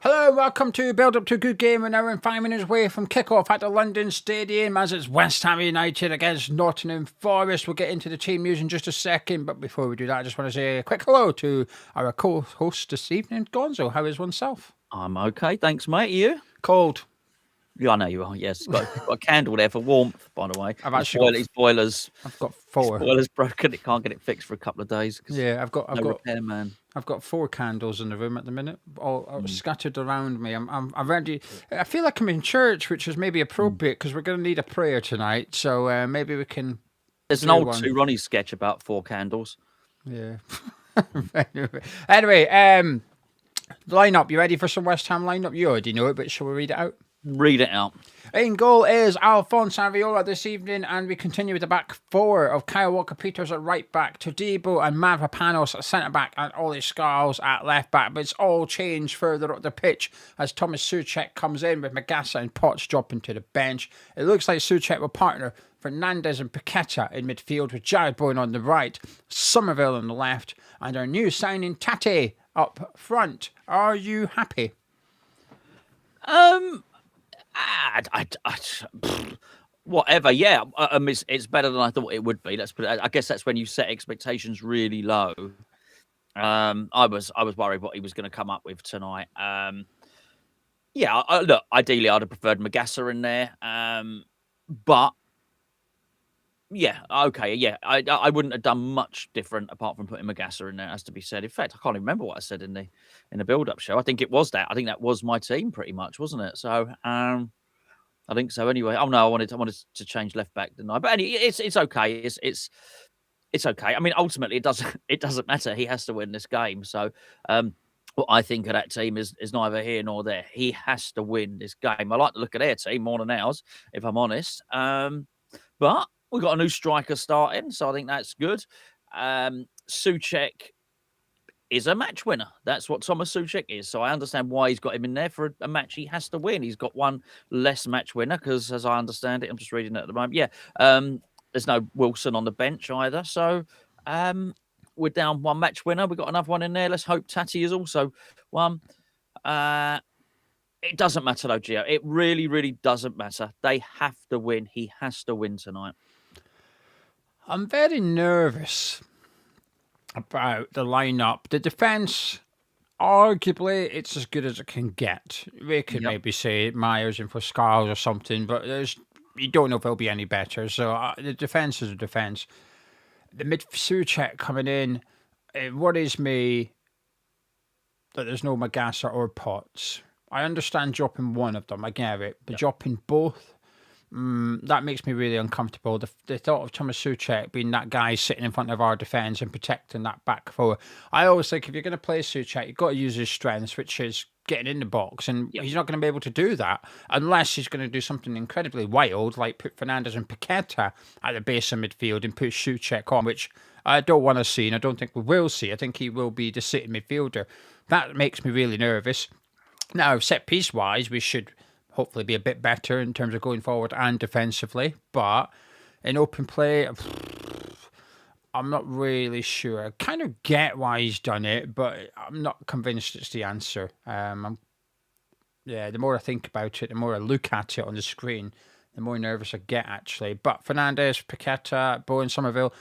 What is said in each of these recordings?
Hello, welcome to Build Up to a Good Game. We're now in 5 minutes away from kick-off at the London Stadium as it's West Ham United against Nottingham Forest. We'll get into the team news in just a second, but before we do that, I just want to say a quick hello to our co-host this evening, Gonzo. How is oneself? I'm okay, thanks, mate. You? Cold. Yeah, I know you are. Yes, got a candle there for warmth, by the way. I've actually His boilers. I've got 4. His boiler's broken. It can't get it fixed for a couple of days. Yeah, I've got repairman. I've got 4 candles in the room at the minute, all scattered around me. I'm ready. I feel like I'm in church, which is maybe appropriate because we're going to need a prayer tonight. So maybe we can. There's an old Sue Ronnie sketch about 4 candles. Yeah. Anyway, lineup. You ready for some West Ham lineup? You already know it, but shall we read it out? Read it out. In goal is Alphonse Areola this evening, and we continue with the back 4 of Kyle Walker-Peters at right back, Todibo and Mavropanos at centre back, and Ollie Scarles at left back. But it's all changed further up the pitch as Thomas Souček comes in with Magassa and Potts dropping to the bench. It looks like Souček will partner Fernandes and Paqueta in midfield with Jared Bowen on the right, Somerville on the left, and our new signing Tate up front. Are you happy? Whatever. Yeah, it's better than I thought it would be. Let's put it. I guess that's when you set expectations really low. I was worried what he was going to come up with tonight. Look, ideally I'd have preferred Magassa in there, but yeah, okay, yeah, I wouldn't have done much different apart from putting Magassa in there, as to be said. In fact, I can't even remember what I said in the build-up show. I think it was that. I think that was my team pretty much, wasn't it? So I think so anyway. Oh no, I wanted to change left back, didn't I? But anyway, it's okay. It's okay. I mean, ultimately, it doesn't matter. He has to win this game. So what I think of that team is neither here nor there. He has to win this game. I like to look at their team more than ours, if I'm honest. But we've got a new striker starting, so I think that's good. Souček is a match winner. That's what Thomas Souček is. So I understand why he's got him in there for a match he has to win. He's got one less match winner because, as I understand it, I'm just reading it at the moment. Yeah, there's no Wilson on the bench either. So we're down one match winner. We've got another one in there. Let's hope Tati is also one. It doesn't matter though, Gio. It really, really doesn't matter. They have to win. He has to win tonight. I'm very nervous about the lineup. The defence, arguably, it's as good as it can get. We could maybe say Myers in for Scarles or something, but you don't know if it'll be any better. So the defence is a defence. The Souček coming in, it worries me that there's no Magassa or Potts. I understand dropping one of them, I get it, but dropping both, that makes me really uncomfortable. The thought of Thomas Souček being that guy sitting in front of our defence and protecting that back four. I always think if you're going to play Souček, you've got to use his strengths, which is getting in the box, and he's not going to be able to do that unless he's going to do something incredibly wild, like put Fernandes and Paqueta at the base of midfield and put Souček on, which I don't want to see, and I don't think we will see. I think he will be the sitting midfielder. That makes me really nervous. Now, set-piece-wise, we should hopefully be a bit better in terms of going forward and defensively, but in open play, I'm not really sure. I kind of get why he's done it, but I'm not convinced it's the answer. The more I think about it, the more I look at it on the screen, the more nervous I get, actually. But Fernandes, Paqueta, Bowen, Somerville.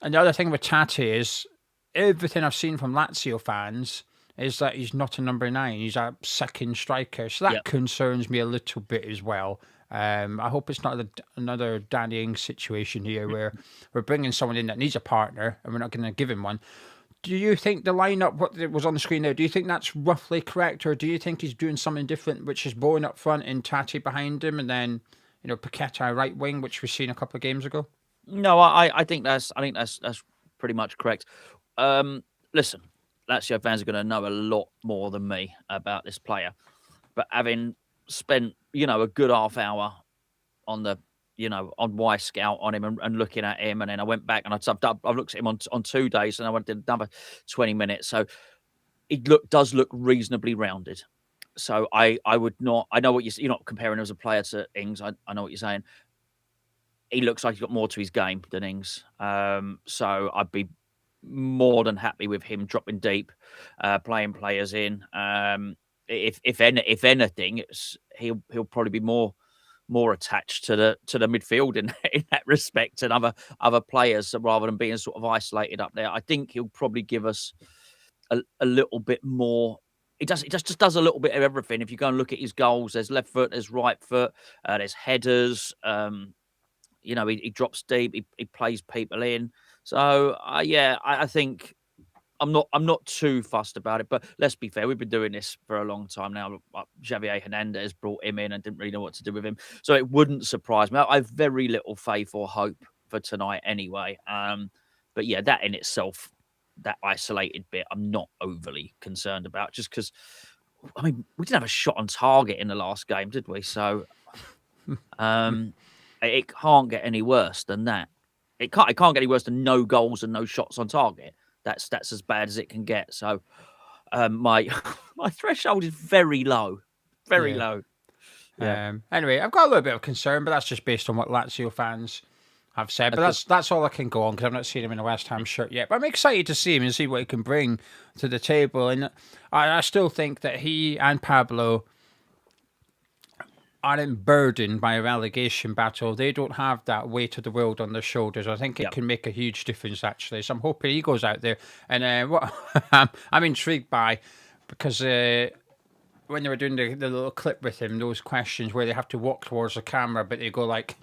And the other thing with Tate is everything I've seen from Lazio fans is that he's not a number 9. He's a second striker. So that concerns me a little bit as well. I hope it's not another Danny Ings situation here where we're bringing someone in that needs a partner and we're not going to give him one. Do you think the lineup, what was on the screen there, do you think that's roughly correct, or do you think he's doing something different, which is Bowen up front and Tati behind him, and then Paqueta right wing, which we've seen a couple of games ago? No, I think that's pretty much correct. Listen, Lazio fans are going to know a lot more than me about this player, but having spent a good half hour on the on Y Scout on him and looking at him, and then I went back and I've looked at him on 2 days, and I did another 20 minutes. So he does look reasonably rounded. So I would not. I know what you're not comparing him as a player to Ings. I know what you're saying. He looks like he's got more to his game than Ings. So I'd be more than happy with him dropping deep, playing players in. if anything, he'll probably be more attached to the midfield in in that respect and other players rather than being sort of isolated up there. I think he'll probably give us a little bit more. He just does a little bit of everything. If you go and look at his goals, there's left foot, there's right foot, there's headers. He drops deep, he plays people in. So I think I'm not too fussed about it, but let's be fair, we've been doing this for a long time now. Javier Hernandez brought him in and didn't really know what to do with him, so it wouldn't surprise me. I have very little faith or hope for tonight anyway. But yeah, that in itself, that isolated bit, I'm not overly concerned about, just because I mean we didn't have a shot on target in the last game, did we? So it can't get any worse than that. It can't get any worse than no goals and no shots on target. That's as bad as it can get. So my my threshold is very low, very low. Yeah. Anyway, I've got a little bit of concern, but that's just based on what Lazio fans have said. But that's all I can go on because I've not seen him in a West Ham shirt yet. But I'm excited to see him and see what he can bring to the table. And I still think that he and Pablo aren't burdened by a relegation battle. They don't have that weight of the world on their shoulders. I think it can make a huge difference, actually. So I'm hoping he goes out there. And what I'm intrigued by, because when they were doing the little clip with him, those questions where they have to walk towards the camera, but they go like,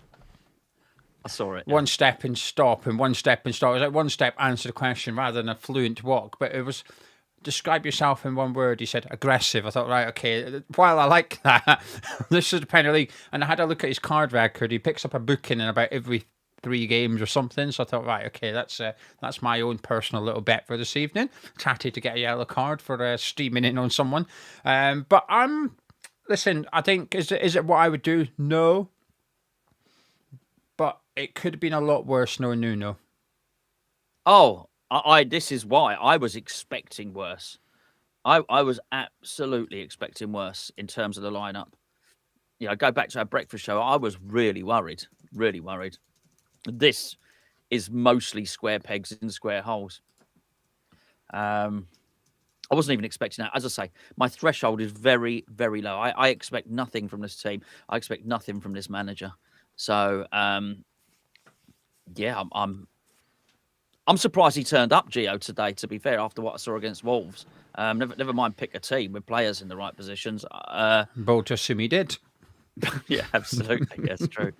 I saw it. One step and stop, and one step and stop. It was like one step, answer the question, rather than a fluent walk. But it was, describe yourself in one word. He said aggressive. I thought, right, okay. While I like that, this is the Premier League, and I had a look at his card record. He picks up a booking in about every 3 games or something. So I thought, right, okay, that's my own personal little bet for this evening. Tatty to get a yellow card for steaming in on someone. But listen. I think is it what I would do? No, but it could have been a lot worse. No, Nuno. Oh. This is why I was expecting worse. I was absolutely expecting worse in terms of the lineup. Go back to our breakfast show. I was really worried, really worried. This is mostly square pegs in square holes. I wasn't even expecting that. As I say, my threshold is very, very low. I expect nothing from this team. I expect nothing from this manager. So, I'm surprised he turned up, Gio, today, to be fair, after what I saw against Wolves. Never mind pick a team with players in the right positions. Bold to assume he did. Yeah, absolutely. Yes, true.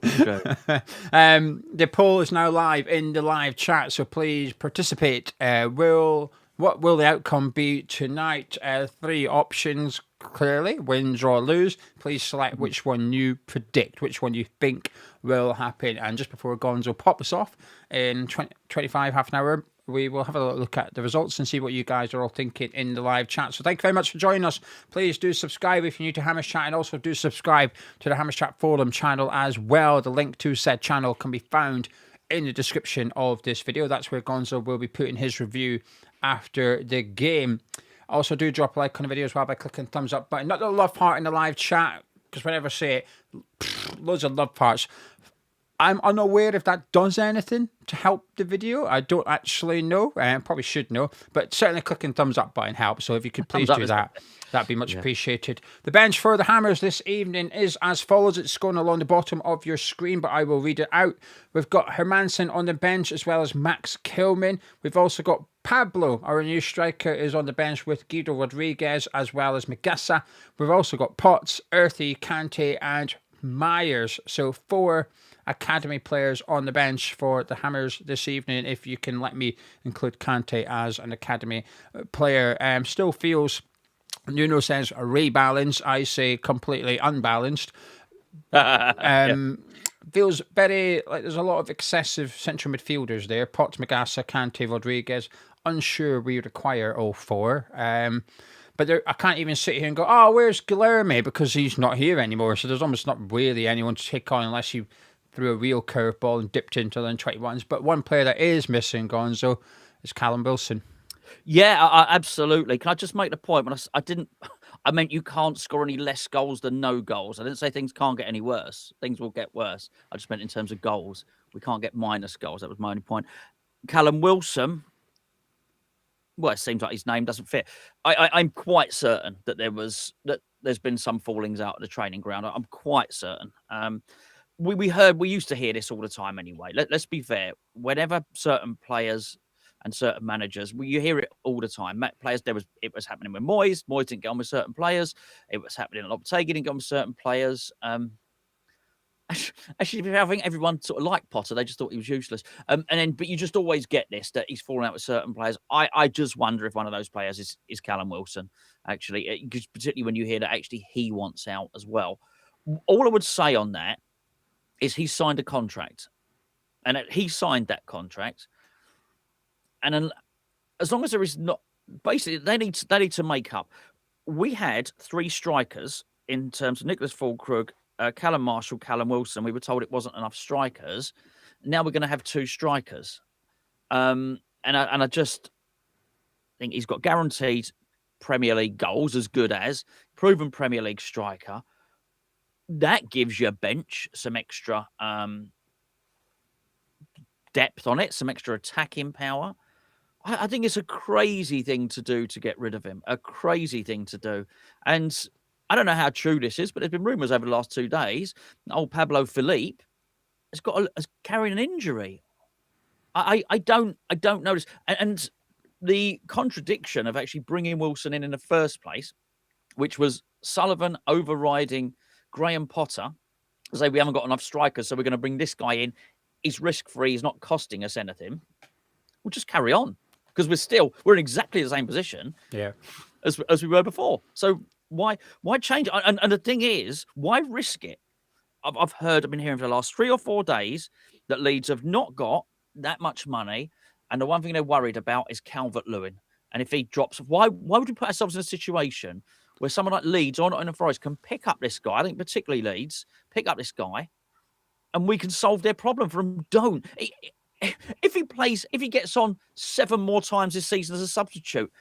The poll is now live in the live chat, so please participate. What will the outcome be tonight? 3 options, clearly. Win, draw, lose. Please select which one you predict, which one you think will happen. And just before Gonzo pops us off in 25, half an hour, we will have a look at the results and see what you guys are all thinking in the live chat. So thank you very much for joining us. Please do subscribe if you're new to Hammers Chat, and also do subscribe to the Hammers Chat forum channel as well. The link to said channel can be found in the description of this video. That's where Gonzo will be putting his review after the game. Also, do drop a like on the video as well by clicking thumbs up button. Not the love part in the live chat, because whenever I say it, loads of love parts. I'm unaware if that does anything to help the video. I don't actually know. I probably should know. But certainly clicking thumbs up button helps. So if you could please do that, that'd be much appreciated. The bench for the Hammers this evening is as follows. It's going along the bottom of your screen, but I will read it out. We've got Hermansen on the bench, as well as Max Kilman. We've also got Pablo, our new striker, is on the bench with Guido Rodriguez, as well as Magessa. We've also got Potts, Earthy, Kante, and Myers. So 4 academy players on the bench for the Hammers this evening, if you can let me include Kante as an academy player. Still feels, Nuno says, rebalanced. I say completely unbalanced. Feels very like there's a lot of excessive central midfielders there. Potts, Magassa, Kante, Rodriguez. Unsure we require all 4. But I can't even sit here and go, oh, where's Guilherme? Because he's not here anymore. So there's almost not really anyone to take on unless you threw a real curveball and dipped into the 21s. But one player that is missing, Gonzo, is Callum Wilson. Yeah, absolutely. Can I just make the point? When I meant you can't score any less goals than no goals. I didn't say things can't get any worse. Things will get worse. I just meant in terms of goals. We can't get minus goals. That was my only point. Callum Wilson, Well, it seems like his name doesn't fit. I'm quite certain that there's been some fallings out at the training ground. I'm quite certain. We used to hear this all the time anyway. Let's be fair. Whenever certain players and certain managers, you hear it all the time. Players, it was happening with Moyes. Moyes didn't get on with certain players. It was happening at Lopetegui, didn't get on with certain players. Actually, I think everyone sort of liked Potter. They just thought he was useless. But you just always get this, that he's fallen out with certain players. I just wonder if one of those players is Callum Wilson, actually, because particularly when you hear that actually he wants out as well. All I would say on that is he signed a contract, and he signed that contract, and as long as there is not, basically they need to make up. We had 3 strikers in terms of Nicholas Fulkrug, Callum Marshall, Callum Wilson. We were told it wasn't enough strikers. Now we're going to have 2 strikers. And I just think he's got guaranteed Premier League goals, as good as proven Premier League striker. That gives your bench some extra depth on it, some extra attacking power. I think it's a crazy thing to do to get rid of him. A crazy thing to do. And I don't know how true this is, but there's been rumours over the last 2 days. Old Pablo Philippe has carrying an injury. I don't notice. And the contradiction of actually bringing Wilson in the first place, which was Sullivan overriding Graham Potter, to say we haven't got enough strikers, so we're going to bring this guy in. He's risk-free. He's not costing us anything. We'll just carry on because we're in exactly the same position as we were before. So why change it? And the thing is, why risk it? I've been hearing for the last 3 or 4 days that Leeds have not got that much money, and the one thing they're worried about is Calvert-Lewin. And if he drops, why would we put ourselves in a situation where someone like Leeds or Nottingham Forest can pick up this guy? I think particularly Leeds pick up this guy, and we can solve their problem for him. Don't. If he gets on 7 more times this season as a substitute,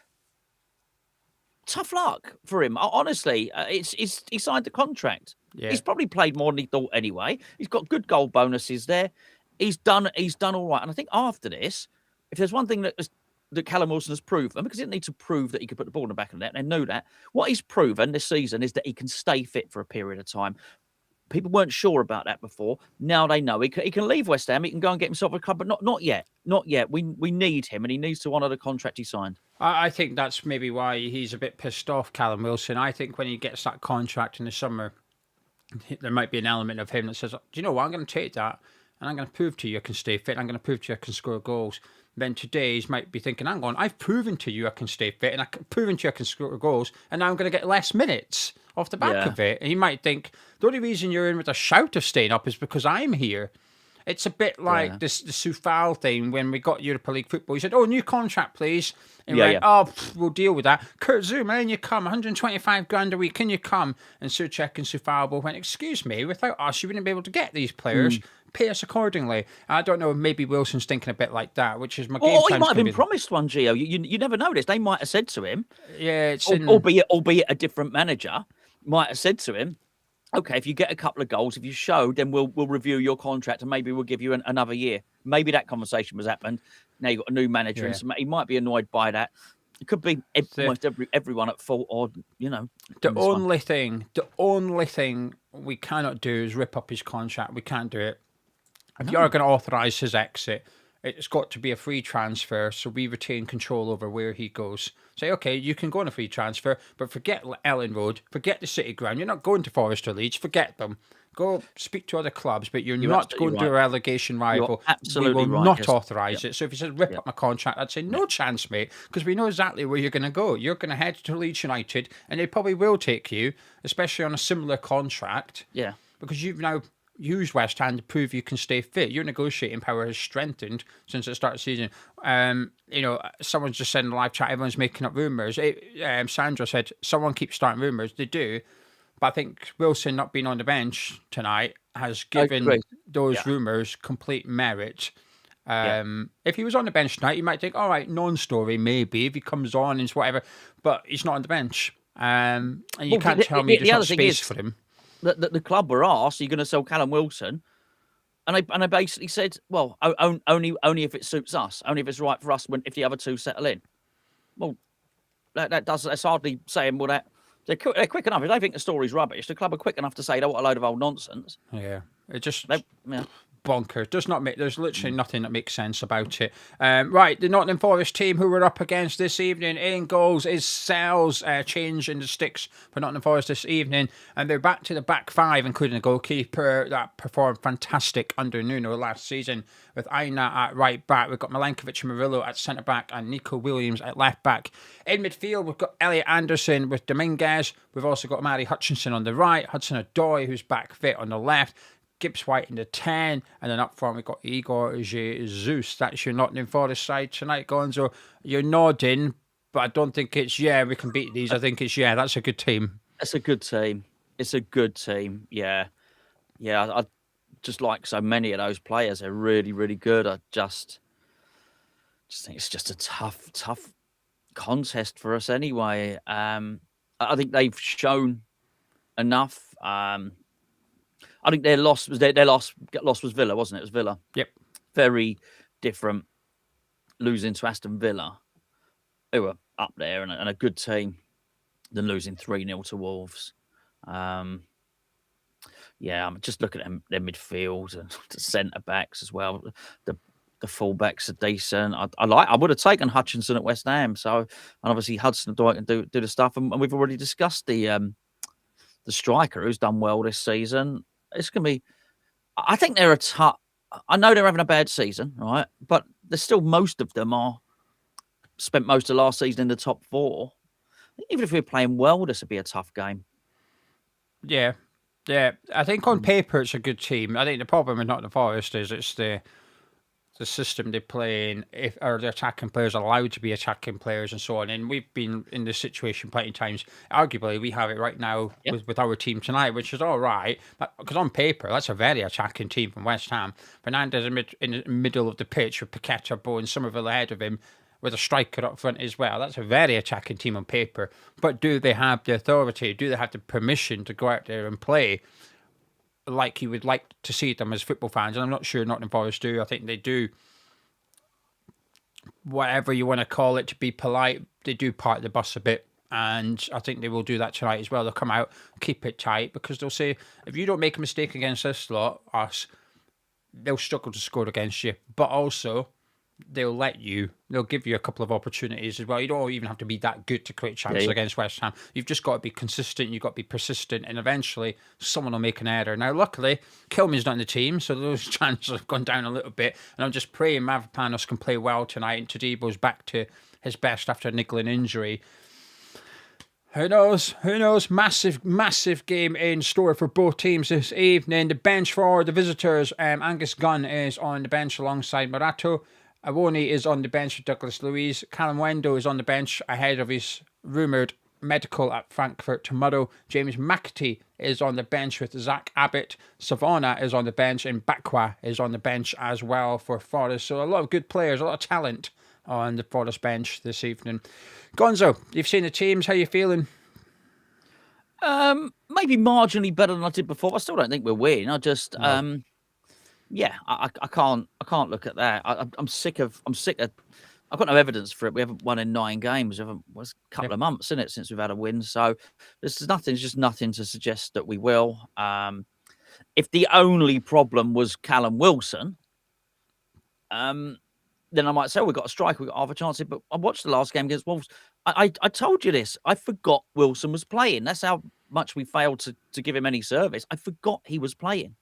tough luck for him. Honestly, he signed the contract. Yeah. He's probably played more than he thought anyway. He's got good goal bonuses there. He's done all right. And I think after this, if there's one thing that Callum Wilson has proven, because he didn't need to prove that he could put the ball in the back of the net, they know that. What he's proven this season is that he can stay fit for a period of time. People weren't sure about that before. Now they know he can leave West Ham. He can go and get himself a club, but not yet. Not yet. We need him, and he needs to honour the contract he signed. I think that's maybe why he's a bit pissed off, Callum Wilson. I think when he gets that contract in the summer, there might be an element of him that says, do you know what, I'm going to take that, and I'm going to prove to you I can stay fit, I'm going to prove to you I can score goals. Then today he might be thinking, hang on, I've proven to you I can stay fit, and I've proven to you I can score goals, and now I'm going to get less minutes off the back of it. And he might think, the only reason you're in with a shout of staying up is because I'm here. It's a bit like the Soufal thing when we got Europa League football. He said, oh, new contract, please. And we'll deal with that. Kurt Zouma, in you come, 125 grand a week, can you come? And Souček and Soufal went, excuse me, without us, you wouldn't be able to get these players. Pay us accordingly. I don't know, maybe Wilson's thinking a bit like that, which is my game. Or he might have been promised one, Gio. You never know this. They might have said to him, albeit a different manager, might have said to him, okay, if you get a couple of goals, if you show, then we'll review your contract and maybe we'll give you another year. Maybe that conversation was happened. Now you've got a new manager, and so he might be annoyed by that. It could be almost everyone at fault, or The only thing we cannot do is rip up his contract. We can't do it. If you are going to authorise his exit, it's got to be a free transfer, so we retain control over where he goes. Say, okay, you can go on a free transfer, but forget Ellen Road, forget the City Ground. You're not going to Forest or Leeds, forget them. Go speak to other clubs, but you're not going to a relegation rival. We will not authorise it. So if he says rip up my contract, I'd say no chance, mate, because we know exactly where you're going to go. You're going to head to Leeds United, and they probably will take you, especially on a similar contract. Yeah. Because you've now use West Ham to prove you can stay fit. Your negotiating power has strengthened since the start of the season. Someone's just said in the live chat, everyone's making up rumours. Sandra said, someone keeps starting rumours. They do. But I think Wilson not being on the bench tonight has given those rumours complete merit. If he was on the bench tonight, you might think, all right, non-story, maybe, if he comes on and whatever. But he's not on the bench. And you can't tell me there's not space for him. The club were asked, are you going to sell Callum Wilson? And I basically said, well, only if it suits us, only if it's right for us if the other two settle in. Well, that's hardly saying, well, they're quick enough. If they think the story's rubbish, the club are quick enough to say, what a load of old nonsense. Yeah, it just Yeah. bonkers. Does not make. There's literally nothing that makes sense about it. Right, the Nottingham Forest team who we're up against this evening in goals is Sells. Change in the sticks for Nottingham Forest this evening, and they're back to the back five, including the goalkeeper that performed fantastic under Nuno last season. With Aina at right back, we've got Milenkovic and Murillo at centre back, and Nico Williams at left back. In midfield, we've got Elliot Anderson with Dominguez. We've also got Mari Hutchinson on the right, Hudson-Odoi, who's back fit, on the left. Gibbs White in the 10, and then up front we've got Igor Jesus. That's your Nottingham Forest side tonight, Gonzo. You're nodding, but I don't think it's, we can beat these. I think it's, that's a good team. It's a good team. It's a good team, yeah. I just like so many of those players. They're really, really good. I just think it's just a tough contest for us anyway. I think they've shown enough. I think their loss was Villa, wasn't it? It was Villa. Yep. Very different losing to Aston Villa, who were up there and a good team, than losing 3-0 to Wolves. I'm just looking at their midfield and the centre backs as well. The fullbacks are decent. I would have taken Hutchinson at West Ham. So, and obviously Hudson-Odoi can do the stuff. And we've already discussed the striker who's done well this season. It's going to be, I think they're a tough, I know they're having a bad season, right? But there's still, most of them spent most of last season in the top 4. Even if we're playing well, this would be a tough game. Yeah. I think on paper it's a good team. I think the problem with Nottingham Forest is it's the system they play in, if are the attacking players allowed to be attacking players and so on. And we've been in this situation plenty of times. Arguably, we have it right now with our team tonight, which is all right. Because on paper, that's a very attacking team from West Ham. Fernandez in the middle of the pitch with Paqueta, Bow and Somerville ahead of him, with a striker up front as well. That's a very attacking team on paper. But do they have the authority? Do they have the permission to go out there and play like you would like to see them as football fans? And I'm not sure Nottingham Forest do. I think they do, whatever you want to call it, to be polite, they do park the bus a bit. And I think they will do that tonight as well. They'll come out, keep it tight, because they'll say, if you don't make a mistake against this lot, they'll struggle to score against you. But also, they'll give you a couple of opportunities as well. You don't even have to be that good to create chances against West Ham. You've just got to be consistent, you've got to be persistent, and eventually someone will make an error. Now, luckily, Kilman's not in the team, so those chances have gone down a little bit, and I'm just praying Mavropanos can play well tonight and Todibo's back to his best after a niggling injury. Who knows? Massive game in store for both teams this evening. The bench for the visitors, Angus Gunn is on the bench alongside Morato. Awoni is on the bench with Douglas Luiz. Callum Wendo is on the bench ahead of his rumoured medical at Frankfurt tomorrow. James McAtee is on the bench with Zach Abbott. Savona is on the bench, and Bakwa is on the bench as well for Forest. So a lot of good players, a lot of talent on the Forest bench this evening. Gonzo, you've seen the teams. How are you feeling? Maybe marginally better than I did before. I still don't think we're winning. I just... No. I can't look at that. I'm sick of. I've got no evidence for it. We haven't won in 9 games. It's a couple of months, isn't it, since we've had a win? So there's just nothing to suggest that we will. If the only problem was Callum Wilson, then I might say we've got a striker, we've got half a chance. But I watched the last game against Wolves. I told you this. I forgot Wilson was playing. That's how much we failed to give him any service. I forgot he was playing.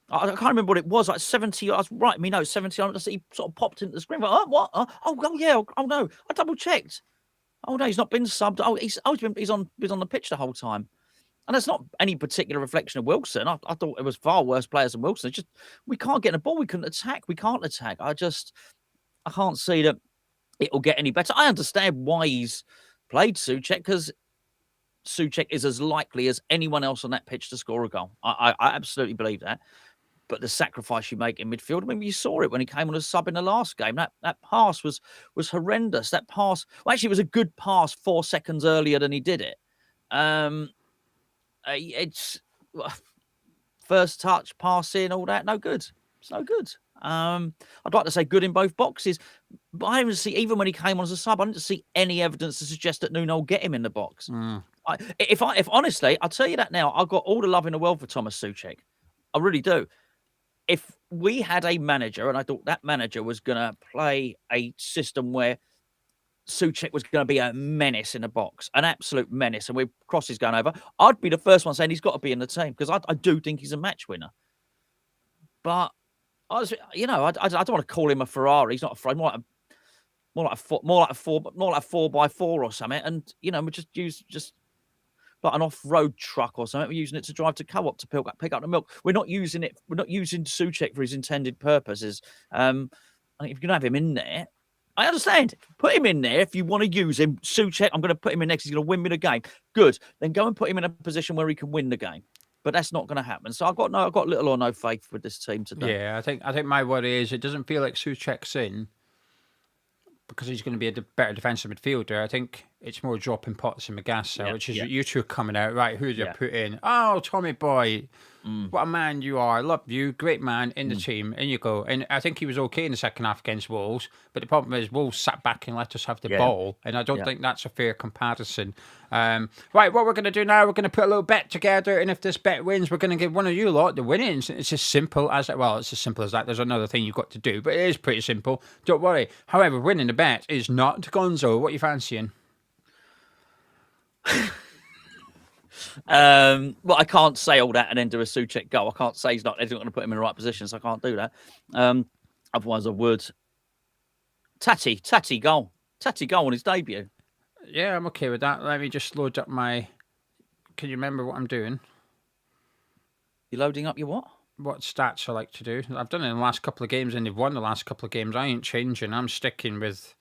I can't remember what it was. Like 70. I was writing me notes. 70. He sort of popped into the screen. Like, what? Oh yeah. Oh no. I double checked. Oh no, he's not been subbed. Oh, he's on the pitch the whole time. And that's not any particular reflection of Wilson. I thought it was far worse players than Wilson. It's just we can't get in the ball. We couldn't attack. We can't attack. I can't see that it will get any better. I understand why he's played Souček, because Souček is as likely as anyone else on that pitch to score a goal. I absolutely believe that. But the sacrifice you make in midfield, I mean, you saw it when he came on as sub in the last game. That pass was horrendous. That pass, well, actually, it was a good pass 4 seconds earlier than he did it. It's first touch, pass in, all that, no good. It's no good. I'd like to say good in both boxes, but I didn't see, even when he came on as a sub, I didn't see any evidence to suggest that Nuno will get him in the box. If honestly, I'll tell you that now, I've got all the love in the world for Thomas Souček. I really do. If we had a manager, and I thought that manager was going to play a system where Souček was going to be a menace in the box, an absolute menace, and with crosses going over, I'd be the first one saying he's got to be in the team, because I do think he's a match winner. But I was, I don't want to call him a Ferrari. He's not afraid. More like a 4x4 or something. And we just like an off-road truck or something. We're using it to drive to co-op to pick up the milk. We're not using it. We're not using Souček for his intended purposes. I think if you're gonna have him in there, I understand. Put him in there if you want to use him. Souček, I'm going to put him in next. He's going to win me the game. Good. Then go and put him in a position where he can win the game. But that's not going to happen. So I've got little or no faith with this team today. Yeah, I think my worry is it doesn't feel like Souček's in because he's going to be a better defensive midfielder. I think it's more dropping Potts and Magasser, which is you two coming out. Right, who do you put in? Oh, Tommy boy. What a man you are. Love you. Great man in the team. In you go. And I think he was okay in the second half against Wolves. But the problem is Wolves sat back and let us have the ball. And I don't think that's a fair comparison. Right, what we're going to do now, we're going to put a little bet together. And if this bet wins, we're going to give one of you lot the winnings. It's as simple as that. Well, it's as simple as that. There's another thing you've got to do. But it is pretty simple. Don't worry. However, winning the bet is not Gonzo. What are you fancying? Well, I can't say all that and then do a Souček goal. I can't say he's not going to put him in the right position, so I can't do that. Otherwise, I would. Tati goal on his debut. Yeah, I'm okay with that. Let me just load up my. Can you remember what I'm doing? You're loading up your what? What stats I like to do. I've done it in the last couple of games, and they've won the last couple of games. I ain't changing. I'm sticking with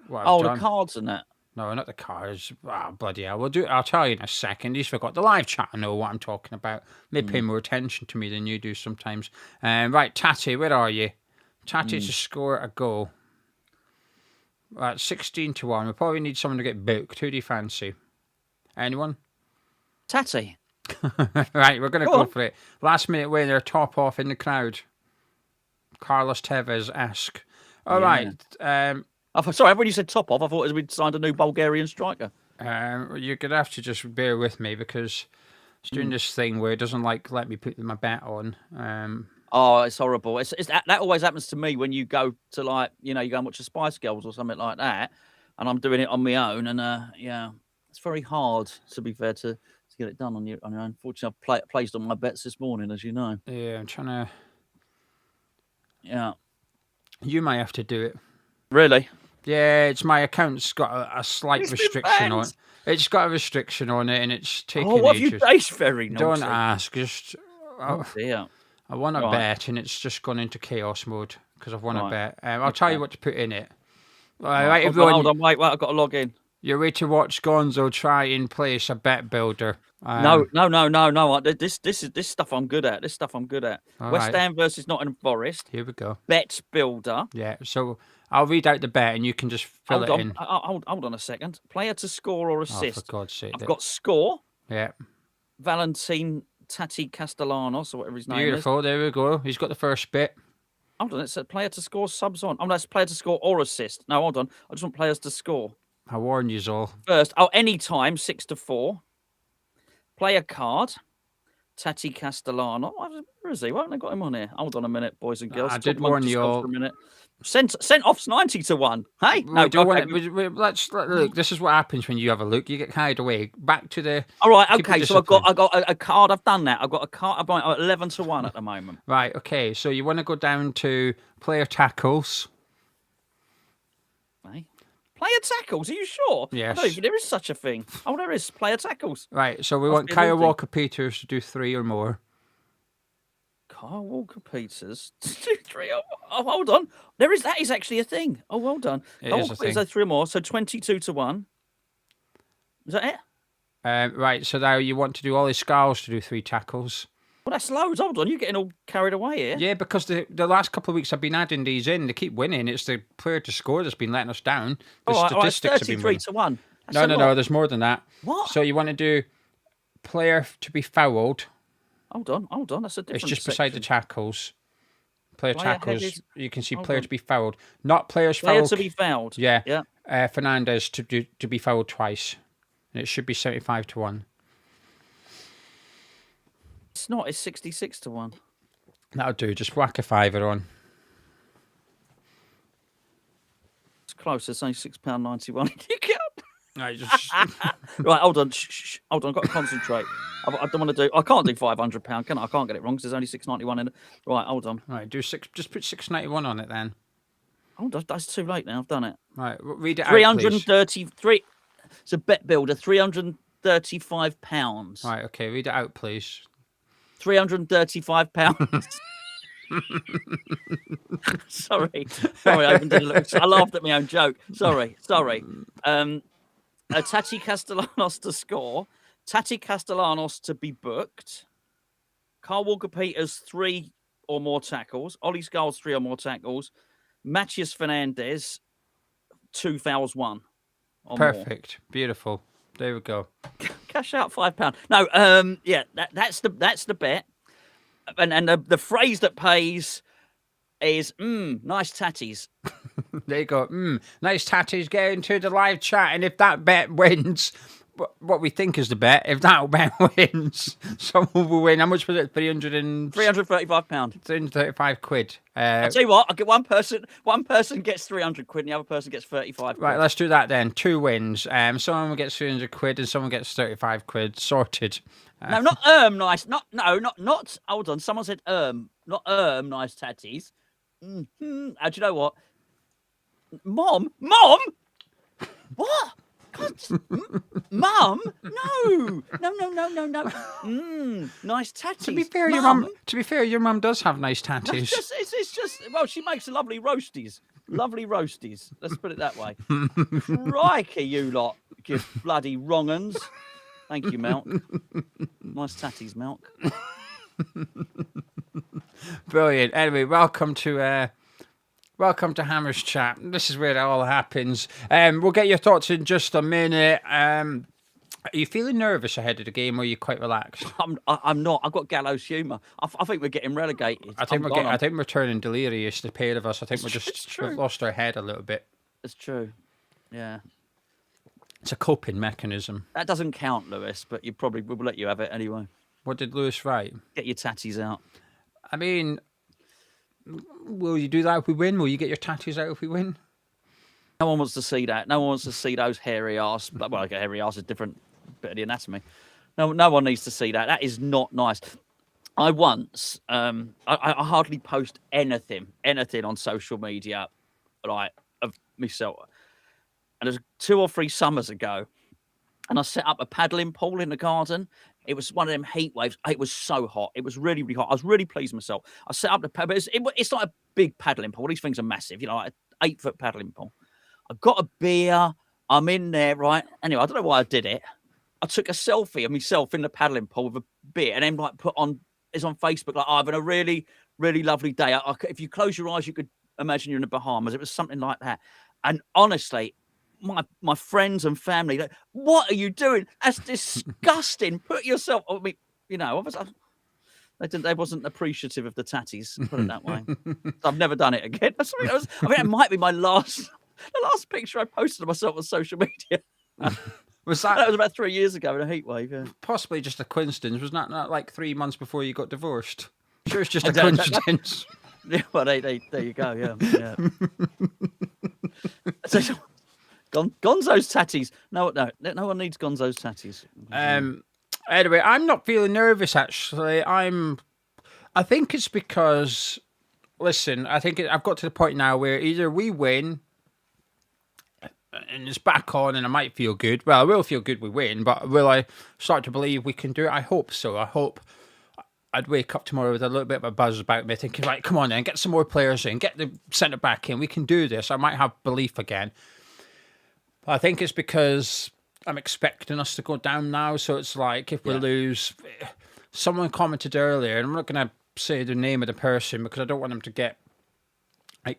what I've done. The cards and that. No, not the cards. Oh, bloody hell. I'll tell you in a second. He's forgot the live chat. I know what I'm talking about. They pay more attention to me than you do sometimes. Right, Tati, where are you? Tati to score a goal. Right, 16-1. We probably need someone to get booked. Who do you fancy? Anyone? Tati. Right, we're going to go for it. Last minute winner, top off in the crowd. Carlos Tevez-esque. All right. Sorry, when you said top off, I thought we'd signed a new Bulgarian striker. You're going to have to just bear with me because it's doing this thing where it doesn't let me put my bet on. It's horrible. It's that always happens to me when you go to you go and watch the Spice Girls or something like that, and I'm doing it on my own, and it's very hard, to be fair, to get it done on your own. Unfortunately, I've placed on my bets this morning, as you know. Yeah, I'm trying to. Yeah. You might have to do it. Really? Yeah, it's my account's got a slight restriction on it. It's got a restriction on it, and it's taking ages. What have you placed? Very naughty. Don't ask. Just dear. I won a bet, and it's just gone into chaos mode because I've won a bet. I'll tell you what to put in it. Right, everyone. Hold on, wait, I've got to log in. You're ready to watch Gonzo try and place a bet builder. No. This stuff I'm good at. West Ham versus Nottingham Forest. Here we go. Bet builder. Yeah, so I'll read out the bet and you can just fill it in. Hold on a second. Player to score or assist. Oh, for God's sake. I've got score. Yeah. Valentin Tati Castellanos or whatever his name is. Beautiful, there we go. He's got the first bit. Hold on, it said player to score subs on. Oh, that's player to score or assist. No, hold on. I just want players to score. I warned you all. First, any time, 6-4. Player card. Tati Castellano. Where is he? Why haven't I got him on here? Hold on a minute, boys and girls. I did warn you all. For a minute. Sent off's 90-1. Hey, let's look. This is what happens when you have a look. You get carried away. Back to the. All right. Okay. So I got a card. I've done that. I've got a card. I'm 11-1 at the moment. Right. Okay. So you want to go down to player tackles. Hey. Player tackles? Are you sure? Yes. I don't even, there is such a thing. Oh, there is. Player tackles. Right. So we want Kyle Walker-Peters to do 3 or more. Kyle Walker-Peters to do 3 or more? Oh, hold on. That is actually a thing. Oh, well done. Kyle Walker-Peters 3 or more. So 22-1. Is that it? Right. So now you want to do Ollie Scarles to do 3 tackles. Well, that's loads. Hold on, you're getting all carried away here. Yeah, because the last couple of weeks I've been adding these in. They keep winning. It's the player to score that's been letting us down. The statistics have been winning. 33-1. No. There's more than that. What? So you want to do player to be fouled. Hold on. That's a different. It's just beside the tackles. Player tackles. Headed. You can see Hold player on. to be fouled. Not players Player fouled. to be fouled. Yeah. Yeah. Fernandez to be fouled twice. And it should be 75-1. It's not. It's 66-1. That'll do. Just whack a fiver on. It's close. It's only £6.91. You get up. Right, just... Right, hold on. Shh. Hold on. I've got to concentrate. I don't want to do. I can't do £500, can I? I can't get it wrong because there's only £6.91 in it. Right, hold on. Right, do six. Just put 691 on it then. Oh, that's too late now. I've done it. Right, read it out, 333. It's a bet builder. £335. Right, okay, read it out, please. £335. Sorry, I even did a little. I laughed at my own joke. Sorry. Tati Castellanos to score. Tati Castellanos to be booked. Carl Walker-Peters 3 or more tackles. Ollie Scholes 3 or more tackles. Matthias Fernandez 2 fouls 1. Perfect, beautiful. There we go. Cash out £5. No, yeah, that's the bet. And the phrase that pays is nice tatties. There you go. Nice tatties. Get into the live chat, and if that bet wins, what we think is the bet, if that bet wins, someone will win. How much was it? £335. £335. I'll tell you what. I'll get one person. One person gets 300 quid, and the other person gets 35 quid. Right, let's do that then. 2 wins. Someone gets 300 quid, and someone gets 35 quid. Sorted. No, not nice. Not. Hold on. Someone said not nice tatties. Do you know what? Mom. What? God, Mum? No. Nice tatties. To be fair, your mum does have nice tattoos. It's just. Well, she makes lovely roasties. Let's put it that way. Crikey, you lot, you bloody wrong uns. Thank you, Milk. Nice tatties, Milk. Brilliant. Anyway, welcome to Hammer's Chat. This is where it all happens. We'll get your thoughts in just a minute. Are you feeling nervous ahead of the game, or are you quite relaxed? I'm not. I've got gallows humour. I think we're getting relegated. I think we're turning delirious, the pair of us. I think we've lost our head a little bit. It's true. Yeah. It's a coping mechanism. That doesn't count, Lewis, but you probably will let you have it anyway. What did Lewis write? Get your tatties out. I mean, will you do that if we win? Will you get your tattoos out if we win? No one wants to see that. No one wants to see those hairy arse. Well, hairy arse is a different bit of the anatomy. No one needs to see that. That is not nice. I once, I hardly post anything on social media, like of myself. And it was 2 or 3 summers ago, and I set up a paddling pool in the garden. It was one of them heat waves. It was so hot. It was really, really hot. I was really pleased with myself. I set up the paddle. It's not a big paddling pool. These things are massive, like an 8-foot paddling pool. I got a beer. I'm in there, right? Anyway, I don't know why I did it. I took a selfie of myself in the paddling pool with a beer, and then it's on Facebook, like, I'm having a really, really lovely day. If you close your eyes, you could imagine you're in the Bahamas. It was something like that. And honestly, my friends and family, like, what are you doing? That's disgusting. Put yourself. I mean, they wasn't appreciative of the tatties. Put it that way. So I've never done it again. It might be the last picture I posted of myself on social media. That was about 3 years ago in a heat wave. Yeah. Possibly just a coincidence. Was that not like 3 months before you got divorced? Sure, it's just a coincidence. Yeah, well, there you go. Yeah. So, Gonzo's tatties. No one needs Gonzo's tatties. Anyway, I'm not feeling nervous, actually. I think it's because, listen, I've got to the point now where either we win and it's back on and I might feel good. Well, I will feel good we win, but will I start to believe we can do it? I hope so. I hope I'd wake up tomorrow with a little bit of a buzz about me, thinking, right, come on then, get some more players in, get the centre back in. We can do this. I might have belief again. I think it's because I'm expecting us to go down now. So it's like if we lose, someone commented earlier, and I'm not going to say the name of the person because I don't want them to get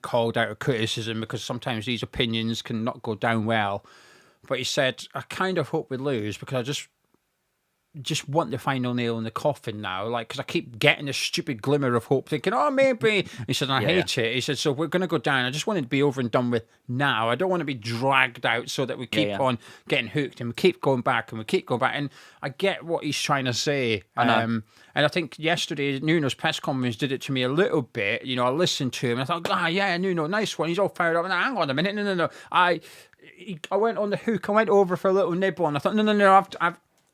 called out or criticism, because sometimes these opinions can not go down well. But he said, I kind of hope we lose because just want the final nail in the coffin now, like, because I keep getting this stupid glimmer of hope, thinking, oh, maybe. He said, I hate it. He said, so we're going to go down. I just want it to be over and done with now. I don't want to be dragged out so that we keep on getting hooked and we keep going back and we keep going back. And I get what he's trying to say. And I think yesterday, Nuno's press conference did it to me a little bit. You know, I listened to him and I thought, Nuno, nice one. He's all fired up. And hang on a minute. No. I went on the hook. I went over for a little nibble and I thought, no,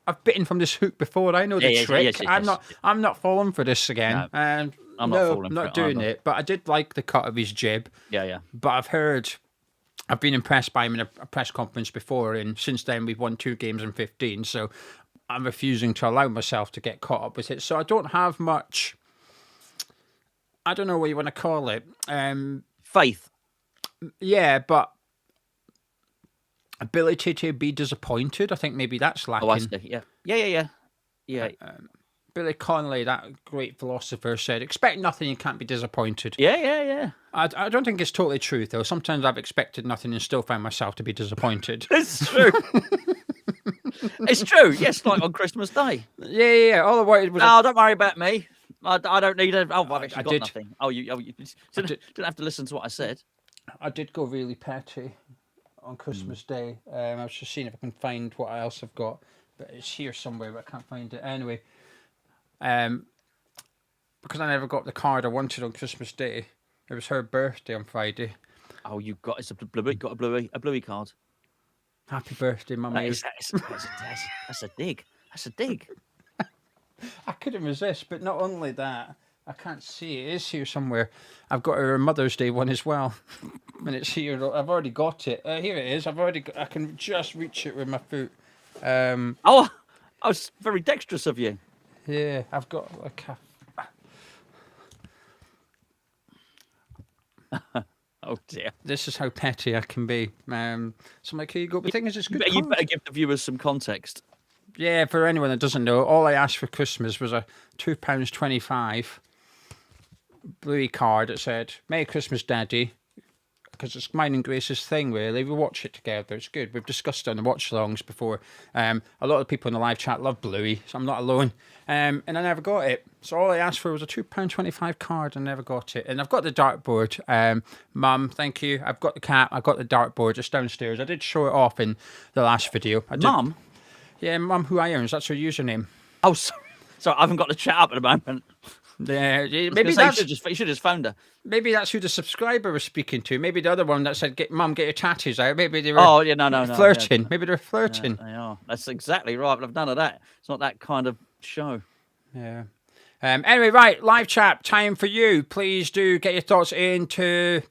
I've bitten from this hook before. I know the trick. I'm not falling for this again. No, and I'm not falling for not it doing either. it. But I did like the cut of his jib. Yeah. But I've been impressed by him in a press conference before, and since then we've won 2 games in 15. So I'm refusing to allow myself to get caught up with it. So I don't have much. I don't know what you want to call it. Faith. Yeah, but ability to be disappointed. I think maybe that's lacking. Oh, I see. Yeah. Billy Connolly, that great philosopher, said, expect nothing, you can't be disappointed. Yeah. I don't think it's totally true, though. Sometimes I've expected nothing and still found myself to be disappointed. It's true. It's true. Yes, like on Christmas Day. Yeah. All I wanted was... No, don't worry about me. I don't need a... Oh, I've actually got nothing. You didn't have to listen to what I said. I did go really petty on Christmas Day. I was just seeing if I can find what else I've got, but it's here somewhere, but I can't find it. Anyway, because I never got the card I wanted on Christmas Day. It was her birthday on Friday. Oh, you got a bluey card. Happy birthday, Mummy. That's a dig. That's a dig. I couldn't resist, but not only that, I can't see it. It is here somewhere. I've got her Mother's Day one as well. And it's here. I've already got it. Here it is. I can just reach it with my foot. I was very dexterous of you. Yeah, I've got a Oh dear. This is how petty I can be. So I'm like, here you go. But the thing is, it's good. You better give the viewers some context. Yeah, for anyone that doesn't know, all I asked for Christmas was a £2.25 bluey card that said, Merry Christmas, Daddy. Because it's mine and Grace's thing, really. We watch it together. It's good. We've discussed it on the watch-alongs before. A lot of people in the live chat love Bluey, so I'm not alone. And I never got it. So all I asked for was a £2.25 card and never got it. And I've got the dartboard. Mum, thank you. I've got the cap. I've got the dartboard just downstairs. I did show it off in the last video. Mum? Yeah, Mum Who I Owns. That's her username. Oh, sorry. I haven't got the chat up at the moment. Yeah, maybe that's... You should have just phoned her. Maybe that's who the subscriber was speaking to. Maybe the other one that said, Mum, get your tattoos out. Maybe they were flirting. Yeah. Maybe they're flirting. Yeah, they are. That's exactly right, but I've none of that. It's not that kind of show. Yeah. Anyway, right, live chat, time for you. Please do get your thoughts into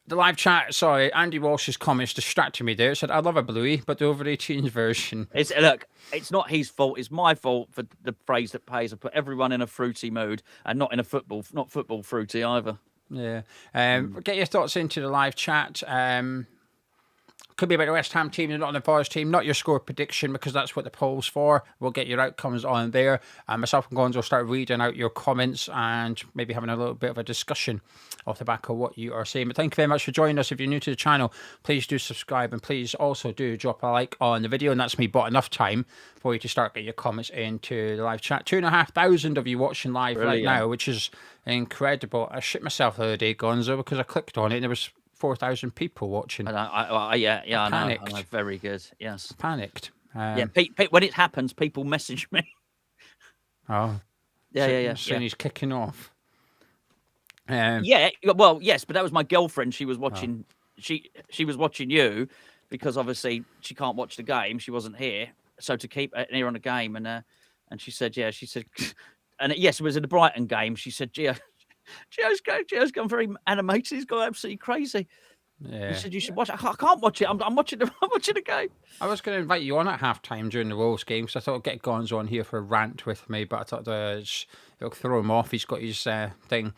the live chat. Sorry, Andy Walsh's comments distracted me there. It said, I love a Bluey, but the over-18s version. Look, it's not his fault. It's my fault for the phrase that pays. I put everyone in a fruity mood and not football fruity either. Yeah. Get your thoughts into the live chat. Could be about the West Ham team, the Nottingham Forest team, not your score prediction, because that's what the poll's for. We'll get your outcomes on there. Myself and Gonzo will start reading out your comments and maybe having a little bit of a discussion off the back of what you are saying. But thank you very much for joining us. If you're new to the channel, please do subscribe and please also do drop a like on the video. And that's me bought enough time for you to start getting your comments into the live chat. 2,500 of you watching live right now, which is incredible. I shit myself the other day, Gonzo, because I clicked on it and there was 4,000 people watching. I panicked. I know. Very good. Yes. Panicked. Pete, when it happens, people message me. Oh. Yeah. So he's kicking off. Well, yes, but that was my girlfriend. She was watching. She was watching you because obviously she can't watch the game. She wasn't here, so to keep an ear on the game, and she said, and yes, it was in the Brighton game. She said, Gio's gone very animated. He's gone absolutely crazy. Yeah. He said you should watch it. I can't watch it. I'm watching the game. I was going to invite you on at half-time during the Wolves game, because I thought I'd get Gonzo on here for a rant with me, but I thought it'll throw him off. He's got his thing.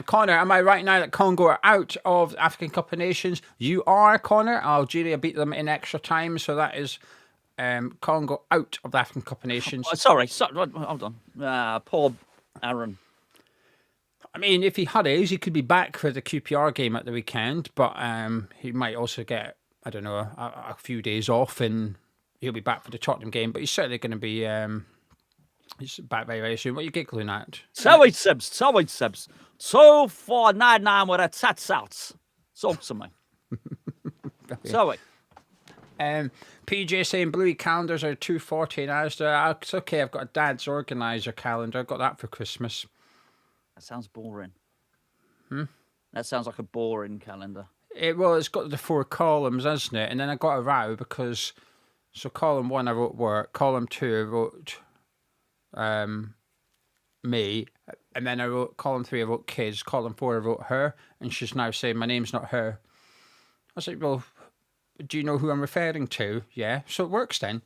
Connor, am I right now that Congo are out of the African Cup of Nations? You are, Connor. Algeria beat them in extra time, so that is Congo out of the African Cup of Nations. Sorry, hold on. Poor Aaron. I mean, if he had it, he could be back for the QPR game at the weekend, but he might also get, I don't know, a few days off in he'll be back for the Tottenham game, but he's certainly going to be he's back very, very soon. What are you giggling at? Sorry, Sebs. 2-4-9-9 with a tats out. Talk to me. Sorry. PJ saying Bluey calendars are 240 now. It's okay, I've got a dad's organizer calendar. I got that for Christmas. That sounds boring. That sounds like a boring calendar. It's got the 4 columns, hasn't it? And then I got a row because, so column 1 I wrote work, column 2 I wrote me, and then I wrote column 3 I wrote kids, column 4 I wrote her, and she's now saying my name's not her. I was like, well, do you know who I'm referring to? Yeah, so it works then.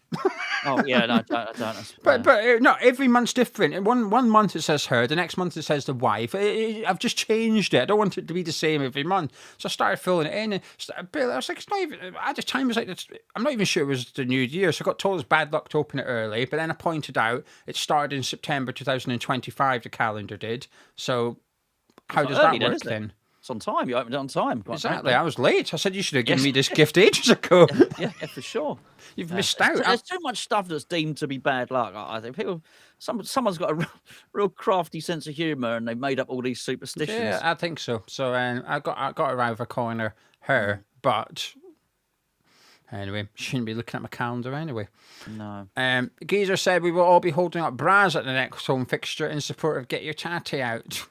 Oh yeah, no, I don't. But no, every month's different. In one month it says her, the next month it says the wife. I've just changed it. I don't want it to be the same every month. So I started filling it in. And I was like, it's not even. At the time, it was like, I'm not even sure it was the new year. So I got told it's bad luck to open it early. But then I pointed out it started in September 2025. The calendar did. So how does that work then? It's on time. You opened it on time. Exactly. I was late. I said you should have given me this gift ages ago. Yeah, for sure. You've missed out. There's too much stuff that's deemed to be bad luck. I think someone's got a real crafty sense of humour, and they've made up all these superstitions. Yeah, I think so. So I got around the corner her, but anyway, shouldn't be looking at my calendar anyway. No. Geezer said we will all be holding up bras at the next home fixture in support of Get Your Tatty Out.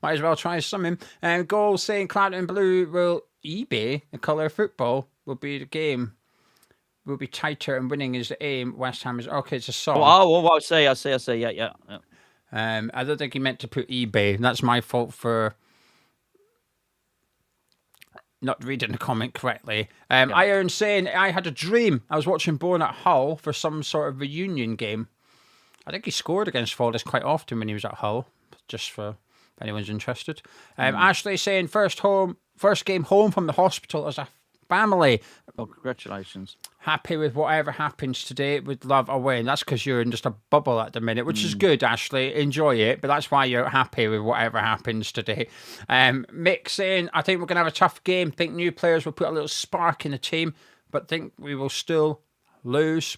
Might as well try something. Goal saying Cloud and Blue will eBay the colour of football will be the game. Will be tighter and winning is the aim. West Ham is okay. It's a song. I say. Yeah. I don't think he meant to put eBay. That's my fault for not reading the comment correctly. Iron saying I had a dream. I was watching Bourne at Hull for some sort of reunion game. I think he scored against Forest quite often when he was at Hull. Just for if anyone's interested. Ashley saying first game home from the hospital as a family. Oh, congratulations. Happy with whatever happens today. Would love a win. That's because you're in just a bubble at the minute, which is good, Ashley. Enjoy it, but that's why you're happy with whatever happens today. Mick saying, I think we're going to have a tough game. Think new players will put a little spark in the team, but think we will still lose.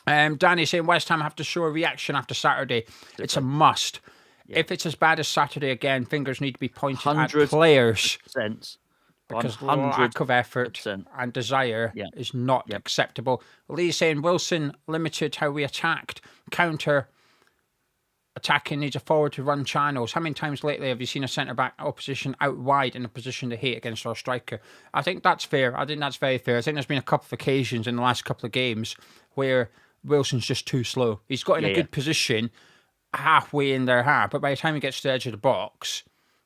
Danny saying West Ham have to show a reaction after Saturday. It's a must. Yeah. If it's as bad as Saturday again, fingers need to be pointed at players. Because lack of effort and desire is not acceptable. Lee saying Wilson limited how we attacked. Counter attacking needs a forward to run channels. How many times lately have you seen a centre-back opposition out wide in a position to hate against our striker? I think that's fair. I think that's very fair. I think there's been a couple of occasions in the last couple of games where Wilson's just too slow. He's got in a good position halfway in their half, but by the time he gets to the edge of the box,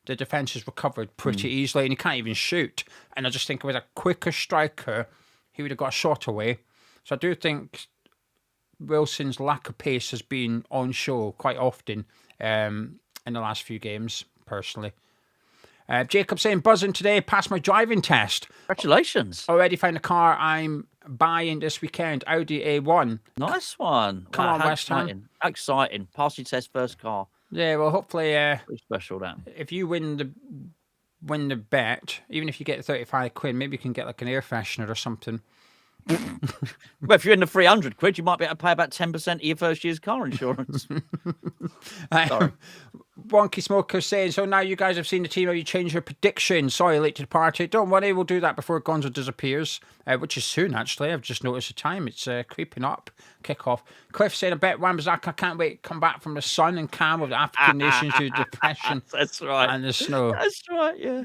the defence has recovered pretty easily, and he can't even shoot. And I just think with a quicker striker, he would have got a shot away. So I do think Wilson's lack of pace has been on show quite often in the last few games, personally. Jacob saying, buzzing today, passed my driving test. Congratulations. Already found a car I'm buying this weekend, Audi A1. Nice one. Come on, West Ham. How exciting. Pass your test, first car. Yeah, well, hopefully, pretty special, that. If you win the bet, even if you get 35 quid, maybe you can get like an air freshener or something. Well, if you're in the 300 quid, you might be able to pay about 10% of your first year's car insurance. Sorry. Wonky Smoker saying, so now you guys have seen the team, have you changed your prediction? Sorry, late to the party. Don't worry, we'll do that before Gonzo disappears, which is soon, actually. I've just noticed the time. It's creeping up. Kick-off. Cliff saying, I bet Wan-Bissaka can't wait to come back from the sun and calm of the African nations due to depression. That's right. And the snow. That's right, yeah.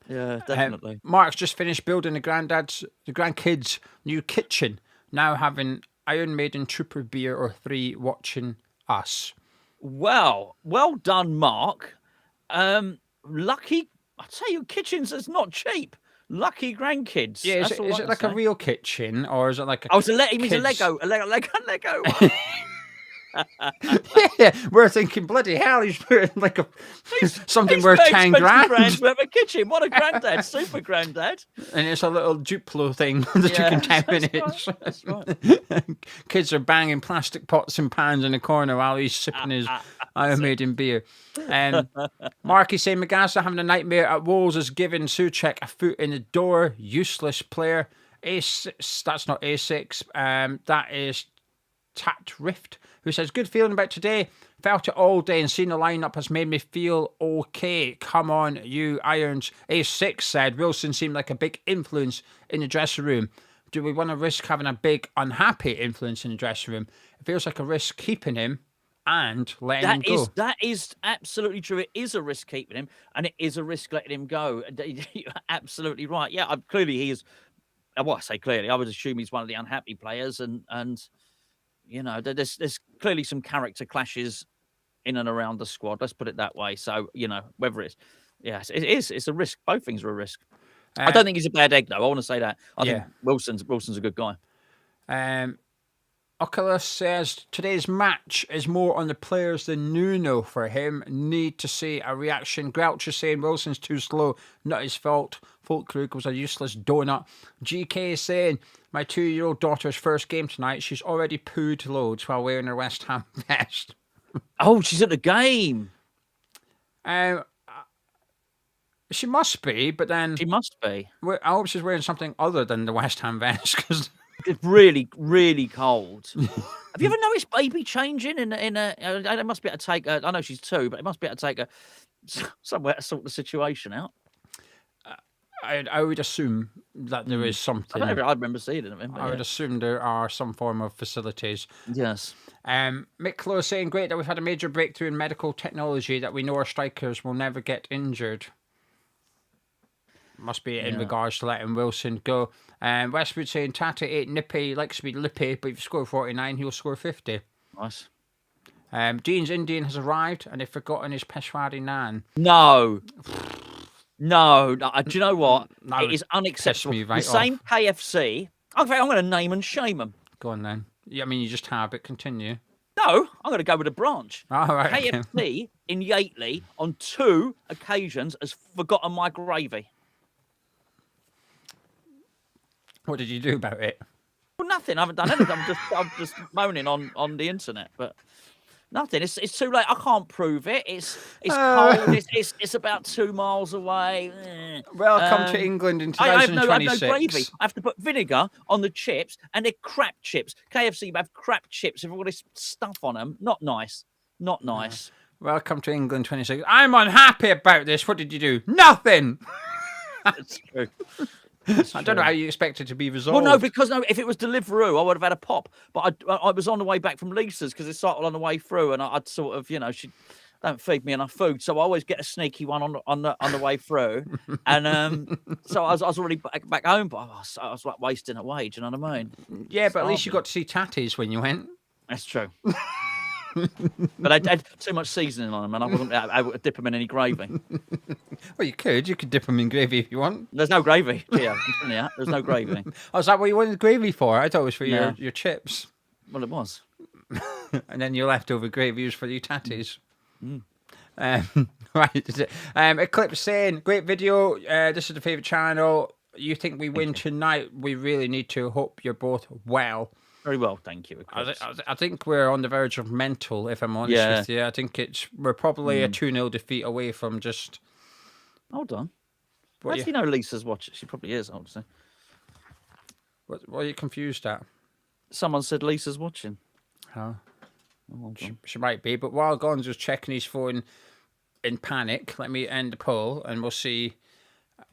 Yeah, definitely. Mark's just finished building the grandkids' new kitchen, now having Iron Maiden Trooper beer or 3 watching us. Well done, Mark. Lucky, I tell you, kitchens is not cheap. Lucky grandkids. Yeah, is it like a real kitchen, or is it like a? Oh, he means a Lego one. Yeah, we're thinking, bloody hell, he's putting like something worth 10 grand. We have a kitchen. What a granddad, super granddad. And it's a little Duplo thing that you can tap in it. That's right. Kids are banging plastic pots and pans in the corner while he's sipping his Iron Maiden beer. Marky saying Magassa having a nightmare at Wolves has given Souček a foot in the door. Useless player. A6, that's not A6. That is Tat Rift, who says, good feeling about today. Felt it all day and seeing the lineup has made me feel okay. Come on, you Irons. A6 said, Wilson seemed like a big influence in the dressing room. Do we want to risk having a big unhappy influence in the dressing room? It feels like a risk keeping him and letting him go. That is absolutely true. It is a risk keeping him, and it is a risk letting him go. You're absolutely right. Yeah, clearly he is. Well, I say clearly. I would assume he's one of the unhappy players, and you know, there's clearly some character clashes in and around the squad. Let's put it that way. So, you know, whether it's, yes, it is. It's a risk. Both things are a risk. I don't think he's a bad egg, though. I want to say that. I think Wilson's a good guy. Oculus says, today's match is more on the players than Nuno for him. Need to see a reaction. Grouch is saying Wilson's too slow. Not his fault. Fulkrug was a useless donut. GK is saying, my 2-year-old daughter's first game tonight. She's already pooed loads while wearing her West Ham vest. Oh, she's at the game. She must be, but then... She must be. I hope she's wearing something other than the West Ham vest, because... It's really, really cold. Have you ever noticed baby changing in a... It must be able to take her... I know she's 2, but it must be able to take her somewhere to sort the situation out. I would assume that there is something. I remember seeing it. I would assume there are some form of facilities. Yes. Mick Lowe saying, great that we've had a major breakthrough in medical technology that we know our strikers will never get injured. Must be in regards to letting Wilson go. Westwood saying, Tata ain't nippy, likes to be lippy, but if you score 49, he'll score 50. Nice. Dean's Indian has arrived and they've forgotten his Peshwari naan. No. No. Do you know what? That it is unacceptable. Right the same KFC. I'm going to name and shame them. Go on then. Yeah, I mean, you just have it. Continue. No, I'm going to go with a branch. All right. KFC in Yateley on 2 occasions has forgotten my gravy. What did you do about it? Well, nothing. I haven't done anything. I'm just moaning on the internet, but nothing. It's too late. I can't prove it. It's cold. It's about 2 miles away. Welcome to England in 2026. I have no gravy. I have to put vinegar on the chips, and they're crap chips. KFC have crap chips with all this stuff on them. Not nice. Not nice. Welcome to England 26. I'm unhappy about this. What did you do? Nothing. That's true. I don't know how you expect it to be resolved. Well, no, because if it was Deliveroo, I would have had a pop. But I was on the way back from Lisa's because it's sort of on the way through, and I'd sort of, you know, she don't feed me enough food, so I always get a sneaky one on the way through. And so I was already back home, but I was like wasting away. Do you know what I mean? Yeah, but at least you got to see tatties when you went. That's true. But I had too much seasoning on them, and I wasn't able to dip them in any gravy. Well, you could dip them in gravy if you want. There's no gravy. Yeah, I'm telling you, there's no gravy. Oh, is that what you wanted gravy for? I thought it was for your chips. Well, it was. And then your leftover gravy was for your tatties. Right. Eclipse saying, great video. This is the favourite channel. You think we win tonight? We really need to. Hope you're both well. Very well, thank you. I think we're on the verge of mental, if I'm honest with you. I think we're probably a 2-0 defeat away from just... Hold on. How do you know Lisa's watching? She probably is, obviously. What are you confused at? Someone said Lisa's watching. Oh. She might be, but while Gonzo's checking his phone in panic, let me end the poll and we'll see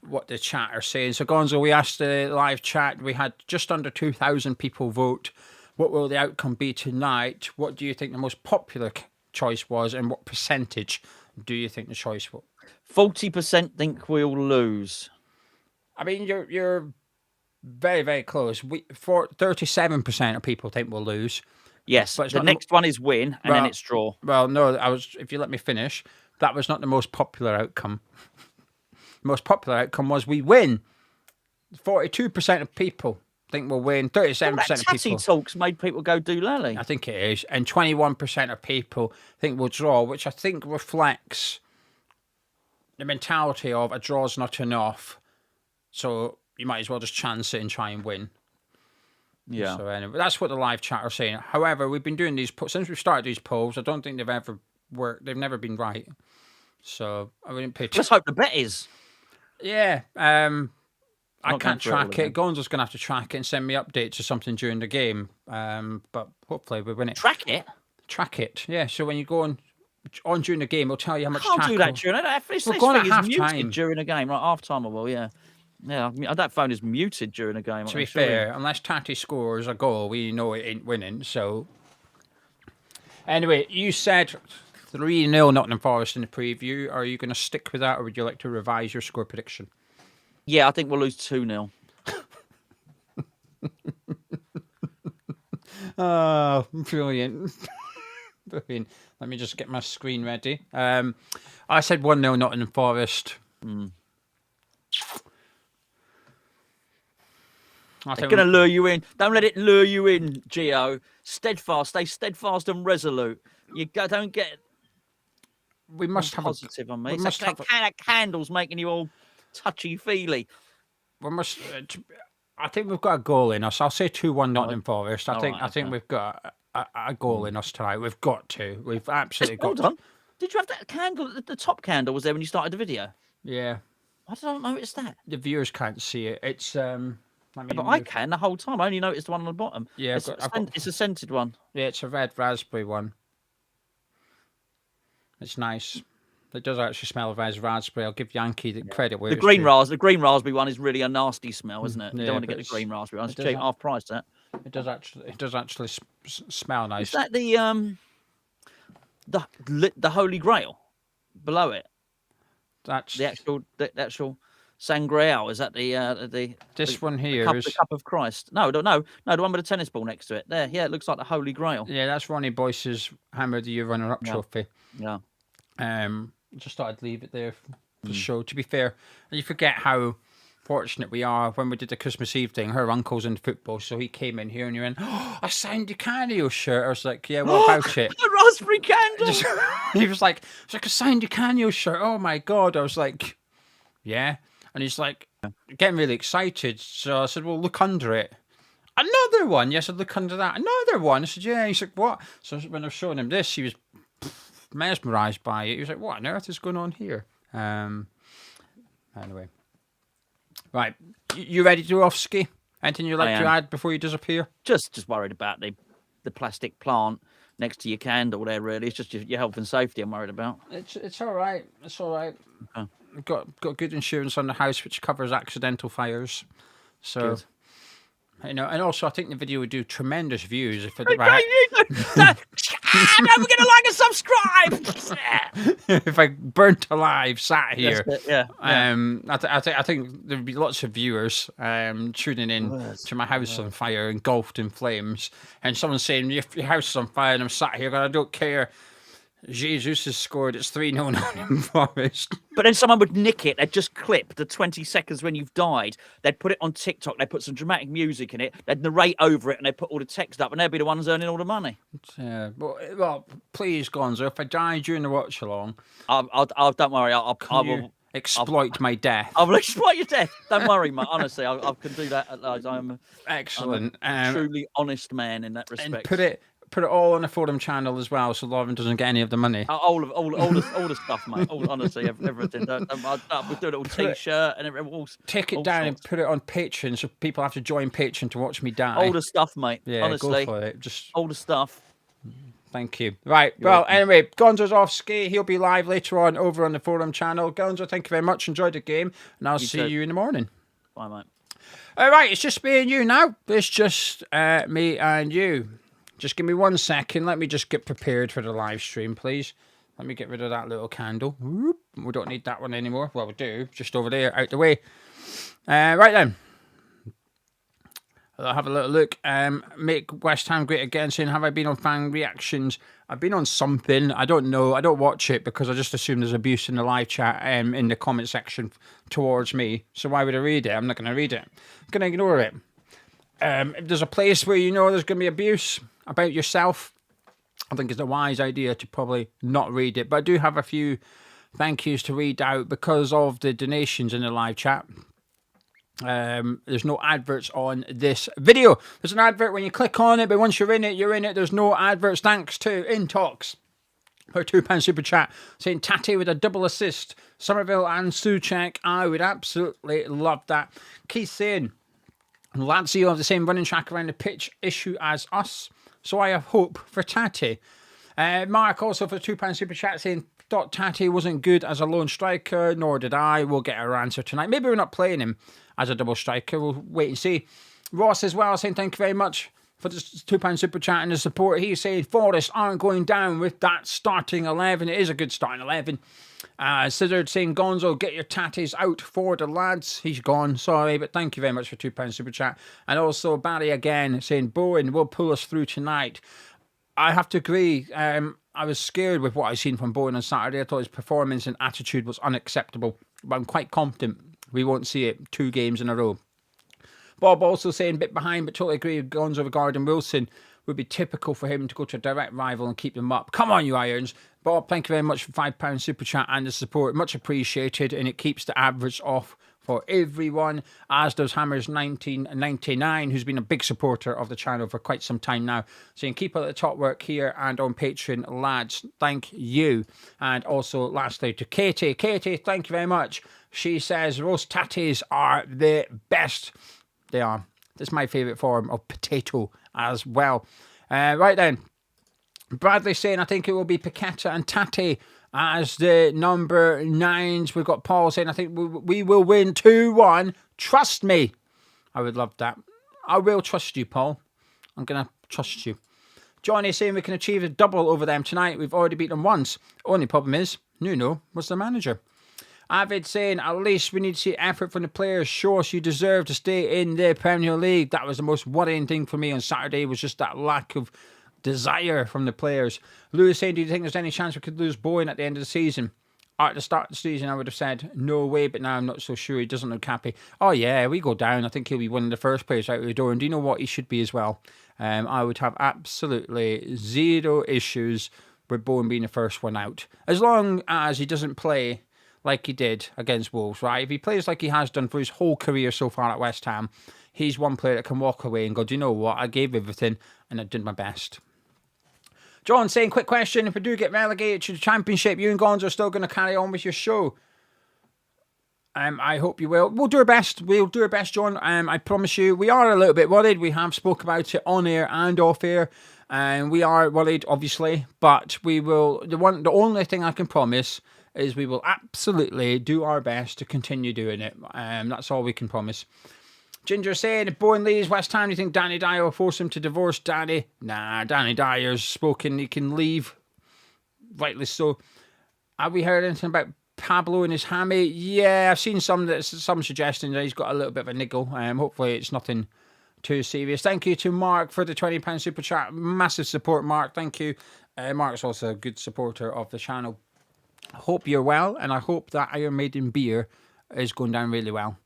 what the chat are saying. So, Gonzo, we asked the live chat. We had just under 2,000 people vote. What will the outcome be tonight? What do you think the most popular choice was, and what percentage do you think the choice was? 40% think we'll lose. I mean, you're very, very close. 37% of people think we'll lose. Yes, but the next one is win, and then it's draw. Well, no, if you let me finish, that was not the most popular outcome. The most popular outcome was we win. 42% of people think we'll win. 37% of people. Tatty talks made people go do lally. I think it is. And 21% of people think we'll draw, which I think reflects the mentality of a draw's not enough. So you might as well just chance it and try and win. Yeah. So anyway, that's what the live chat are saying. However, we've been doing these since we started these polls. I don't think they've ever worked. They've never been right. So I wouldn't pay. Let's hope the bet is. Yeah. I can't track it. Gonzo's going to have to track it and send me updates or something during the game. But hopefully we win it. Track it? Track it, yeah. So when you go on during the game, it'll tell you how much tackle. Can't do that during it. This thing is muted during a game. Right, half time, yeah. Yeah, that phone is muted during a game. To be fair, unless Tati scores a goal, we know it ain't winning. So, anyway, you said 3-0 Nottingham Forest in the preview. Are you going to stick with that, or would you like to revise your score prediction? Yeah, I think we'll lose 2-0. Oh, brilliant. Brilliant. Let me just get my screen ready. I said 1-0 Nottingham Forest. It's going to lure you in. Don't let it lure you in, Gio. Steadfast. Stay steadfast and resolute. You don't get. We must have positive on me. That candle's making you all touchy-feely. We must. I think we've got a goal in us. I'll say 2-1 Nottingham Forest. I think we've got a goal in us tonight. We've got to. We've absolutely got to. Hold on. Did you have that candle? The top candle was there when you started the video. Yeah. Why did I not notice that? The viewers can't see it. It's but I can the whole time. I only noticed the one on the bottom. Yeah, it's a scented one. Yeah, it's a red raspberry one. It's nice. It does actually smell of raspberry. I'll give Yankee the credit where the green raspberry one is really a nasty smell, isn't it? You don't want to get the green raspberry one. It's cheap, half price. That it does actually smell nice. Is that the Holy Grail below it? That's the actual Sangreal. Is that this one here? The cup of Christ. No, the one with the tennis ball next to it. There, yeah, it looks like the Holy Grail. Yeah, that's Ronnie Boyce's Hammer of the Year runner-up trophy. Yeah. Just thought I'd leave it there for the show. To be fair, and you forget how fortunate we are when we did the Christmas Eve thing. Her uncle's in football, so he came in here and he went, "Oh, I signed your Canio shirt." I was like, "Yeah, what about it?" A raspberry candle. He was like, "I signed your Canio shirt." Oh my god! I was like, "Yeah," and he's like, getting really excited. So I said, "Well, look under it." Another one. Yes, I'd look under that. Another one. I said, "Yeah." He's like, "What?" So when I was showing him this, he was mesmerised by it. He was like, "What on earth is going on here?" Anyway. Right, you ready to do off ski? Anything you'd like to add before you disappear? Just worried about the plastic plant next to your candle there, really. It's just your health and safety I'm worried about. It's all right. It's all right. Okay. Got good insurance on the house, which covers accidental fires. So, good. And also I think the video would do tremendous views if it don't forget to like and subscribe. If I burnt alive, sat here, yeah. I think there'd be lots of viewers tuning in to my house on fire, engulfed in flames, and someone saying your house is on fire, and I'm sat here going, I don't care. Jesus has scored. It's 3-0 Nottingham Forest. But then someone would nick it. They'd just clip the 20 seconds when you've died. They'd put it on TikTok. They'd put some dramatic music in it. They'd narrate over it, and they'd put all the text up, and they'd be the ones earning all the money. Yeah, well, please, Gonzo, if I die during the watch along, I'll don't worry. I will exploit my death. I will exploit your death. Don't worry, mate. Honestly, I can do that. I'm excellent. I'm a truly honest man in that respect. And put it all on the forum channel as well, so Lauren doesn't get any of the money. All the stuff, mate. Honestly, everything. We'll do a little T-shirt and everything. Take it down and put it on Patreon, so people have to join Patreon to watch me die. All the stuff, mate. Yeah, honestly, go for it. Just all the stuff. Thank you. Right. Anyway, Gonzo's off ski. He'll be live later on over on the forum channel. Gonzo, thank you very much. Enjoyed the game, and I'll see you in the morning. Bye, mate. All right, it's just me and you now. It's just me and you. Just give me 1 second. Let me just get prepared for the live stream, please. Let me get rid of that little candle. We don't need that one anymore. Well, we do. Just over there, out the way. Right then. I'll have a little look. Make West Ham great again, saying, have I been on fan reactions? I've been on something. I don't know. I don't watch it because I just assume there's abuse in the live chat in the comment section towards me. So why would I read it? I'm not going to read it. I'm going to ignore it. If there's a place where you know there's going to be abuse about yourself, I think it's a wise idea to probably not read it. But I do have a few thank yous to read out because of the donations in the live chat. There's no adverts on this video. There's an advert when you click on it, but once you're in it, you're in it. There's no adverts thanks to In Talks. for a £2 super chat, saying Tati with a double assist, Somerville and Souček. I would absolutely love that. Keith saying, Lazio have the same running track around the pitch issue as us, so I have hope for Tati. Mark also for a £2 super chat saying, thought Tati wasn't good as a lone striker, nor did I. We'll get our answer tonight. Maybe we're not playing him as a double striker. We'll wait and see. Ross as well saying thank you very much for the £2 super chat and the support. He's saying Forest aren't going down with that starting 11. It is a good starting 11. Sizzard saying Gonzo, get your tatties out for the lads. He's gone, sorry, but thank you very much for £2 super chat. And also Barry again saying Bowen will pull us through tonight. I have to agree. I was scared with what I seen from Bowen on Saturday. I thought his performance and attitude was unacceptable, but I'm quite confident we won't see it 2 games in a row. Bob also saying bit behind, but totally agree with Gonzo regarding Wilson. Would be typical for him to go to a direct rival and keep them up. Come on, you Irons. Bob, thank you very much for £5 super chat and the support. Much appreciated, and it keeps the average off for everyone, as does Hammers 1999, who's been a big supporter of the channel for quite some time now. Saying keep up the top work here and on Patreon, lads. Thank you. And also lastly to Katie. Katie, thank you very much. She says roast tatties are the best. They are. That's my favourite form of potato as well. Right then. Bradley saying I think it will be Paqueta and Tati as the number 9s. We've got Paul saying I think we will win 2-1. Trust me. I would love that. I will trust you, Paul. I'm going to trust you. Johnny saying we can achieve a double over them tonight. We've already beat them once. Only problem is Nuno was the manager. Avid saying at least we need to see effort from the players. Show us you deserve to stay in the Premier League. That was the most worrying thing for me on Saturday, was just that lack of desire from the players. Lewis saying, do you think there's any chance we could lose Bowen at the end of the season? At the start of the season, I would have said no way, but now I'm not so sure. He doesn't look happy. Oh yeah, we go down. I think he'll be one of the first players out of the door. And do you know what? He should be as well. I would have absolutely zero issues with Bowen being the first one out, as long as he doesn't play like he did against Wolves, right? If he plays like he has done for his whole career so far at West Ham, he's one player that can walk away and go, do you know what? I gave everything and I did my best. John saying, quick question. If we do get relegated to the Championship, you and Gonzo are still going to carry on with your show? I hope you will. We'll do our best. We'll do our best, John. I promise you. We are a little bit worried. We have spoke about it on air and off air. And we are worried, obviously. But we will. The only thing I can promise is we will absolutely do our best to continue doing it. That's all we can promise. Ginger saying, if Bowen leaves West Ham, do you think Danny Dyer will force him to divorce Danny? Nah, Danny Dyer's spoken. He can leave. Rightly so. Have we heard anything about Pablo and his hammy? Yeah, I've seen some suggesting that he's got a little bit of a niggle. Hopefully it's nothing too serious. Thank you to Mark for the £20 super chat. Massive support, Mark. Thank you. Mark's also a good supporter of the channel. I hope you're well, and I hope that Iron Maiden beer is going down really well.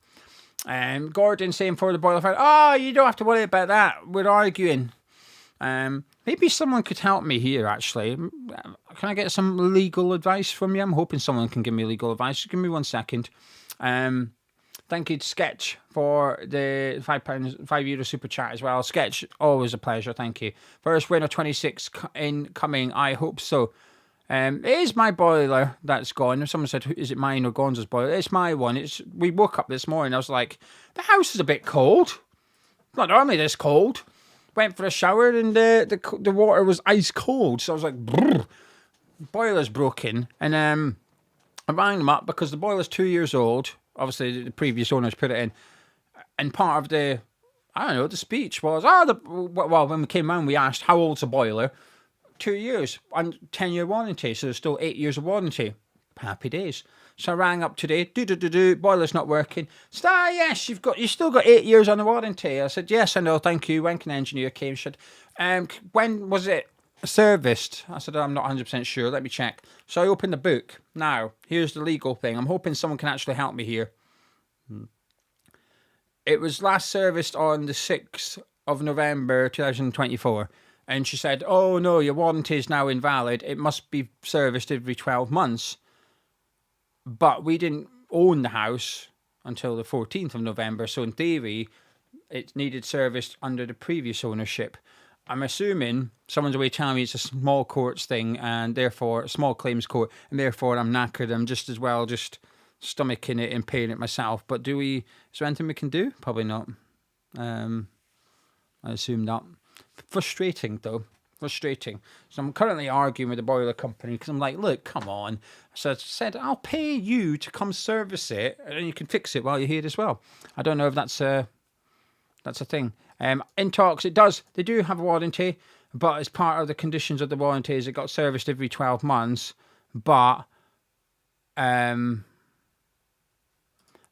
Gordon saying for the boiler fire, you don't have to worry about that. We're arguing. Maybe someone could help me here, actually. Can I get some legal advice from you? I'm hoping someone can give me legal advice. Just give me 1 second. Thank you to Sketch for the €5 super chat as well. Sketch, always a pleasure. Thank you. First win of 26 incoming. I hope so. It is my boiler that's gone. If someone said, is it mine or Gonzo's boiler? It's my one. We woke up this morning. I was like, the house is a bit cold. Not normally this cold. Went for a shower and the water was ice cold. So I was like, brrr. Boiler's broken. And I rang them up because the boiler's 2 years old. Obviously, the previous owners put it in. And part of the speech was, when we came round, we asked, how old's the boiler? 2 years and 10-year warranty, so there's still 8 years of warranty. Happy days. So I rang up today. Boiler's not working. So, yes, you still got 8 years on the warranty. I said, yes, I know, thank you. When can an engineer came? She said, when was it serviced? I said, I'm not 100% sure. Let me check. So I opened the book. Now, here's the legal thing. I'm hoping someone can actually help me here. It was last serviced on the 6th of November 2024. And she said, oh, no, your warranty is now invalid. It must be serviced every 12 months. But we didn't own the house until the 14th of November. So in theory, it needed serviced under the previous ownership. I'm assuming someone's away telling me it's a small courts thing, and therefore a small claims court, and therefore I'm knackered. I'm just as well just stomaching it and paying it myself. But is there anything we can do? Probably not. I assume not. Frustrating though. Frustrating. So I'm currently arguing with the boiler company because I'm like, look, come on. So I said, I'll pay you to come service it, and you can fix it while you're here as well. I don't know if that's a thing. In talks, they do have a warranty, but as part of the conditions of the warranty is it got serviced every 12 months. But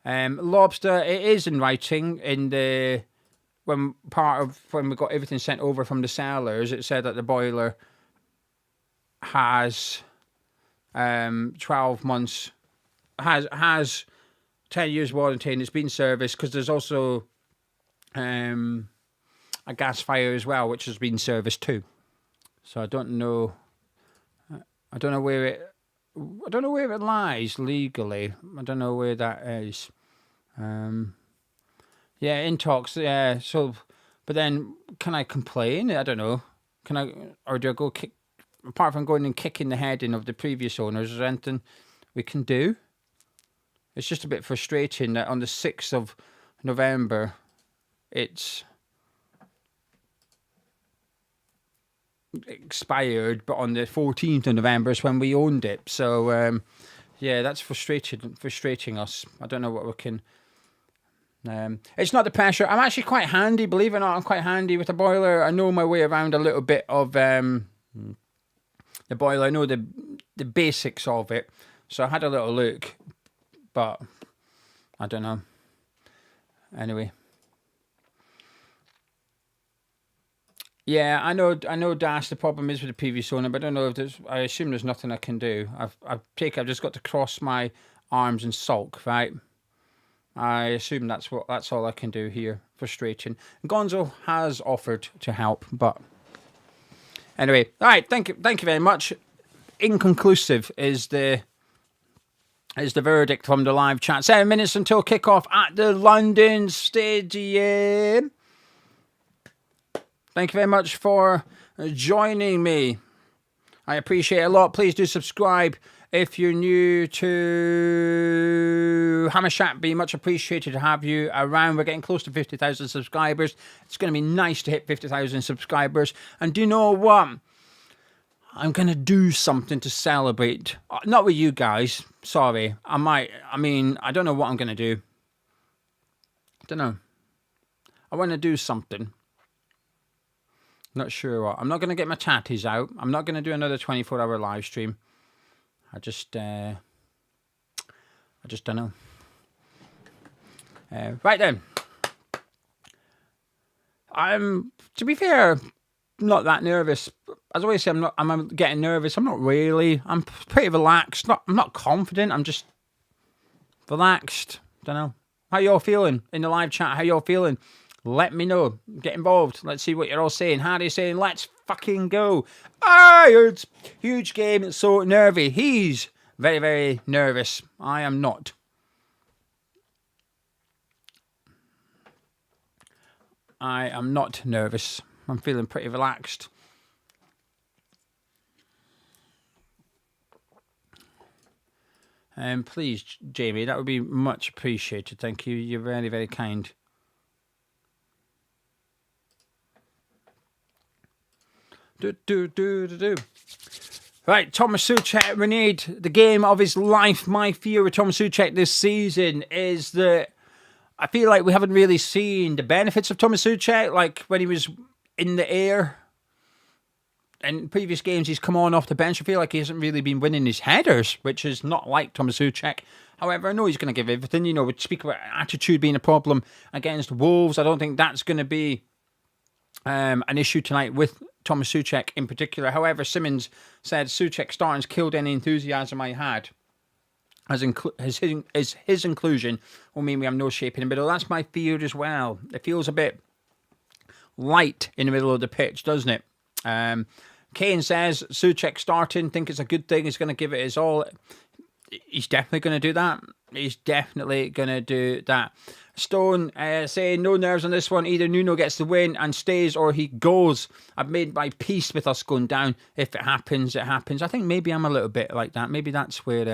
Lobster, it is in writing when we got everything sent over from the sellers, it said that the boiler has 12 months, has 10 years warranty, and it's been serviced because there's also a gas fire as well, which has been serviced too. So I don't know where it lies legally. I don't know where that is. Yeah, in talks. Yeah. So, but then can I complain? I don't know. Or do I go kick? Apart from going and kicking the head in of the previous owners, is there anything we can do? It's just a bit frustrating that on the 6th of November, it's expired, but on the 14th of November is when we owned it. So, yeah, that's frustrating us. I don't know what we can. It's not the pressure. I'm actually quite handy, believe it or not. I'm quite handy with the boiler. I know my way around a little bit of the boiler. I know the basics of it. So I had a little look, but I don't know. Anyway. Yeah, I know, Dash, the problem is with the previous owner, but I don't know if I assume there's nothing I can do. I've just got to cross my arms and sulk, right? I assume that's all I can do here. Frustrating. Gonzo has offered to help, but anyway, all right. Thank you very much. Inconclusive is the verdict from the live chat. 7 minutes until kickoff at the London Stadium. Thank you very much for joining me. I appreciate it a lot. Please do subscribe. If you're new to Hammer Chat, be much appreciated to have you around. We're getting close to 50,000 subscribers. It's going to be nice to hit 50,000 subscribers. And do you know what? I'm going to do something to celebrate. Not with you guys. Sorry. I don't know what I'm going to do. I don't know. I want to do something. Not sure what. I'm not going to get my tatties out. I'm not going to do another 24-hour live stream. I just don't know. Right then. To be fair, not that nervous. As I always say, I'm getting nervous. I'm not really. I'm pretty relaxed. I'm not confident. I'm just relaxed. Don't know. How y'all feeling in the live chat? How y'all feeling? Let me know. Get involved. Let's see what you're all saying. Hardy's saying, let's fucking go. It's huge game. It's so nervy. He's very, very nervous. I am not. I am not nervous. I'm feeling pretty relaxed. Please, Jamie, that would be much appreciated. Thank you. You're very, very kind. Right, Thomas Souček reneged the game of his life. My fear with Thomas Souček this season is that I feel like we haven't really seen the benefits of Thomas Souček, like when he was in the air. In previous games, he's come on off the bench. I feel like he hasn't really been winning his headers, which is not like Thomas Souček. However, I know he's going to give everything. You know, we speak about attitude being a problem against Wolves. I don't think that's going to be an issue tonight with Thomas Souček in particular. However, Simmons said Souček starting's killed any enthusiasm I had. His inclusion will mean we have no shape in the middle. That's my fear as well. It feels a bit light in the middle of the pitch, doesn't it? Kane says Souček starting, think it's a good thing. He's going to give it his all. He's definitely going to do that. He's definitely going to do that. Stone saying no nerves on this one. Either Nuno gets the win and stays or he goes. I've made my peace with us going down. If it happens, it happens. I think maybe I'm a little bit like that. Maybe that's where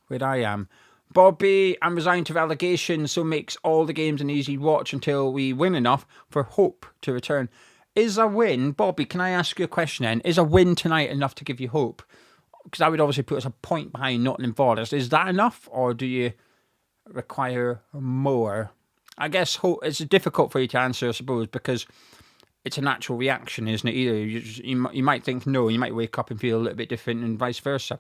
I am. Bobby, I'm resigned to relegation, so makes all the games an easy watch until we win enough for hope to return. Is a win, Bobby, can I ask you a question then? Is a win tonight enough to give you hope? Because I would obviously put us a point behind Nottingham Forest. Is that enough, or do you require more? I guess it's difficult for you to answer, I suppose, because it's a natural reaction, isn't it? Either you might think no, you might wake up and feel a little bit different, and vice versa.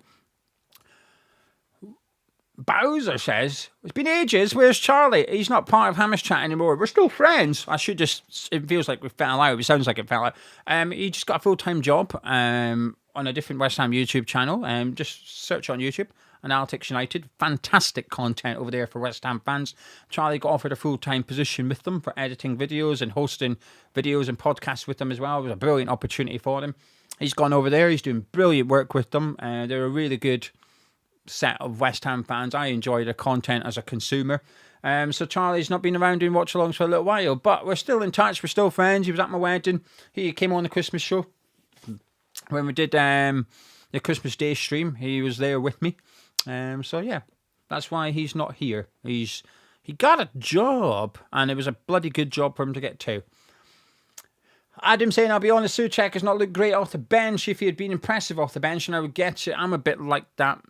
Bowser says, it's been ages, where's Charlie? He's not part of Hamish Chat anymore. We're still friends. It feels like we fell out. It sounds like it fell out. He just got a full-time job on a different West Ham YouTube channel. Just search on YouTube, Analytics United. Fantastic content over there for West Ham fans. Charlie got offered a full-time position with them for editing videos and hosting videos and podcasts with them as well. It was a brilliant opportunity for him. He's gone over there. He's doing brilliant work with them. They're a really good set of West Ham fans. I enjoy their content as a consumer. So Charlie's not been around doing watch-alongs for a little while, but we're still in touch. We're still friends. He was at my wedding. He came on the Christmas show. When we did the Christmas Day stream, he was there with me. So yeah, that's why he's not here. He got a job, and it was a bloody good job for him to get to. Adam saying, I'll be honest, Souček has not looked great off the bench. If he had been impressive off the bench, and I would get it. I'm a bit like that.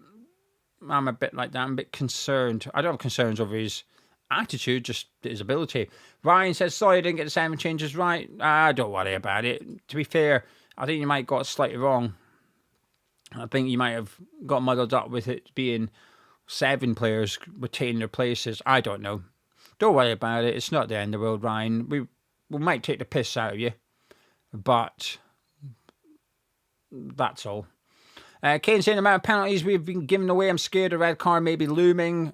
I'm a bit concerned. I don't have concerns over his attitude, just his ability. Ryan says, sorry I didn't get the 7 changes right. Don't worry about it. To be fair, I think you might have got it slightly wrong. I think you might have got muddled up with it being 7 players retaining their places. I don't know. Don't worry about it. It's not the end of the world, Ryan. We might take the piss out of you, but that's all. Kane saying the amount of penalties we've been giving away, I'm scared a red card may be looming.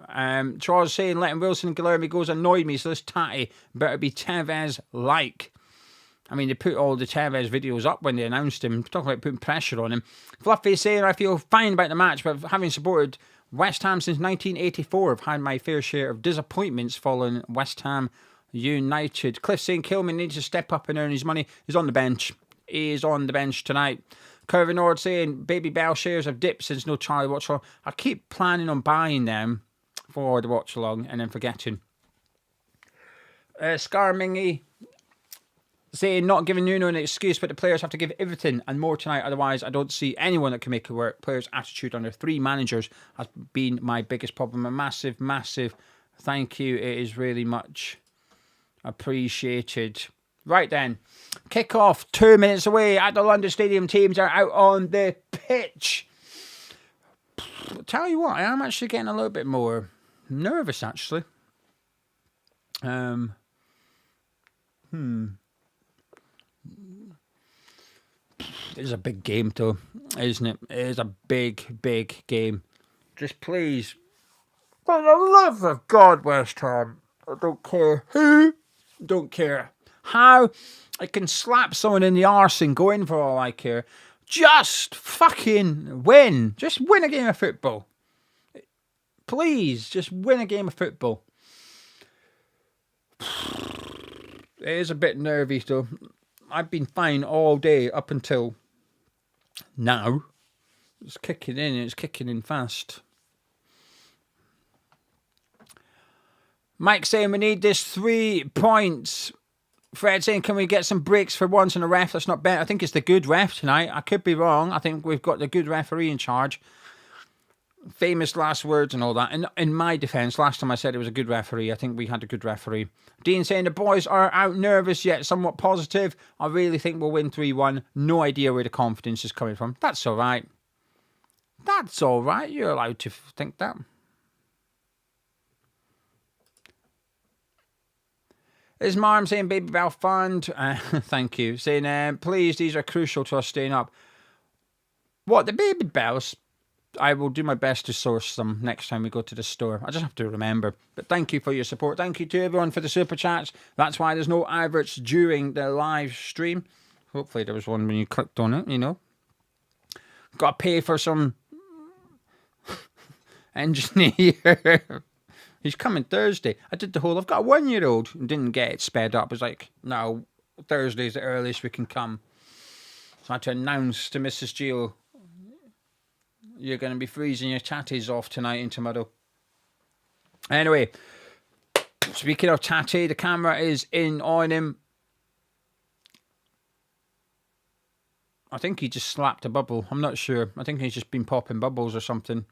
Charles saying letting Wilson and Guilherme goes annoyed me, so this tatty better be Tevez-like. I mean, they put all the Tevez videos up when they announced him. Talking about putting pressure on him. Fluffy saying, I feel fine about the match, but having supported West Ham since 1984, I've had my fair share of disappointments following West Ham United. Cliff saying Kilman needs to step up and earn his money. He's on the bench. He is on the bench tonight. Curvin Nord saying Baby Bell shares have dipped since no Charlie watch along. I keep planning on buying them for the watch along and then forgetting. Scarmingy saying not giving Nuno an excuse, but the players have to give everything and more tonight. Otherwise, I don't see anyone that can make it work. Players' attitude under 3 managers has been my biggest problem. A massive, massive thank you. It is really much appreciated. Right then, kick-off 2 minutes away at the London Stadium. Teams are out on the pitch. Tell you what, I am actually getting a little bit more nervous, actually. It is a big game, though, isn't it? It is a big, big game. Just please, for the love of God, West Ham, I don't care who, don't care how, I can slap someone in the arse and go in for all I care. Just fucking win. Just win a game of football. Please, just win a game of football. It is a bit nervy, though. I've been fine all day up until now. It's kicking in, and it's kicking in fast. Mike saying we need this 3 points. Fred saying, can we get some breaks for once and a ref that's not better? I think it's the good ref tonight. I could be wrong. I think we've got the good referee in charge. Famous last words and all that. And in my defence, last time I said it was a good referee, I think we had a good referee. Dean saying the boys are out nervous yet somewhat positive. I really think we'll win 3-1. No idea where the confidence is coming from. That's all right. That's all right. You're allowed to think that. Is Marm saying Baby Bell Fund? Thank you. Saying, please, these are crucial to us staying up. What, the Baby Bells? I will do my best to source them next time we go to the store. I just have to remember. But thank you for your support. Thank you to everyone for the super chats. That's why there's no adverts during the live stream. Hopefully there was one when you clicked on it, you know. Got to pay for some engineer. He's coming Thursday. I did the whole, I've got a 1-year-old and didn't get it sped up. It's like, no, Thursday's the earliest we can come. So I had to announce to Mrs. Gio, you're going to be freezing your tatties off tonight and tomorrow. Anyway, speaking of tatty, the camera is in on him. I think he just slapped a bubble. I'm not sure. I think he's just been popping bubbles or something.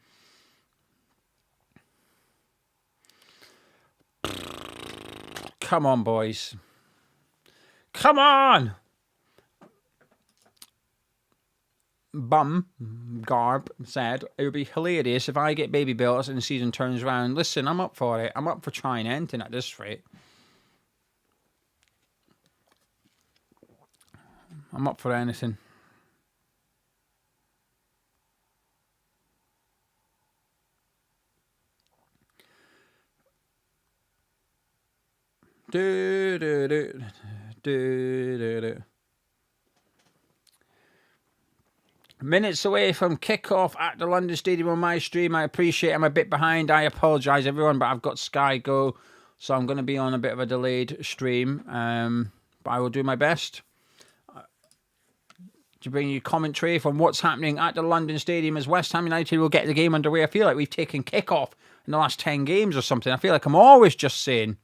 Come on, boys. Come on! Garb said, it would be hilarious if I get baby belts and the season turns around. Listen, I'm up for it. I'm up for trying anything at this rate. I'm up for anything. Minutes away from kickoff at the London Stadium on my stream. I appreciate I'm a bit behind. I apologise, everyone, but I've got Sky Go, so I'm going to be on a bit of a delayed stream. But I will do my best to bring you commentary from what's happening at the London Stadium as West Ham United will get the game underway. I feel like we've taken kickoff in the last 10 games or something. I feel like I'm always just saying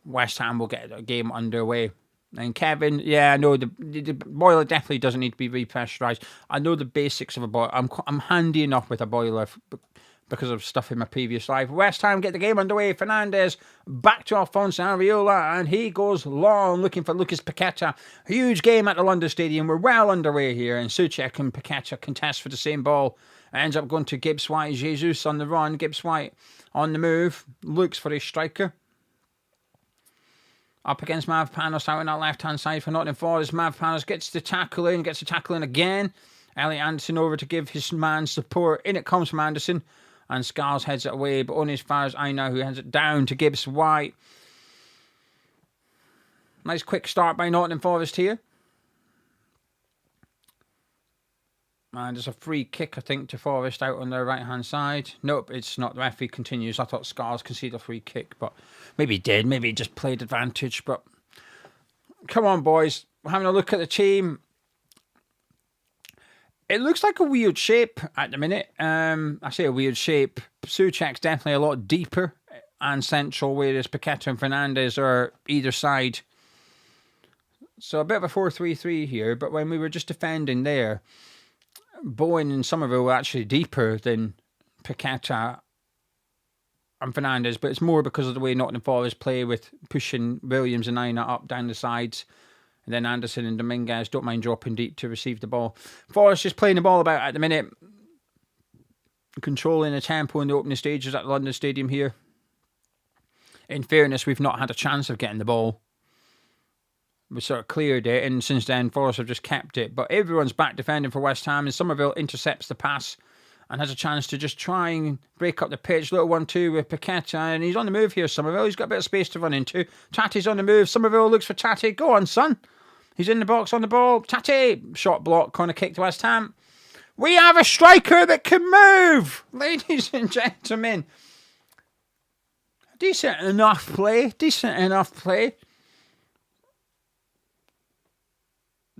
West Ham will get the game underway. And Kevin, yeah, I know the boiler definitely doesn't need to be repressurized. I know the basics of a boiler. I'm handy enough with a boiler because of stuff in my previous life. West Ham get the game underway. Fernandes back to Alphonso Areola, and he goes long looking for Lucas Paqueta. Huge game at the London Stadium. We're well underway here, and Souček and Paqueta contest for the same ball. Ends up going to Gibbs White. Jesus on the run. Gibbs White on the move. Looks for his striker. Up against Mavropanos out on that left-hand side for Nottingham Forest. Mavropanos gets the tackle in, again. Elliot Anderson over to give his man support. In it comes from Anderson. And Scars heads it away, but only as far as I know, who heads it down to Gibbs White. Nice quick start by Nottingham Forest here. And there's a free kick, I think, to Forest out on their right-hand side. Nope, it's not. The referee continues. I thought Scars conceded a free kick, but maybe he did. Maybe he just played advantage. But come on, boys. We're having a look at the team. It looks like a weird shape at the minute. I say a weird shape. Souček's definitely a lot deeper and central, whereas Paqueta and Fernandes are either side. So a bit of a 4-3-3 here, but when we were just defending there, Bowen and Somerville were actually deeper than Paqueta and Fernandes, but it's more because of the way Nottingham Forest play with pushing Williams and Aina up down the sides, and then Anderson and Dominguez don't mind dropping deep to receive the ball. Forest just playing the ball about at the minute, controlling the tempo in the opening stages at London Stadium here. In fairness, we've not had a chance of getting the ball. We sort of cleared it, and since then, Forest have just kept it. But everyone's back defending for West Ham, and Somerville intercepts the pass and has a chance to just try and break up the pitch. Little 1-2 with Paqueta, and he's on the move here, Somerville. He's got a bit of space to run into. Tate's on the move. Somerville looks for Tate. Go on, son. He's in the box on the ball. Tate. Shot block, corner kick to West Ham. We have a striker that can move, ladies and gentlemen. Decent enough play.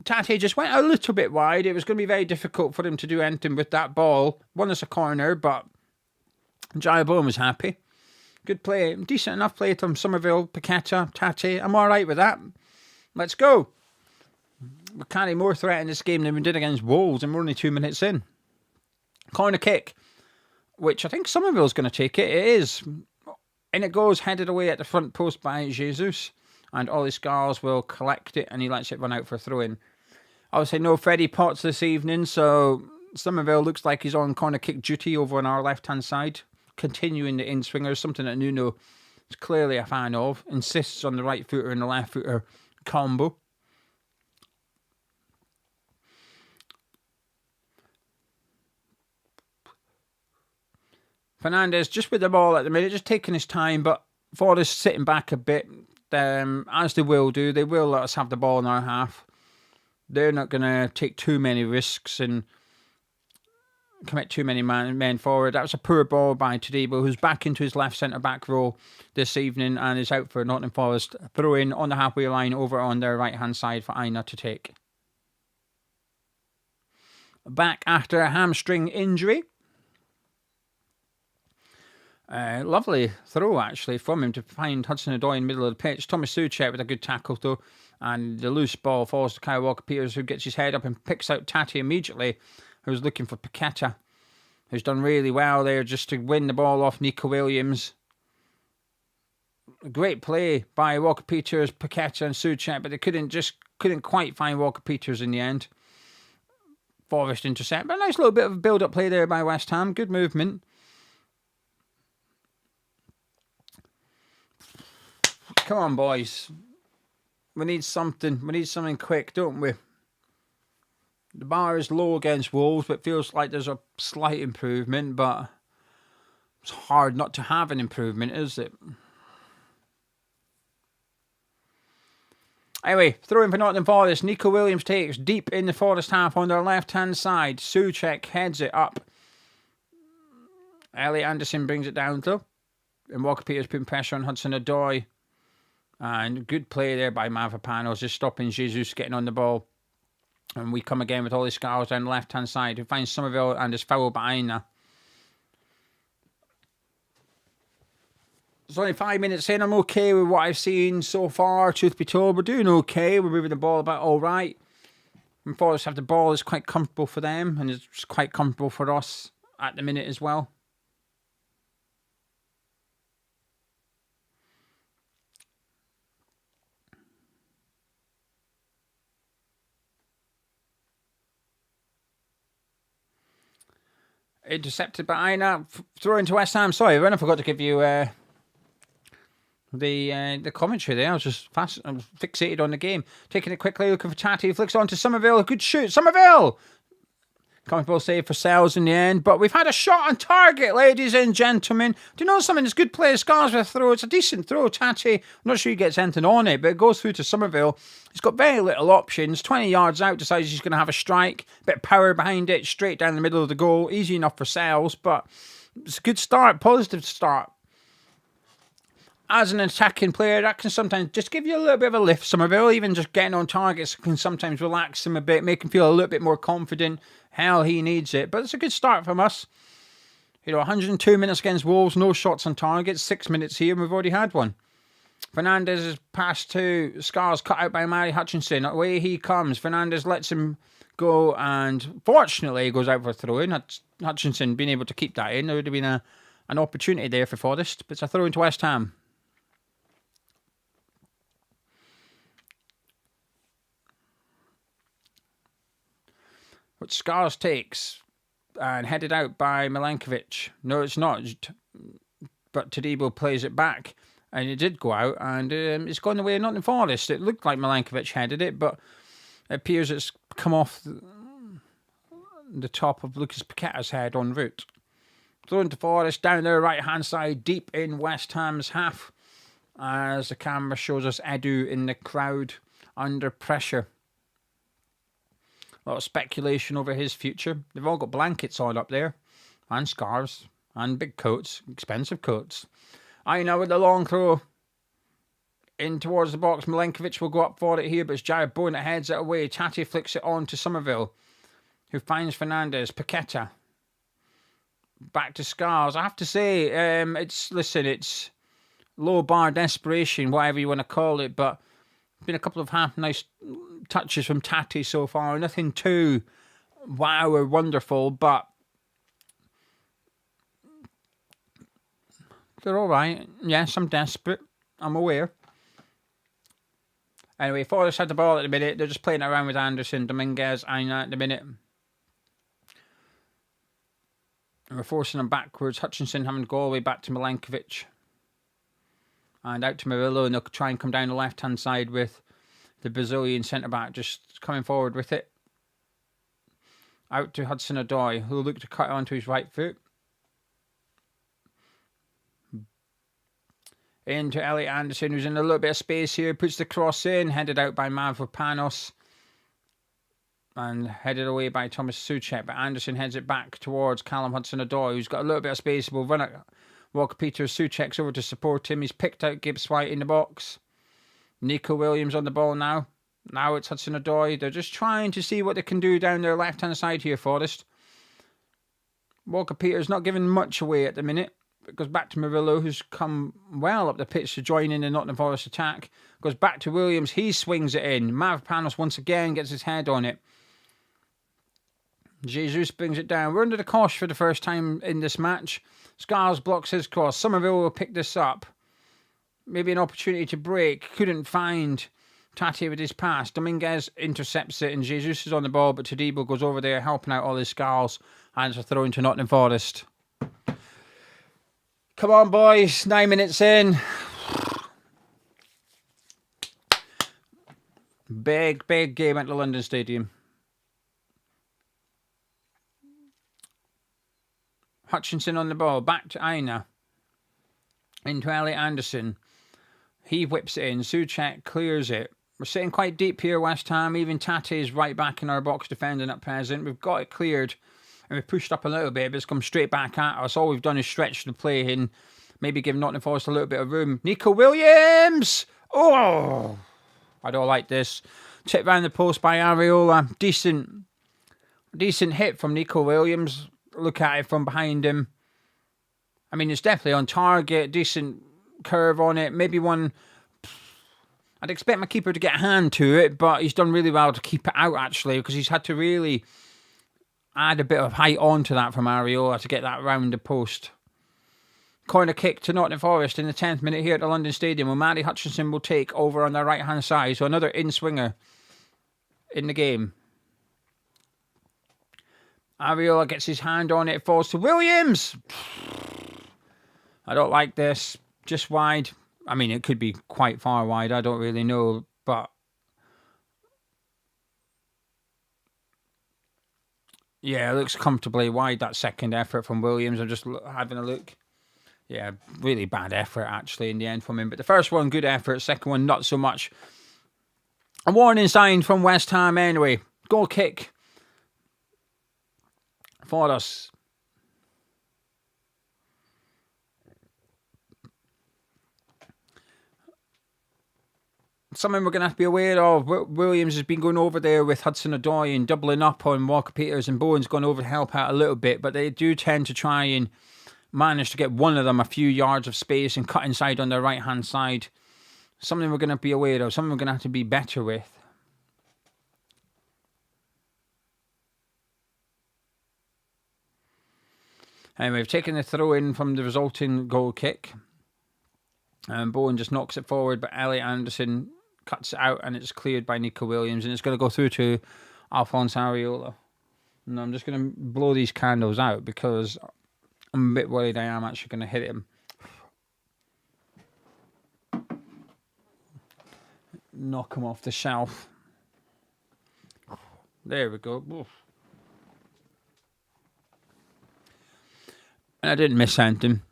Tate just went a little bit wide. It was going to be very difficult for him to do anything with that ball. Won us a corner, but Jayabone was happy. Good play. Decent enough play from Somerville, Paqueta, Tate. I'm all right with that. Let's go. We carry more threat in this game than we did against Wolves, and we're only 2 minutes in. Corner kick, which I think Somerville's going to take it. It is. In it goes, headed away at the front post by Jesus. And Ollie Scars will collect it, and he lets it run out for a throw-in. Obviously, no Freddie Potts this evening, so Somerville looks like he's on corner kick duty over on our left-hand side, continuing the in-swingers, something that Nuno is clearly a fan of, insists on the right footer and the left footer combo. Fernandes just with the ball at the minute, just taking his time, but Forrest sitting back a bit. As they will do, they will let us have the ball in our half. They're not going to take too many risks, and commit too many men forward. That was a poor ball by Todibo, who's back into his left centre-back role this evening and is out for Nottingham Forest. Throw in on the halfway line over on their right-hand side for Aina to take. Back after a hamstring injury. Lovely throw, actually, from him to find Hudson-Odoi in the middle of the pitch. Thomas Soucek with a good tackle, though. And the loose ball falls to Kyle Walker-Peters, who gets his head up and picks out Tati immediately, who's looking for Paqueta, who's done really well there just to win the ball off Nico Williams. A great play by Walker-Peters, Paqueta and Soucek, but they couldn't quite find Walker-Peters in the end. Forest intercept, but a nice little bit of build-up play there by West Ham. Good movement. Come on, boys. We need something. We need something quick, don't we? The bar is low against Wolves, but it feels like there's a slight improvement, but it's hard not to have an improvement, is it? Anyway, throw in for Nottingham Forest. Nico Williams takes deep in the Forest half on their left-hand side. Soucek heads it up. Elliot Anderson brings it down, though. And Walker-Peters putting pressure on Hudson-Odoi. And good play there by Mavropanos, just stopping Jesus getting on the ball. And we come again with all these scars down the left-hand side. Who finds Somerville and is fouled by Aina. It's only 5 minutes in. I'm okay with what I've seen so far, truth be told. We're doing okay. We're moving the ball about all right. And Forest have the ball. It's quite comfortable for them. And it's quite comfortable for us at the minute as well. Intercepted by Aina. Throw into West Ham. Sorry, I forgot to give you the commentary there. I was just fixated on the game. Taking it quickly, looking for Tati. Flicks on to Somerville. A good shoot. Somerville! Comfortable save for Sells in the end. But we've had a shot on target, ladies and gentlemen. Do you know something? It's good play. Scars with a throw. It's a decent throw. Tati, I'm not sure he gets anything on it, but it goes through to Somerville. He's got very little options. 20 yards out, decides he's going to have a strike. Bit of power behind it. Straight down the middle of the goal. Easy enough for Sells, but it's a good start. Positive start. As an attacking player, that can sometimes just give you a little bit of a lift, Somerville. Even just getting on targets can sometimes relax him a bit, make him feel a little bit more confident. Hell, he needs it. But it's a good start from us. 102 minutes against Wolves, no shots on target. 6 minutes here, and we've already had one. Fernandez is passed to Scars, cut out by Mari Hutchinson. Away he comes. Fernandez lets him go, and fortunately, he goes out for a throw-in. Hutchinson being able to keep that in. There would have been an opportunity there for Forest, but it's a throw into West Ham. Which Scars takes and headed out by Milankovic. No, it's not. But Todibo plays it back. And it did go out. And it's gone the way of Nottingham Forest. It looked like Milankovic headed it. But it appears it's come off the top of Lucas Paqueta's head en route. Thrown to Forest down their right-hand side. Deep in West Ham's half. As the camera shows us Edu in the crowd under pressure. A lot of speculation over his future. They've all got blankets on up there. And scarves. And big coats. Expensive coats. Aina with the long throw. In towards the box. Milenkovic will go up for it here. But it's Jared Bowen that heads it away. Tati flicks it on to Somerville. Who finds Fernandez. Paqueta. Back to Scars. I have to say. It's low bar desperation. Whatever you want to call it. But been a couple of half nice touches from Tati so far. Nothing too wow or wonderful, but they're all right. Yes, I'm desperate. I'm aware. Anyway, Forest had the ball at the minute. They're just playing it around with Anderson, Dominguez, Aina at the minute. And we're forcing them backwards. Hutchinson having to go all the way back to Milankovic. And out to Murillo, and they'll try and come down the left-hand side with the Brazilian centre-back just coming forward with it. Out to Hudson-Odoi, who'll look to cut onto his right foot. Into Elliot Anderson, who's in a little bit of space here. Puts the cross in, headed out by Mavropanos. and headed away by Thomas Souček, but Anderson heads it back towards Callum Hudson-Odoi, who's got a little bit of space. We'll run it. Walker Peters, Souček's over to support him. He's picked out Gibbs White in the box. Nico Williams on the ball now. Now it's Hudson-Odoi. They're just trying to see what they can do down their left-hand side here, Forest. Walker Peters not giving much away at the minute. It goes back to Murillo, who's come well up the pitch to join in the Nottingham Forest attack. Goes back to Williams. He swings it in. Mavropanos once again gets his head on it. Jesus brings it down. We're under the cosh for the first time in this match. Scars blocks his cross. Somerville will pick this up. Maybe an opportunity to break. Couldn't find Tate with his pass. Dominguez intercepts it and Jesus is on the ball, but Todibo goes over there helping out all his Scars. And it's a throw into Nottingham Forest. Come on, boys. 9 minutes in. Big game at the London Stadium. Hutchinson on the ball. Back to Aina. Into Elliot Anderson. He whips it in. Souček clears it. We're sitting quite deep here, West Ham. Even Tate is right back in our box defending at present. We've got it cleared. And we've pushed up a little bit, but it's come straight back at us. All we've done is stretch the play and maybe give Nottingham Forest a little bit of room. Nico Williams! Oh! I don't like this. Tip round the post by Areola. Decent hit from Nico Williams. Look at it from behind him. I mean, it's definitely on target. Decent curve on it. Maybe one... I'd expect my keeper to get a hand to it, but he's done really well to keep it out, actually, because he's had to really add a bit of height onto that from Areola to get that round the post. Corner kick to Nottingham Forest in the 10th minute here at the London Stadium, where Matty Hutchinson will take over on their right-hand side. So another in-swinger in the game. Areola gets his hand on it, falls to Williams. I don't like this. Just wide. I mean, it could be quite far wide. I don't really know, but yeah, it looks comfortably wide, that second effort from Williams. I'm just having a look. Yeah, really bad effort, actually, in the end from him. But the first one, good effort. Second one, not so much. A warning sign from West Ham anyway. Goal kick for us. Something we're going to have to be aware of. Williams has been going over there with Hudson-Odoi and doubling up on Walker Peters, and Bowen's gone over to help out a little bit, but they do tend to try and manage to get one of them a few yards of space and cut inside on their right-hand side. Something we're going to be aware of. Something we're going to have to be better with. Anyway, we've taken the throw in from the resulting goal kick. And Bowen just knocks it forward, but Elliot Anderson cuts it out and it's cleared by Nico Williams, and it's going to go through to Alphonse Areola. And I'm just going to blow these candles out because I'm a bit worried I am actually going to hit him. Knock him off the shelf. There we go. Oof. And I didn't miss anything.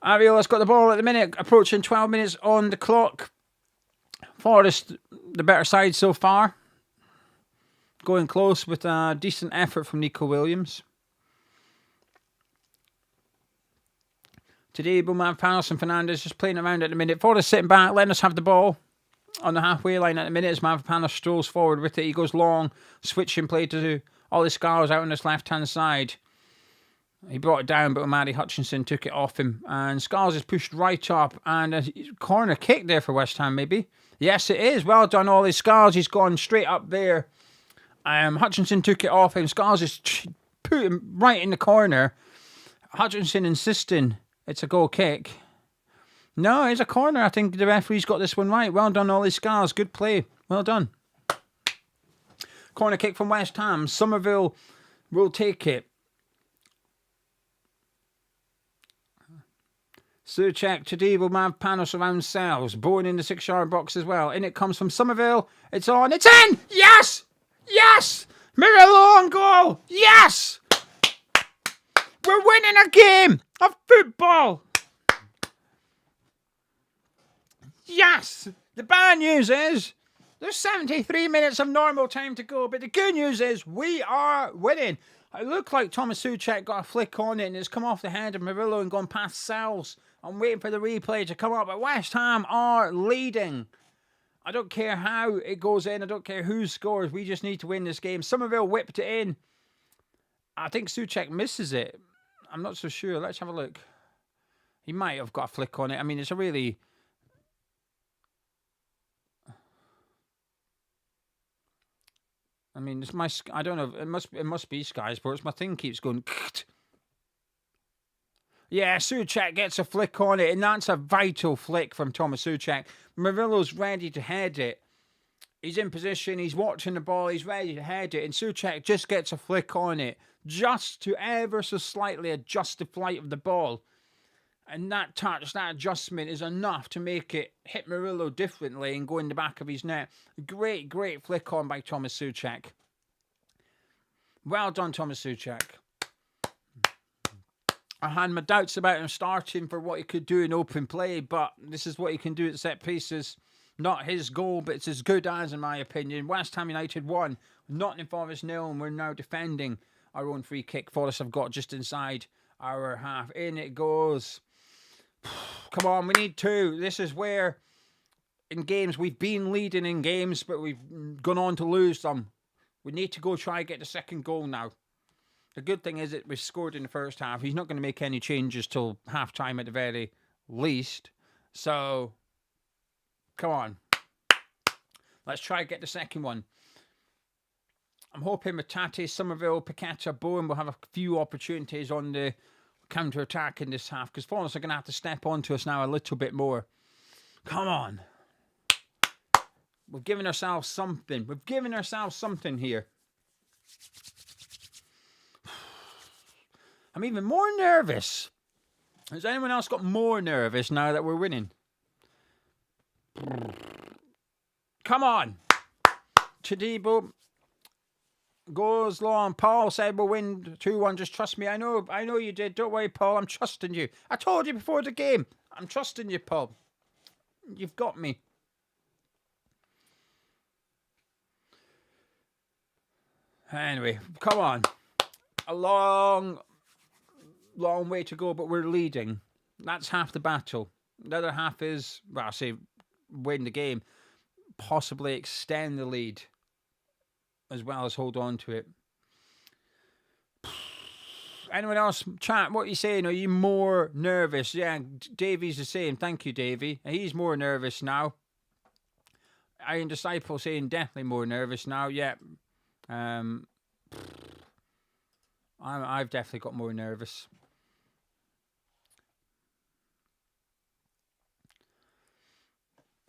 Areola's got the ball at the minute, approaching 12 minutes on the clock. Forest, the better side so far. Going close with a decent effort from Nico Williams. Today, Mavropanos and Fernandes just playing around at the minute. Forest sitting back, letting us have the ball on the halfway line at the minute as Mavropanos strolls forward with it. He goes long, switching play to all his Scars out on his left-hand side. He brought it down, but Matty Hutchinson took it off him. And Scars is pushed right up. And a corner kick there for West Ham, maybe. Yes, it is. Well done, all his Scars. He's gone straight up there. Hutchinson took it off him. Scars is put him right in the corner. Hutchinson insisting it's a goal kick. No, it's a corner. I think the referee's got this one right. Well done, all his Scars. Good play. Well done. Corner kick from West Ham. Somerville will take it. Souček, Todibo, Mavropanos around Sells. Bowen in the 6-yard box as well. In it comes from Somerville. It's on. It's in! Yes! Yes! Murillo on goal! Yes! We're winning a game of football! Yes! The bad news is There's 73 minutes of normal time to go, but the good news is we are winning. It looked like Thomas Souček got a flick on it and it's come off the head of Murillo and gone past Sells. I'm waiting for the replay to come up, but West Ham are leading. I don't care how it goes in. I don't care who scores. We just need to win this game. Somerville whipped it in. I think Souček misses it. I'm not so sure. Let's have a look. He might have got a flick on it. I mean, it's a really... I mean, it's my... I don't know. It must be Sky Sports. My thing keeps going... Yeah, Souček gets a flick on it, and that's a vital flick from Thomas Souček. Murillo's ready to head it. He's in position, he's watching the ball, he's ready to head it, and Souček just gets a flick on it, just to ever so slightly adjust the flight of the ball. And that touch, that adjustment is enough to make it hit Murillo differently and go in the back of his net. Great, great flick on by Thomas Souček. Well done, Thomas Souček. I had my doubts about him starting for what he could do in open play, but this is what he can do at set pieces. Not his goal, but it's as good as, in my opinion. West Ham United 1, Nottingham Forest 0, and we're now defending our own free kick. Forest have got just inside our half. In it goes. Come on, we need 2. This is where, in games, we've been leading in games, but we've gone on to lose them. We need to go try and get the second goal now. The good thing is that we've scored in the first half. He's not going to make any changes till half-time at the very least. So, come on. Let's try and get the second one. I'm hoping with Tati, Somerville, Paqueta, Bowen will have a few opportunities on the counter-attack in this half, because Forest are going to have to step onto us now a little bit more. Come on. We've given ourselves something. We've given ourselves something here. I'm even more nervous. Has anyone else got more nervous now that we're winning? Come on. Chadibo goes long. Paul said we'll win 2-1. Just trust me. I know you did. Don't worry, Paul. I'm trusting you. I told you before the game. I'm trusting you, Paul. You've got me. Anyway, come on. A long way to go, but we're leading. That's half the battle. The other half is, well, I say win the game, possibly extend the lead, as well as hold on to it. Anyone else? Chat, what are you saying? Are you more nervous? Yeah, Davey's the same. Thank you, Davey. He's more nervous now. Iron Disciple saying definitely more nervous now. Yeah. I've definitely got more nervous.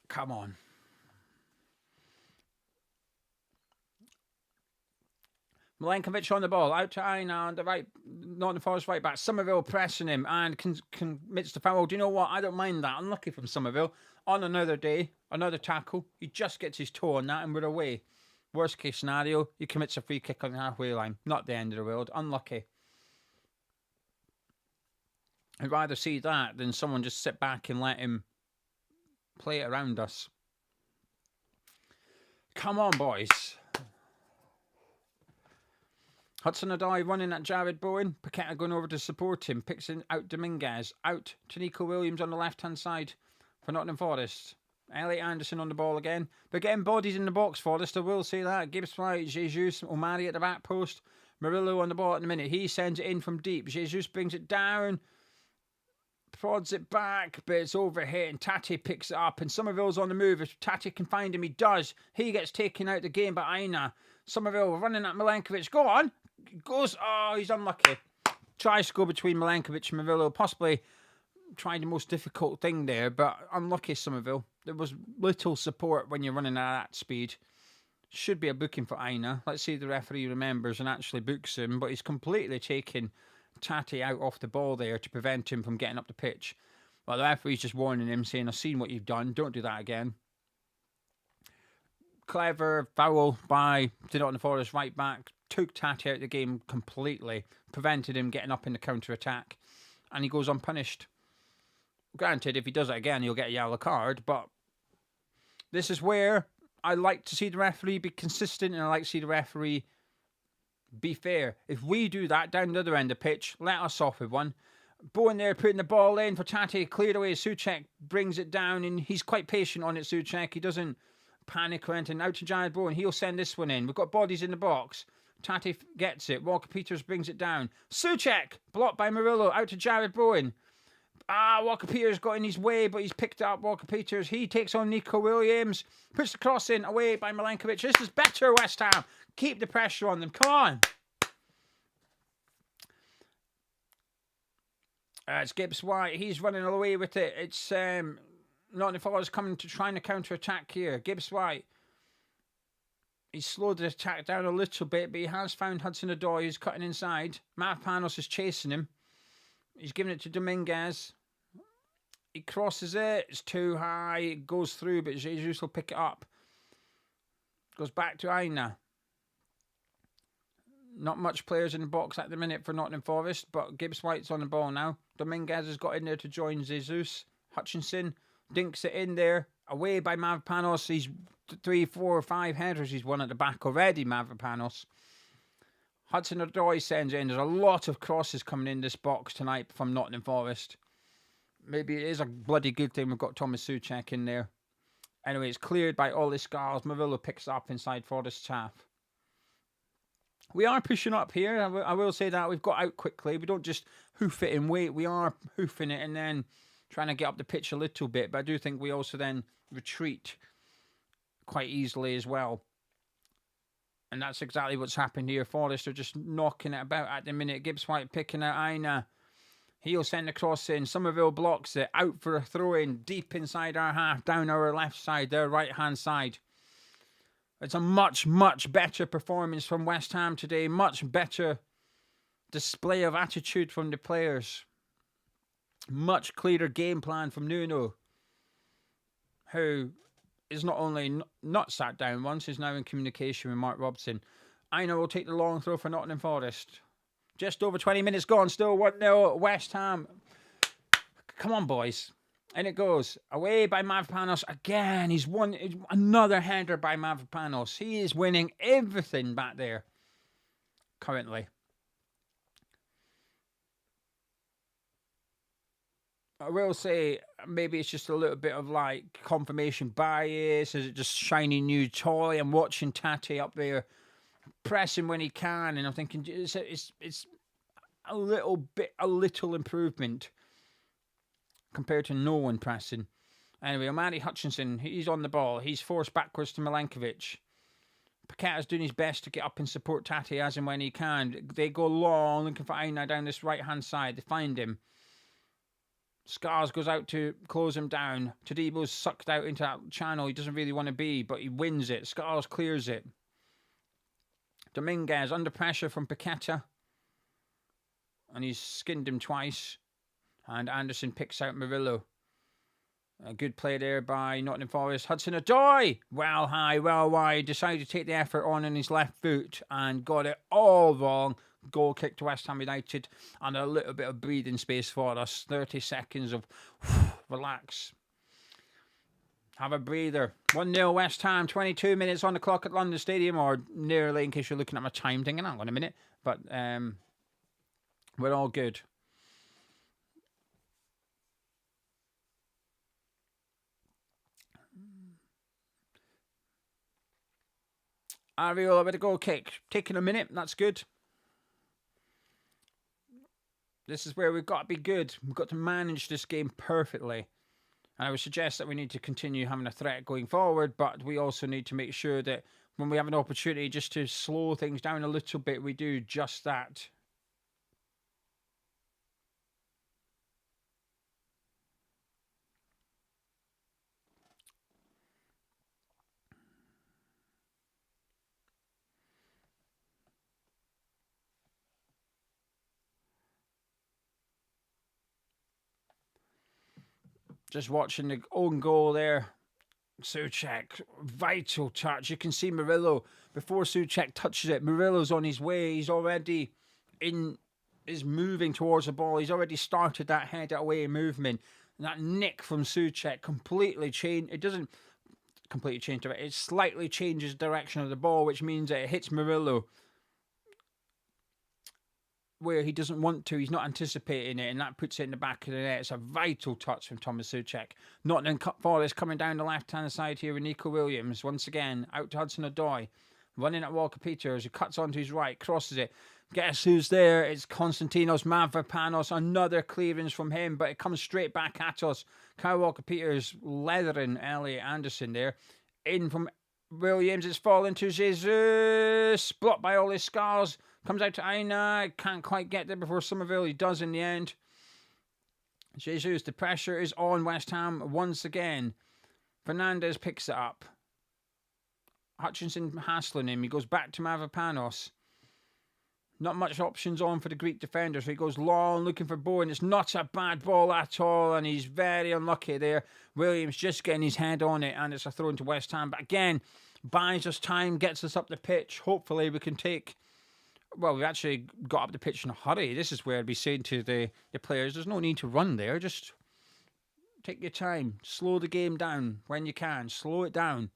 Come on. Milenkovic on the ball, out to Aina on the right, Nottingham Forest right back. Somerville pressing him and commits the foul. Do you know what? I don't mind that. Unlucky from Somerville. On another day, another tackle. He just gets his toe on that and we're away. Worst case scenario, he commits a free kick on the halfway line. Not the end of the world. Unlucky. I'd rather see that than someone just sit back and let him play it around us. Come on, boys. Hudson-Odoi running at Jared Bowen. Paqueta going over to support him. Picks out Dominguez. Out to Nico Williams on the left-hand side for Nottingham Forest. Elliot Anderson on the ball again. They're getting bodies in the box, Forest. I will say that. Gibbs right, Jesus, Omari at the back post. Murillo on the ball at the minute. He sends it in from deep. Jesus brings it down. Prods it back, but it's overhit, and Tati picks it up, and Somerville's on the move. If Tati can find him, he does. He gets taken out the game by Aina. Somerville running at Milenkovic. Go on. Goes. Oh, he's unlucky. Tries to go between Milenkovic and Murillo. Possibly tried the most difficult thing there, but unlucky Somerville. There was little support when you're running at that speed. Should be a booking for Aina. Let's see if the referee remembers and actually books him, but he's completely taken Tati out off the ball there to prevent him from getting up the pitch. Well, the referee's just warning him, saying, I've seen what you've done. Don't do that again. Clever foul by the Nottingham Forest right back. Took Tati out of the game completely. Prevented him getting up in the counter-attack. And he goes unpunished. Granted, if he does it again, he'll get a yellow card. But this is where I like to see the referee be consistent, and I like to see the referee be fair. If we do that down the other end of the pitch, let us off with one. Bowen there putting the ball in for Tati, cleared away. Souček brings it down, and he's quite patient on it, Souček. He doesn't panic or anything. Out to Jared Bowen. He'll send this one in. We've got bodies in the box. Tati gets it. Walker Peters brings it down. Souček blocked by Murillo. Out to Jared Bowen. Walker Peters got in his way, but he's picked up Walker Peters. He takes on Nico Williams. Puts the cross in, away by Milankovic. This is better, West Ham. Keep the pressure on them. Come on. It's Gibbs White. He's running away with it. It's Nottingham Forest coming to trying to counter-attack here. Gibbs White. He's slowed the attack down a little bit, but he has found Hudson-Odoi, who's cutting inside. Mavropanos is chasing him. He's giving it to Dominguez. He crosses it. It's too high. It goes through, but Jesus will pick it up. Goes back to Aina. Not much players in the box at the minute for Nottingham Forest, but Gibbs White's on the ball now. Dominguez has got in there to join Jesus. Hutchinson dinks it in there. Away by Mavropanos. He's 3, 4, 5 headers. He's won at the back already, Mavropanos. Hudson-Odoi sends in. There's a lot of crosses coming in this box tonight from Nottingham Forest. Maybe it is a bloody good thing we've got Thomas Souček in there. Anyway, it's cleared by Ollie Scars. Murillo picks up inside Forest's half. We are pushing up here. I will say that. We've got out quickly. We don't just hoof it and wait. We are hoofing it and then trying to get up the pitch a little bit. But I do think we also then retreat quite easily as well. And that's exactly what's happened here. Forest are just knocking it about at the minute. Gibbs White picking out Aina. He'll send the cross in. Somerville blocks it. Out for a throw-in. Deep inside our half. Down our left side. Their right-hand side. It's a much, much better performance from West Ham today. Much better display of attitude from the players. Much clearer game plan from Nuno, who is not only not sat down once, is now in communication with Mark Robson. Aina will take the long throw for Nottingham Forest. Just over 20 minutes gone. Still 1-0 West Ham. Come on, boys. And it goes away by Mavropanos again. He's won another header by Mavropanos. He is winning everything back there currently. I will say maybe it's just a little bit of like confirmation bias. Is it just shiny new toy? I'm watching Tati up there pressing when he can, and I'm thinking it's a little improvement compared to no one pressing. Anyway, Omari Hutchinson, he's on the ball. He's forced backwards to Milankovic. Paqueta's doing his best to get up and support Tati as and when he can. They go long, looking for Aina down this right-hand side. They find him. Scars goes out to close him down. Tadebo's sucked out into that channel he doesn't really want to be, but he wins it. Scars clears it. Dominguez under pressure from Paqueta. And he's skinned him twice. And Anderson picks out Murillo. A good play there by Nottingham Forest. Hudson-Odoi! Well high, well wide. Decided to take the effort on his left foot and got it all wrong. Goal kick to West Ham United. And a little bit of breathing space for us. 30 seconds of relax. Have a breather. 1-0 West Ham. 22 minutes on the clock at London Stadium. Or nearly, in case you're looking at my time thinking, hang on a minute. But we're all good. Ariola with a goal kick. Taking a minute. That's good. This is where we've got to be good. We've got to manage this game perfectly. And I would suggest that we need to continue having a threat going forward, but we also need to make sure that when we have an opportunity just to slow things down a little bit, we do just that. Just watching the own goal there. Souček, vital touch. You can see Murillo, before Souček touches it, Murillo's on his way. He's already is moving towards the ball. He's already started that head away movement. And that nick from Souček completely changed. It doesn't, completely changed it. It slightly changes the direction of the ball, which means that it hits Murillo where he doesn't want to. He's not anticipating it, and that puts it in the back of the net. It's a vital touch from Thomas Souček. Nottingham Forest coming down the left-hand side here with Nico Williams. Once again, out to Hudson-Odoi. Running at Walker-Peters, who cuts onto his right, crosses it. Guess who's there? It's Konstantinos Mavropanos. Another clearance from him, but it comes straight back at us. Kyle Walker-Peters leathering Elliot Anderson there. In from Williams, it's fallen to Jesus. Blocked by Ole Scars. Comes out to Aina. Can't quite get there before Somerville. He does in the end. Jesus, the pressure is on West Ham once again. Fernandez picks it up. Hutchinson hassling him. He goes back to Mavropanos. Not much options on for the Greek defender, so he goes long, looking for Bowen. It's not a bad ball at all, and he's very unlucky there. Williams just getting his head on it, and it's a throw into West Ham. But again, buys us time, gets us up the pitch. Hopefully we can take... Well, we actually got up the pitch in a hurry. This is where I'd be saying to the players, there's no need to run there. Just take your time. Slow the game down when you can. Slow it down.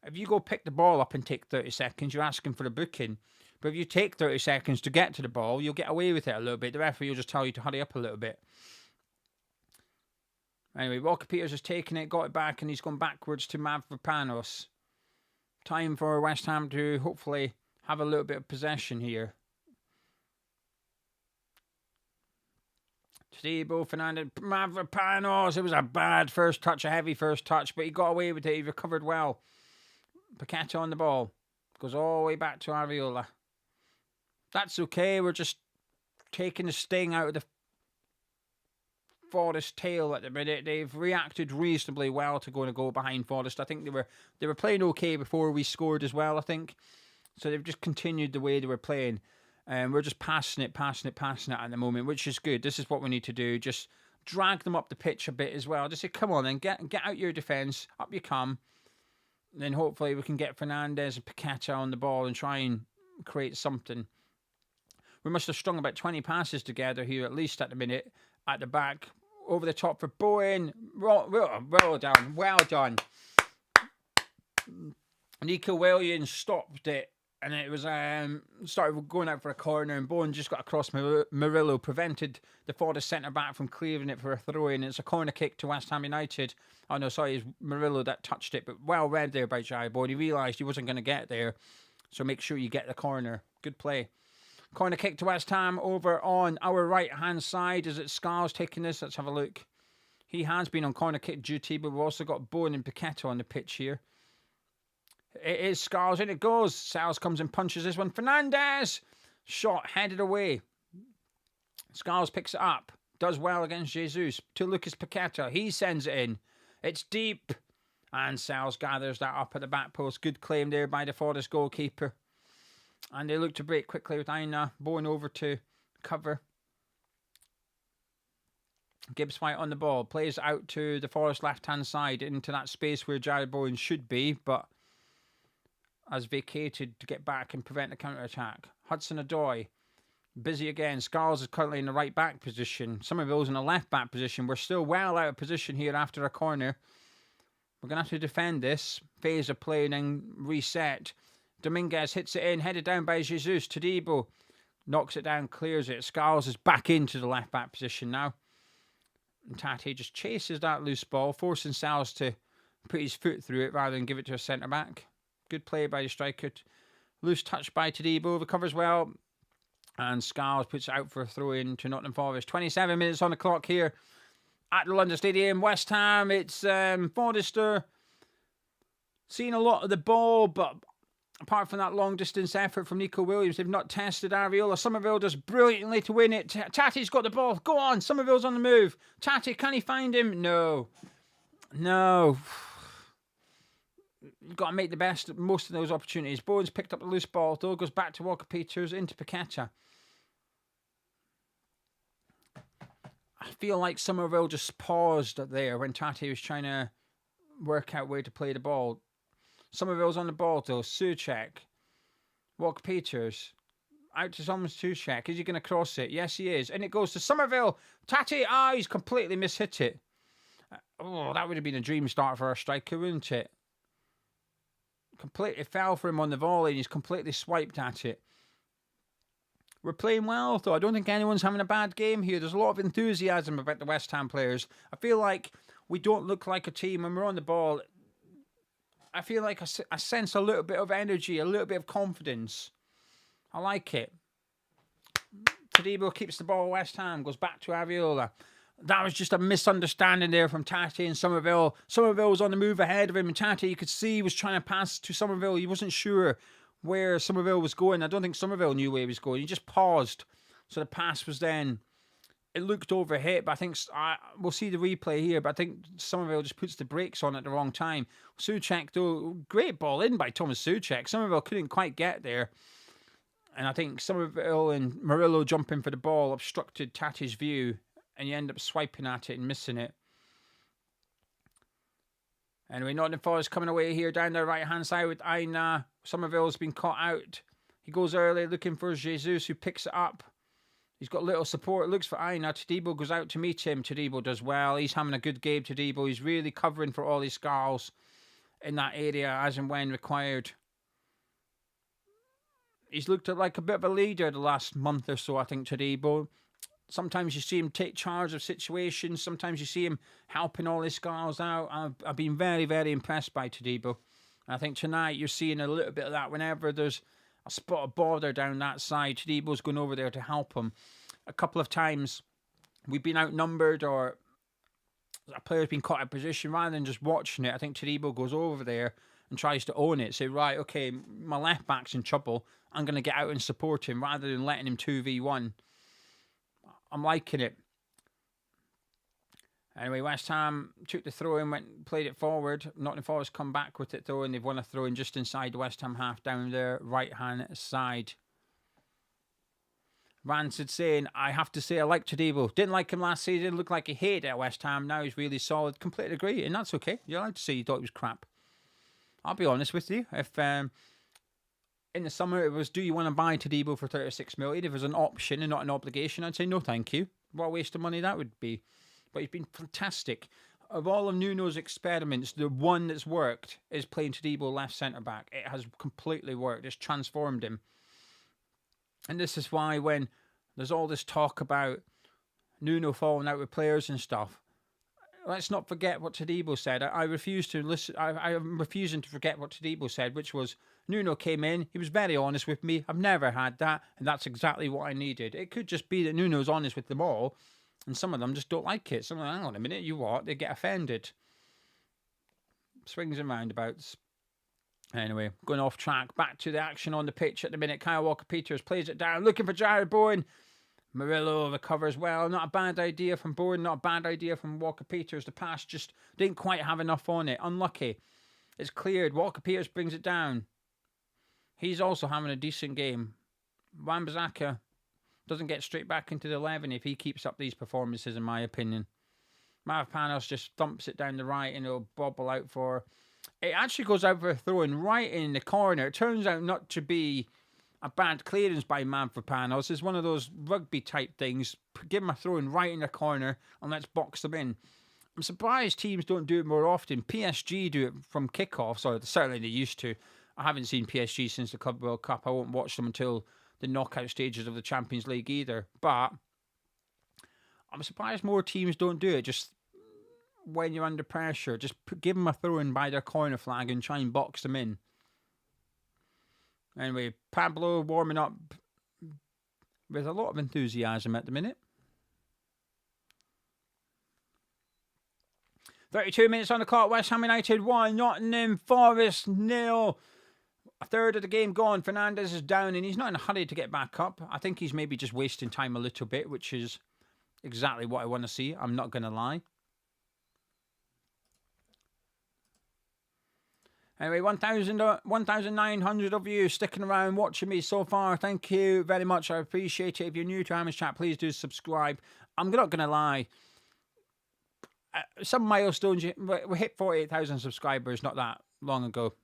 If you go pick the ball up and take 30 seconds, you're asking for a booking. But if you take 30 seconds to get to the ball, you'll get away with it a little bit. The referee will just tell you to hurry up a little bit. Anyway, Walker-Peters has taken it, got it back, and he's gone backwards to Mavropanos. Time for West Ham to hopefully have a little bit of possession here. Tadibo, Fernandez, Mavropanos. It was a bad first touch, a heavy first touch, but he got away with it. He recovered well. Paqueta on the ball. Goes all the way back to Areola. That's okay. We're just taking the sting out of the Forest tail at the minute. They've reacted reasonably well to going to go behind Forest. I think they were playing okay before we scored as well, I think. So they've just continued the way they were playing. And we're just passing it at the moment, which is good. This is what we need to do. Just drag them up the pitch a bit as well. Just say, come on and get out your defence. Up you come. And then hopefully we can get Fernandez and Paqueta on the ball and try and create something. We must have strung about 20 passes together here, at least at the minute, at the back. Over the top for Bowen. Well done. Well done. Nico Williams stopped it. And it was started going out for a corner, and Bowen just got across Murillo, prevented the Forest centre-back from clearing it for a throw-in. It's a corner kick to West Ham United. Oh, no, sorry, it's Murillo that touched it, but well read there by Jai Bowen. He realised he wasn't going to get there, so make sure you get the corner. Good play. Corner kick to West Ham over on our right-hand side. Is it Scars taking this? Let's have a look. He has been on corner kick duty, but we've also got Bowen and Paqueta on the pitch here. It is Scars, in it goes. Sales comes and punches this one. Fernandez! Shot, headed away. Scars picks it up. Does well against Jesus. To Lucas Paqueta. He sends it in. It's deep. And Sales gathers that up at the back post. Good claim there by the Forest goalkeeper. And they look to break quickly with Aina. Bowen over to cover. Gibbs White on the ball. Plays out to the Forest left-hand side into that space where Jared Bowen should be, but has vacated to get back and prevent the counter-attack. Hudson-Odoi, busy again. Scars is currently in the right-back position. Somerville's in the left-back position. We're still well out of position here after a corner. We're going to have to defend this. Phase of play and then reset. Dominguez hits it in, headed down by Jesus. Tadibo knocks it down, clears it. Scars is back into the left-back position now. And Tate just chases that loose ball, forcing Sals to put his foot through it rather than give it to a centre-back. Good play by the striker. Loose touch by Tadibo. Recovers well. And Scars puts it out for a throw-in to Nottingham Forest. 27 minutes on the clock here at the London Stadium. West Ham, it's Forrester. Seen a lot of the ball, but apart from that long-distance effort from Nico Williams, they've not tested Areola. Somerville does brilliantly to win it. Tate's got the ball. Go on. Somerville's on the move. Tate, can he find him? No. You've got to make the best of most of those opportunities. Bowen's picked up the loose ball, though. Goes back to Walker-Peters into Paqueta. I feel like Somerville just paused there when Tate was trying to work out where to play the ball. Somerville's on the ball, though. Souček. Walker-Peters. Out to Thomas Souček. Is he going to cross it? Yes, he is. And it goes to Somerville. Tate, he's completely mishit it. Oh, that would have been a dream start for our striker, wouldn't it? completely fell for him on the volley and he's completely swiped at it. We're playing well, though. I don't think anyone's having a bad game here. There's a lot of enthusiasm about the West Ham players. I feel like we don't look like a team when we're on the ball. I feel like I sense a little bit of energy, a little bit of confidence. I like it. Todibo keeps the ball. West Ham goes back to Areola. That was just a misunderstanding there from Tati and Somerville. Somerville was on the move ahead of him, and Tati, you could see, he was trying to pass to Somerville. He wasn't sure where Somerville was going. I don't think Somerville knew where he was going. He just paused. So the pass was then, it looked overhit, but I think, we'll see the replay here, but I think Somerville just puts the brakes on at the wrong time. Souček, though, great ball in by Thomas Souček. Somerville couldn't quite get there. And I think Somerville and Murillo jumping for the ball obstructed Tati's view, and you end up swiping at it and missing it. Anyway, Nottingham Forest coming away here down the right-hand side with Aina. Somerville's been caught out. He goes early looking for Jesus, who picks it up. He's got little support. Looks for Aina. Todibo goes out to meet him. Todibo does well. He's having a good game, Todibo. He's really covering for all his scars in that area as and when required. He's looked like a bit of a leader the last month or so, I think, Todibo. Sometimes you see him take charge of situations. Sometimes you see him helping all his scars out. I've been very, very impressed by Todibo. I think tonight you're seeing a little bit of that. Whenever there's a spot of border down that side, Todibo's going over there to help him. A couple of times we've been outnumbered or a player's been caught in position. Rather than just watching it, I think Todibo goes over there and tries to own it. Say, right, okay, my left back's in trouble. I'm going to get out and support him rather than letting him 2v1. I'm liking it. Anyway, West Ham took the throw-in, played it forward. Nottingham Forest come back with it, though, and they've won a throw-in just inside the West Ham half down their right-hand side. Rancid saying, I have to say I like Todibo. Didn't like him last season. Looked like he hated it at West Ham. Now he's really solid. Completely agree, and that's okay. You're allowed to say you thought he was crap. I'll be honest with you. If in the summer it was, do you want to buy Todibo for 36 million? If it was an option and not an obligation, I'd say no thank you. What a waste of money that would be. But he's been fantastic. Of all of Nuno's experiments, the one that's worked is playing Todibo left centre-back. It has completely worked. It's transformed him. And this is why when there's all this talk about Nuno falling out with players and stuff, let's not forget what Todibo said. I refuse to listen. I'm refusing to forget what Todibo said, which was, Nuno came in, he was very honest with me. I've never had that, and that's exactly what I needed. It could just be that Nuno's honest with them all, and some of them just don't like it. Some of them, hang on a minute, you what? They get offended. Swings and roundabouts. Anyway, going off track. Back to the action on the pitch at the minute. Kyle Walker-Peters plays it down, looking for Jared Bowen. Murillo recovers well. Not a bad idea from Bowen. Not a bad idea from Walker-Peters. The pass just didn't quite have enough on it. Unlucky. It's cleared. Walker-Peters brings it down. He's also having a decent game. Wan-Bissaka doesn't get straight back into the 11 if he keeps up these performances, in my opinion. Mavropanos just thumps it down the right and it'll bobble out for... It actually goes out for a throw-in right in the corner. It turns out not to be a bad clearance by Mavropanos. It's one of those rugby-type things. Give him a throw-in right in the corner and let's box them in. I'm surprised teams don't do it more often. PSG do it from kickoffs, or certainly they used to. I haven't seen PSG since the Club World Cup. I won't watch them until the knockout stages of the Champions League either. But I'm surprised more teams don't do it. Just when you're under pressure, just give them a throw-in by their corner flag and try and box them in. Anyway, Pablo warming up with a lot of enthusiasm at the minute. 32 minutes on the clock. West Ham United 1, Nottingham Forest 0. A third of the game gone. Fernandes is down and he's not in a hurry to get back up. I think he's maybe just wasting time a little bit, which is exactly what I want to see. I'm not going to lie. Anyway, 1,900 of you sticking around watching me so far. Thank you very much. I appreciate it. If you're new to Amish Chat, please do subscribe. I'm not going to lie. Some milestones, we hit 48,000 subscribers not that long ago.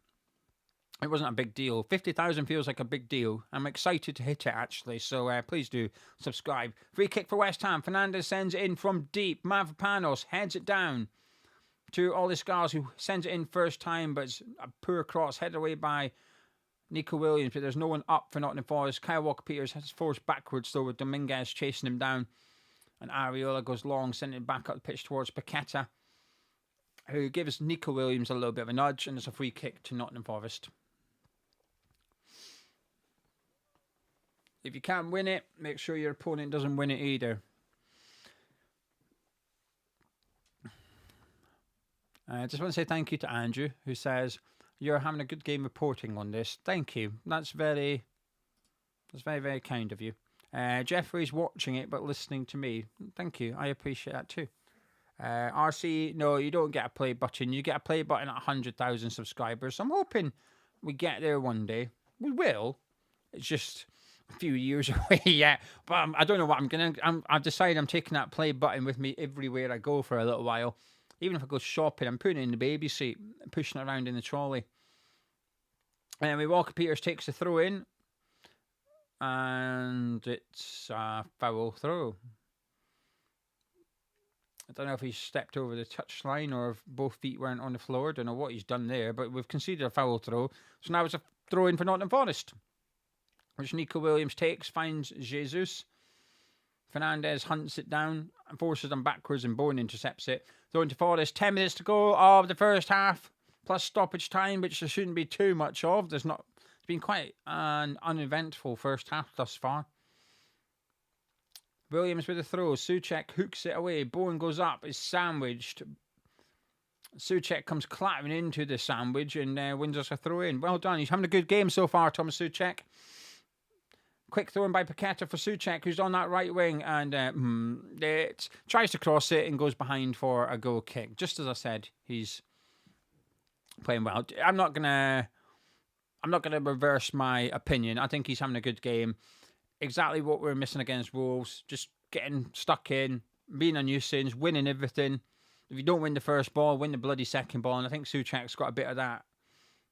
It wasn't a big deal. 50,000 feels like a big deal. I'm excited to hit it, actually. So please do subscribe. Free kick for West Ham. Fernandes sends it in from deep. Mavropanos heads it down. to Ollie Scars, who sends it in first time, but it's a poor cross, headed away by Nico Williams, but there's no one up for Nottingham Forest. Kyle Walker-Peters has forced backwards, though, with Dominguez chasing him down. And Areola goes long, sending it back up the pitch towards Paqueta, who gives Nico Williams a little bit of a nudge, and it's a free kick to Nottingham Forest. If you can't win it, make sure your opponent doesn't win it either. I just want to say thank you to Andrew, who says, you're having a good game reporting on this. Thank you. That's very, very kind of you. Jeffrey's watching it, but listening to me. Thank you. I appreciate that too. RC, no, you don't get a play button. You get a play button at 100,000 subscribers. I'm hoping we get there one day. We will. It's just a few years away yet. But I don't know what I'm going to... I've decided I'm taking that play button with me everywhere I go for a little while. Even if I go shopping, I'm putting it in the baby seat, pushing it around in the trolley. And anyway, Walker-Peters takes the throw in. And it's a foul throw. I don't know if he's stepped over the touchline or if both feet weren't on the floor. I don't know what he's done there, but we've conceded a foul throw. So now it's a throw in for Nottingham Forest, which Nico Williams takes, finds Jesus. Fernandez hunts it down and forces them backwards, and Bowen intercepts it. Throw into Forest, 10 minutes to go of the first half, plus stoppage time, which there shouldn't be too much of. It's been quite an uneventful first half thus far. Williams with a throw. Souček hooks it away. Bowen goes up, is sandwiched. Souček comes clattering into the sandwich and wins us a throw in. Well done. He's having a good game so far, Thomas Souček. Quick throw in by Paqueta for Souček, who's on that right wing, and it tries to cross it and goes behind for a goal kick. Just as I said, he's playing well. I'm not gonna reverse my opinion. I think he's having a good game. Exactly what we're missing against Wolves. Just getting stuck in, being a nuisance, winning everything. If you don't win the first ball, win the bloody second ball. And I think Souček's got a bit of that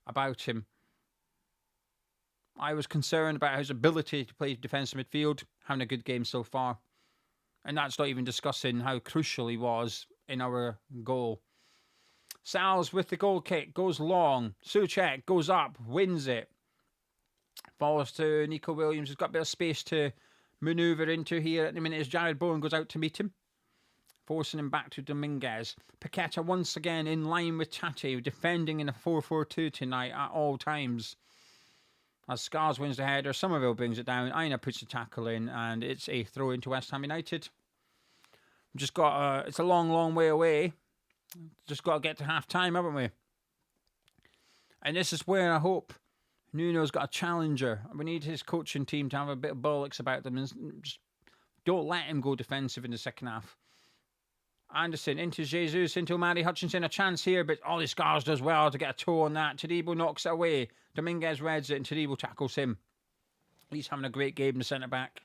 about him. I was concerned about his ability to play defensive midfield, having a good game so far. And that's not even discussing how crucial he was in our goal. Sal's with the goal kick, goes long. Souček goes up, wins it. Falls to Nico Williams, who's got a bit of space to manoeuvre into here at the minute as Jared Bowen goes out to meet him, forcing him back to Dominguez. Paqueta once again in line with Tate, defending in a 4-4-2 tonight at all times. As Scars wins the header, Somerville brings it down, Aina puts the tackle in, and it's a throw into West Ham United. We've just got it's a long way away. Just got to get to half time, haven't we? And this is where I hope Nuno's got a challenger. We need his coaching team to have a bit of bollocks about them and just don't let him go defensive in the second half. Anderson into Jesus, into Omari Hutchinson. A chance here, but Ollie Scars does well to get a toe on that. Todibo knocks it away. Dominguez reads it and Todibo tackles him. He's having a great game, the centre-back.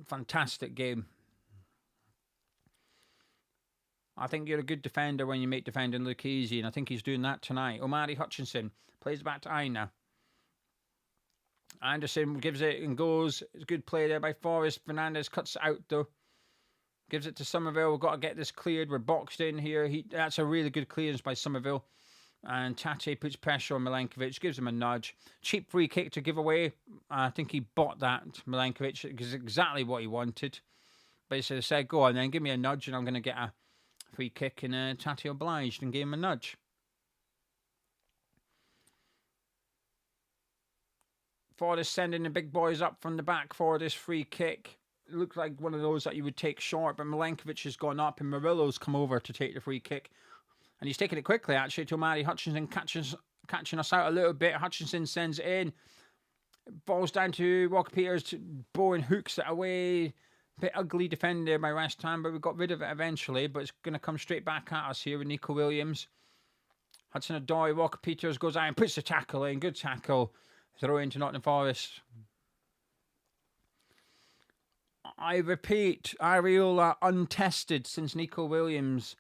Fantastic game. I think you're a good defender when you make defending look easy, and I think he's doing that tonight. Omari Hutchinson plays back to Aina. Anderson gives it and goes. It's a good play there by Forrest. Fernandez cuts it out though. Gives it to Somerville. We've got to get this cleared. We're boxed in here. That's a really good clearance by Somerville. And Tate puts pressure on Milenkovic, gives him a nudge. Cheap free kick to give away. I think he bought that, Milenkovic. It was exactly what he wanted. But he said, go on then, give me a nudge and I'm going to get a free kick, and Tate obliged and gave him a nudge. Forrest sending the big boys up from the back for this free kick. It looked like one of those that you would take short, but Milenkovic has gone up and Murillo's come over to take the free kick. And he's taken it quickly, actually, to Omari Hutchinson, catching us out a little bit. Hutchinson sends it in. It falls down to Walker-Peters. Bowen hooks it away. Bit ugly defender by West Ham, but we got rid of it eventually. But it's going to come straight back at us here with Nico Williams. Hudson-Odoi, Walker-Peters goes out and puts the tackle in. Good tackle. Throw into Nottingham Forest. I repeat, Areola untested since Nico Williams.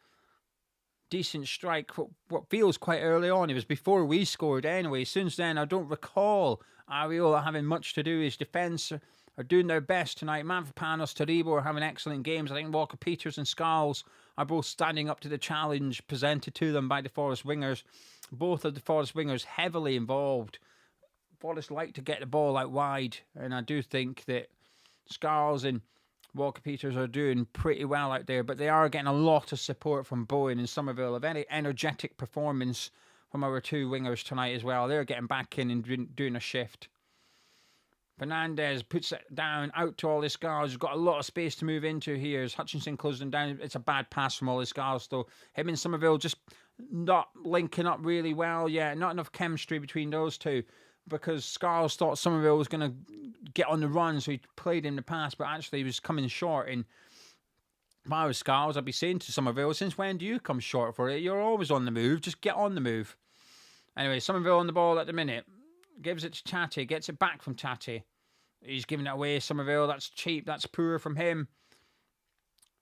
Decent strike, what feels quite early on. It was before we scored anyway. Since then, I don't recall Areola having much to do. His defence are doing their best tonight. Mavropanos, Todibo are having excellent games. I think Walker-Peters and Skulls are both standing up to the challenge presented to them by the Forest wingers. Both of the Forest wingers heavily involved. Forest like to get the ball out wide, and I do think that Scarles and Walker-Peters are doing pretty well out there, but they are getting a lot of support from Bowen and Somerville. A very energetic performance from our two wingers tonight as well. They're getting back in and doing a shift. Fernandez puts it down out to Ollie Scarles. He's got a lot of space to move into here as Hutchinson closes them down. It's a bad pass from Ollie Scarles, though. Him and Somerville just not linking up really well yet. Not enough chemistry between those two, because Scarles thought Somerville was going to get on the run, so he played him the pass, but actually he was coming short. And if I was Scarles, I'd be saying to Somerville, since when do you come short for it? You're always on the move. Just get on the move. Anyway, Somerville on the ball at the minute. Gives it to Tati. Gets it back from Tati. He's giving it away, Somerville. That's cheap. That's poor from him.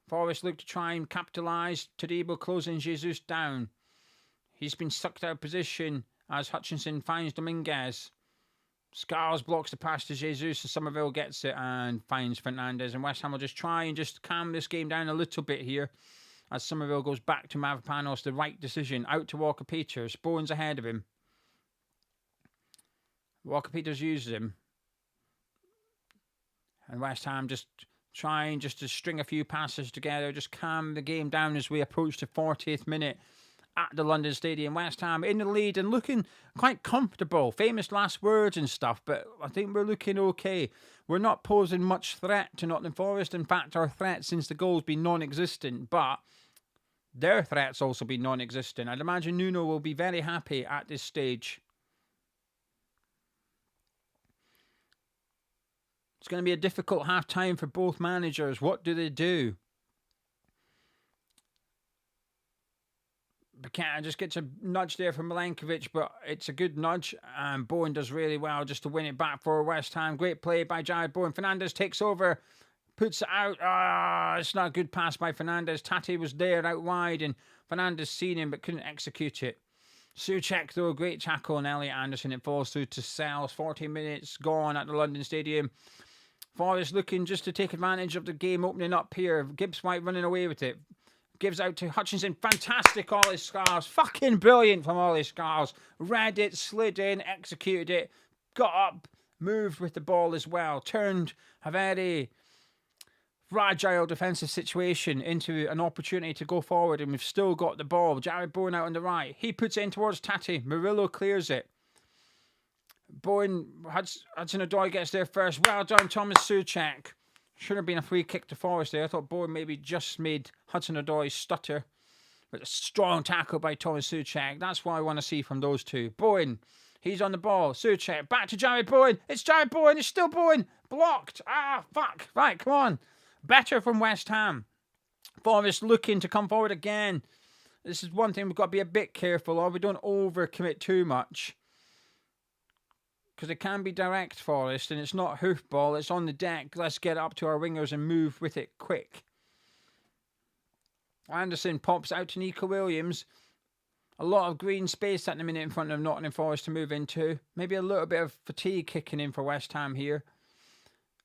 Forest look to try and capitalise. Todibo closing Jesus down. He's been sucked out of position as Hutchinson finds Dominguez. Scarles blocks the pass to Jesus, and Somerville gets it and finds Fernandez. And West Ham will just try and just calm this game down a little bit here as Somerville goes back to Mavropanos. The right decision. Out to Walker-Peters. Bowen's ahead of him. Walker-Peters uses him. And West Ham just trying just to string a few passes together, just calm the game down as we approach the 40th minute at the London Stadium. West Ham in the lead and looking quite comfortable. Famous last words and stuff, but I think we're looking okay. We're not posing much threat to Nottingham Forest. In fact, our threat since the goal's been non-existent, but their threat's also been non-existent. I'd imagine Nuno will be very happy at this stage. It's going to be a difficult half-time for both managers. What do they do? Buchanan just gets a nudge there from Milenkovic, but it's a good nudge. And Bowen does really well just to win it back for West Ham. Great play by Jared Bowen. Fernandez takes over, puts it out. It's not a good pass by Fernandez. Tati was there out wide, and Fernandez seen him but couldn't execute it. Souček, though, great tackle on Elliot Anderson. It falls through to Sells. 40 minutes gone at the London Stadium. Forest looking just to take advantage of the game opening up here. Gibbs White running away with it. Gives out to Hutchinson. Fantastic Ollie Scarles. Fucking brilliant from Ollie Scarles. Read it, slid in, executed it. Got up, moved with the ball as well. Turned a very fragile defensive situation into an opportunity to go forward, and we've still got the ball. Jared Bowen out on the right. He puts it in towards Tati. Murillo clears it. Bowen, Hudson-Odoi gets there first. Well done, Thomas Souček. Should have been a free kick to Forest there. I thought Bowen maybe just made Hudson-Odoi stutter. But a strong tackle by Thomas Souček. That's what I want to see from those two. Bowen, he's on the ball. Souček, back to Jared Bowen. It's Jared Bowen. It's still Bowen. Blocked. Fuck. Right, come on. Better from West Ham. Forest looking to come forward again. This is one thing we've got to be a bit careful of. We don't overcommit too much, because it can be direct Forest, and it's not hoofball, it's on the deck. Let's get up to our wingers and move with it quick. Anderson pops out to Nico Williams. A lot of green space at the minute in front of Nottingham Forest to move into. Maybe a little bit of fatigue kicking in for West Ham here.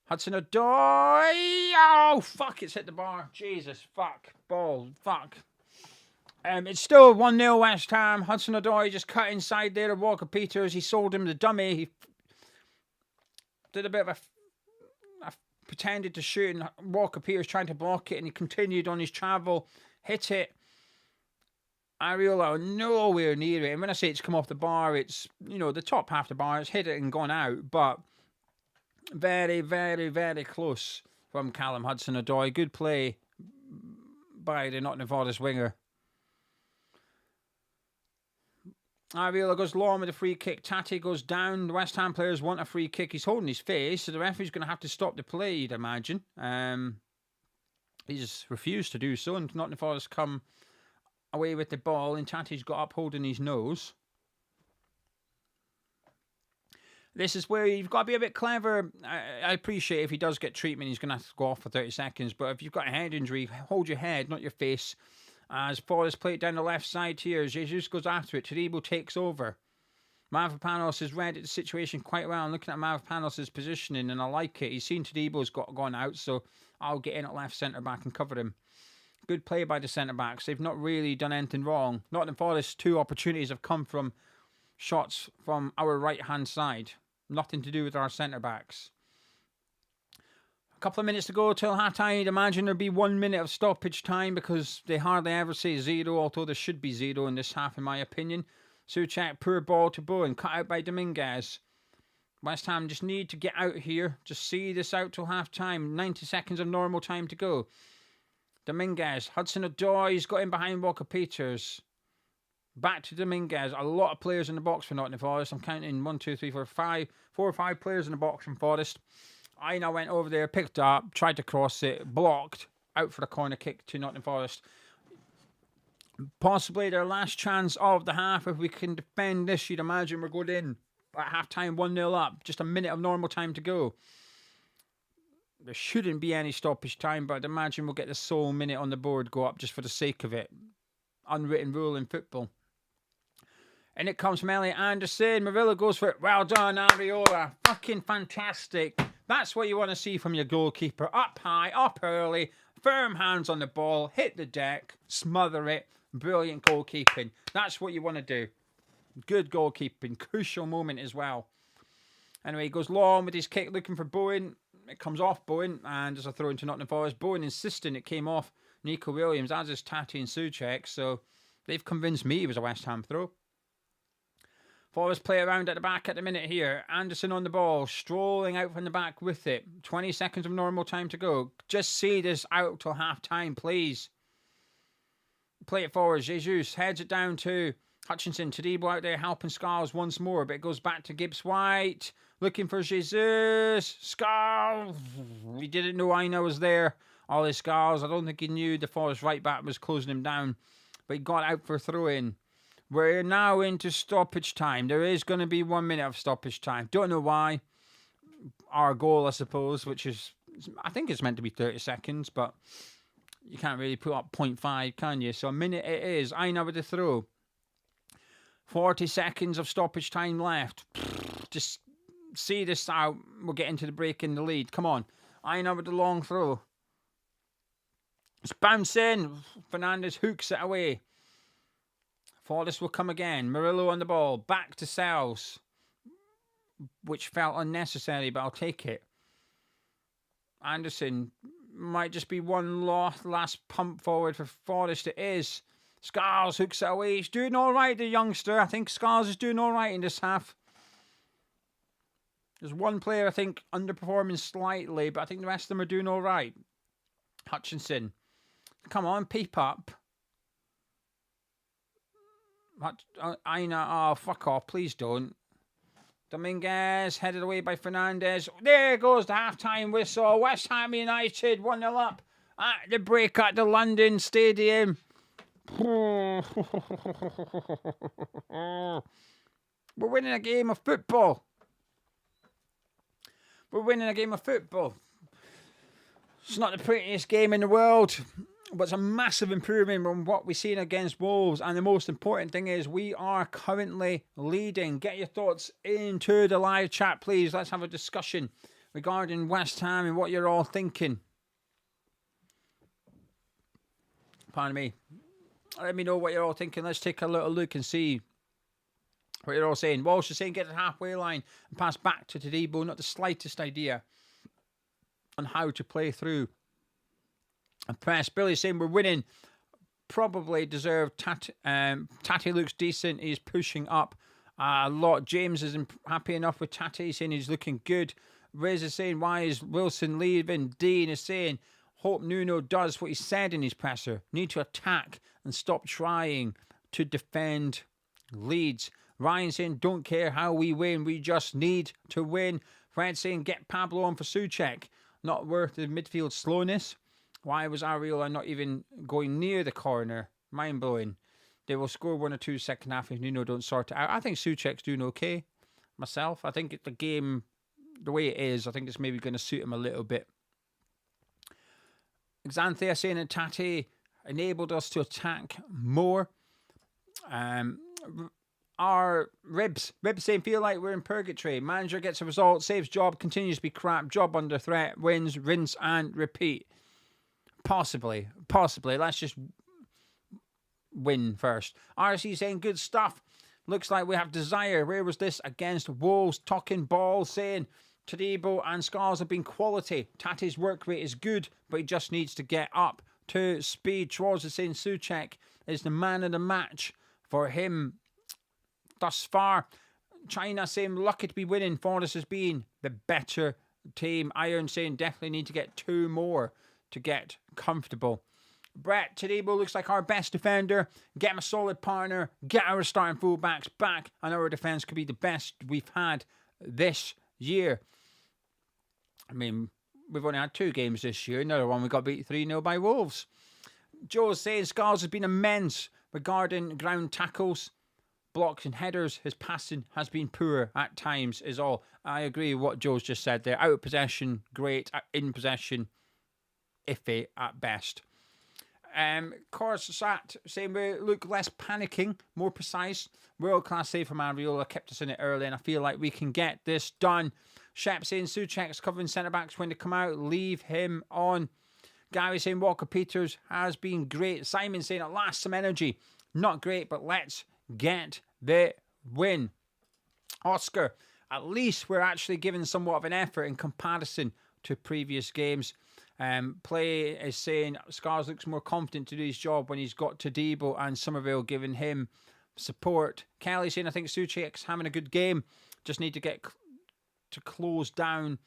Hudson-Odoi! Oh, fuck, it's hit the bar. Jesus, fuck. Ball, fuck. It's still 1-0 West Ham. Hudson-Odoi just cut inside there to Walker-Peters. He sold him the dummy. He did a bit of a pretended to shoot, and Walker-Peters trying to block it, and he continued on his travel. Hit it. Areola nowhere near it. And when I say it's come off the bar, it's, the top half of the bar. It's hit it and gone out. But very, very, very close from Callum Hudson-Odoi. Good play by the Nottingham Forest winger. Areola goes long with a free kick. Tati goes down. The West Ham players want a free kick. He's holding his face, so the referee's going to have to stop the play, you'd imagine. He's refused to do so, and Nottingham Forest come away with the ball, and Tati's got up holding his nose. This is where you've got to be a bit clever. I appreciate if he does get treatment, he's going to have to go off for 30 seconds. But if you've got a head injury, hold your head, not your face. As Forest play it down the left side here, Jesus goes after it. Todibo takes over. Mavropanos has read the situation quite well. I'm looking at Mavropanos' positioning, and I like it. He's seen Todibo's gone out, so I'll get in at left centre back and cover him. Good play by the centre-backs. They've not really done anything wrong. Nottingham Forest, 2 opportunities have come from shots from our right-hand side. Nothing to do with our centre-backs. A couple of minutes to go till half-time. I'd imagine there'll be 1 minute of stoppage time because they hardly ever say 0, although there should be 0 in this half, in my opinion. Souček, poor ball to Bowen, cut out by Dominguez. West Ham just need to get out here. Just see this out till half-time. 90 seconds of normal time to go. Dominguez, Hudson-Odoi, he's got in behind Walker-Peters. Back to Dominguez. A lot of players in the box for Nottingham Forest. I'm counting 1, 2, 3, 4, 5. 4 or 5 players in the box from Forest. I now went over there, picked up, tried to cross it, blocked, out for a corner kick to Nottingham Forest. Possibly their last chance of the half. If we can defend this, you'd imagine we're going in at half-time 1-0 up. Just a minute of normal time to go. There shouldn't be any stoppage time, but I'd imagine we'll get the sole minute on the board go up just for the sake of it. Unwritten rule in football. And it comes from Elliot Anderson. Murillo goes for it. Well done, Areola. Fucking fantastic. That's what you want to see from your goalkeeper. Up high, up early, firm hands on the ball, hit the deck, smother it. Brilliant goalkeeping. That's what you want to do. Good goalkeeping. Crucial moment as well. Anyway, he goes long with his kick, looking for Bowen. It comes off Bowen, and as a throw into Nottingham Forest, Bowen insisting it came off Nico Williams, as is Tati and Souček. So they've convinced me it was a West Ham throw. Forest play around at the back at the minute here. Anderson on the ball, strolling out from the back with it. 20 seconds of normal time to go. Just see this out till half-time, please. Play it forward. Jesus heads it down to Hutchinson. Todibo out there helping Scarles once more, but it goes back to Gibbs-White. Looking for Jesus. Scarles. He didn't know Aina was there. All his Scarles. I don't think he knew the Forest right back was closing him down, but he got out for a throw-in. We're now into stoppage time. There is going to be 1 minute of stoppage time. Don't know why. Our goal, I suppose, which is, I think it's meant to be 30 seconds, but you can't really put up 0.5, can you? So a minute it is. Aina with the throw. 40 seconds of stoppage time left. Just see this out. We'll get into the break in the lead. Come on. Aina with the long throw. It's bouncing. Fernandez hooks it away. Forrest will come again. Murillo on the ball. Back to Sells. Which felt unnecessary, but I'll take it. Anderson. Might just be one last pump forward for Forrest. It is. Scarles hooks it away. He's doing all right, the youngster. I think Scarles is doing all right in this half. There's one player, I think, underperforming slightly, but I think the rest of them are doing all right. Hutchinson. Come on, peep up. Aina, oh, fuck off, please don't. Dominguez, headed away by Fernandez. There goes the half-time whistle. West Ham United, 1-0 up at the break at the London Stadium. We're winning a game of football. We're winning a game of football. It's not the prettiest game in the world, but it's a massive improvement from what we've seen against Wolves. And the most important thing is we are currently leading. Get your thoughts into the live chat, please. Let's have a discussion regarding West Ham and what you're all thinking. Pardon me. Let me know what you're all thinking. Let's take a little look and see what you're all saying. Walsh is saying get to the halfway line and pass back to Todibo. Not the slightest idea on how to play through a press. Billy's saying we're winning. Probably deserved. Tati looks decent. He's pushing up a lot. James isn't happy enough with Tati. He's saying he's looking good. Riz is saying why is Wilson leaving? Dean is saying hope Nuno does what he said in his presser. Need to attack and stop trying to defend Leeds. Ryan saying don't care how we win. We just need to win. Fred saying get Pablo on for Souček. Not worth the midfield slowness. Why was Areola not even going near the corner? Mind-blowing. They will score 1 or 2 second half if Nuno don't sort it out. I think Souček's doing okay. Myself. I think the game, the way it is, I think it's maybe going to suit him a little bit. Xanthea saying that Tati enabled us to attack more. Our Ribs saying feel like we're in purgatory. Manager gets a result, saves job, continues to be crap, job under threat, wins, rinse and repeat. Possibly. Let's just win first. RC saying good stuff. Looks like we have desire. Where was this against Wolves? Talking ball saying Todibo and Scars have been quality. Tate's work rate is good, but he just needs to get up to speed. Schwarz is saying Souček is the man of the match for him thus far. China saying lucky to be winning. Forest has been the better team. Iron saying definitely need to get 2 more to get comfortable. Brett, Todibo looks like our best defender. Get him a solid partner. Get our starting fullbacks back. And our defence could be the best we've had this year. I mean, we've only had 2 games this year. Another one we got beat 3-0 by Wolves. Joe's saying Scars has been immense regarding ground tackles, blocks and headers. His passing has been poor at times is all. I agree with what Joe's just said there. Out of possession, great. In possession, iffy at best. Corsat saying we look less panicking, more precise. World class save from Ariola, kept us in it early, and I feel like we can get this done. Shep saying Souček's covering centre backs when they come out, leave him on. Gary saying Walker Peters has been great. Simon saying at last some energy, not great, but let's get the win. Oscar, at least we're actually giving somewhat of an effort in comparison to previous games. Play is saying Scars looks more confident to do his job when he's got Todibo and Somerville giving him support. Kelly saying I think Souček's having a good game. Just need to get to close down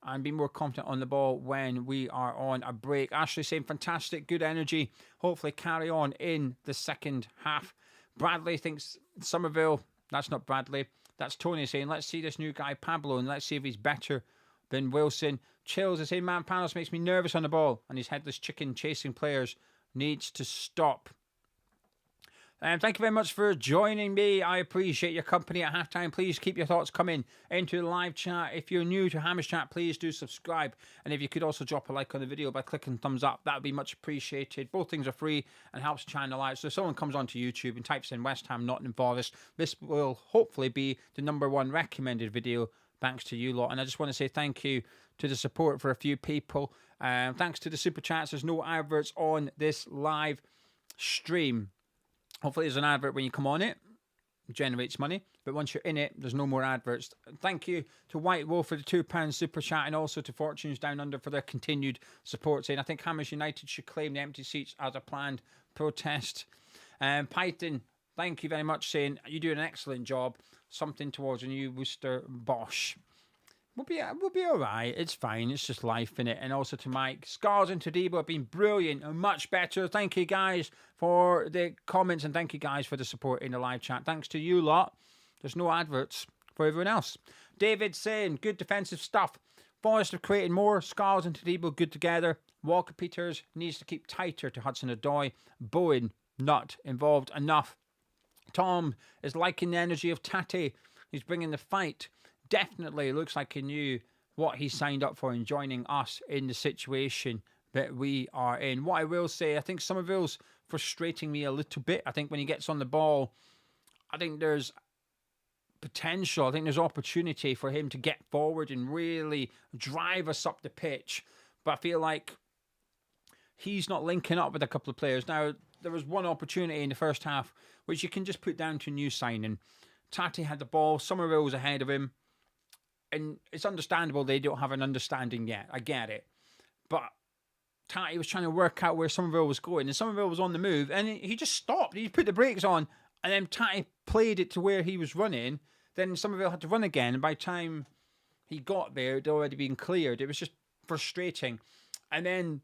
and be more confident on the ball when we are on a break. Ashley saying fantastic, good energy. Hopefully carry on in the second half. Bradley thinks Somerville. That's not Bradley. That's Tony saying let's see this new guy Pablo and let's see if he's better than Wilson. Chills is saying, man, Panos makes me nervous on the ball and his headless chicken chasing players needs to stop. Thank you very much for joining me. I appreciate your company at halftime. Please keep your thoughts coming into the live chat. If you're new to Hammers Chat, please do subscribe. And if you could also drop a like on the video by clicking thumbs up, that would be much appreciated. Both things are free and helps the channel out. So if someone comes onto YouTube and types in West Ham, Nottingham Forest, this will hopefully be the #1 recommended video thanks to you lot. And I just want to say thank you to the support for a few people. Thanks to the super chats. There's no adverts on this live stream. Hopefully there's an advert when you come on it. It generates money. But once you're in it, there's no more adverts. Thank you to White Wolf for the £2 super chat and also to Fortunes Down Under for their continued support. Saying I think Hammers United should claim the empty seats as a planned protest. Python, thank you very much, saying you do an excellent job. Something towards a new Worcester Bosch. We'll be all right. It's fine. It's just life, innit? And also to Mike. Scars and Todibo have been brilliant and much better. Thank you guys for the comments and thank you guys for the support in the live chat. Thanks to you lot. There's no adverts for everyone else. David saying, good defensive stuff. Forest have created more. Scars and Todibo good together. Walker Peters needs to keep tighter to Hudson-Odoi. Bowen not involved enough. Tom is liking the energy of Tate. He's bringing the fight. Definitely looks like he knew what he signed up for in joining us in the situation that we are in. What I will say, I think Somerville's frustrating me a little bit. I think when he gets on the ball, I think there's potential. I think there's opportunity for him to get forward and really drive us up the pitch. But I feel like he's not linking up with a couple of players. Now, there was one opportunity in the first half, which you can just put down to new signing. Tate had the ball. Somerville was ahead of him. And it's understandable they don't have an understanding yet. I get it. But Tate was trying to work out where Somerville was going. And Somerville was on the move. And he just stopped. He put the brakes on. And then Tate played it to where he was running. Then Somerville had to run again. And by the time he got there, it had already been cleared. It was just frustrating. And then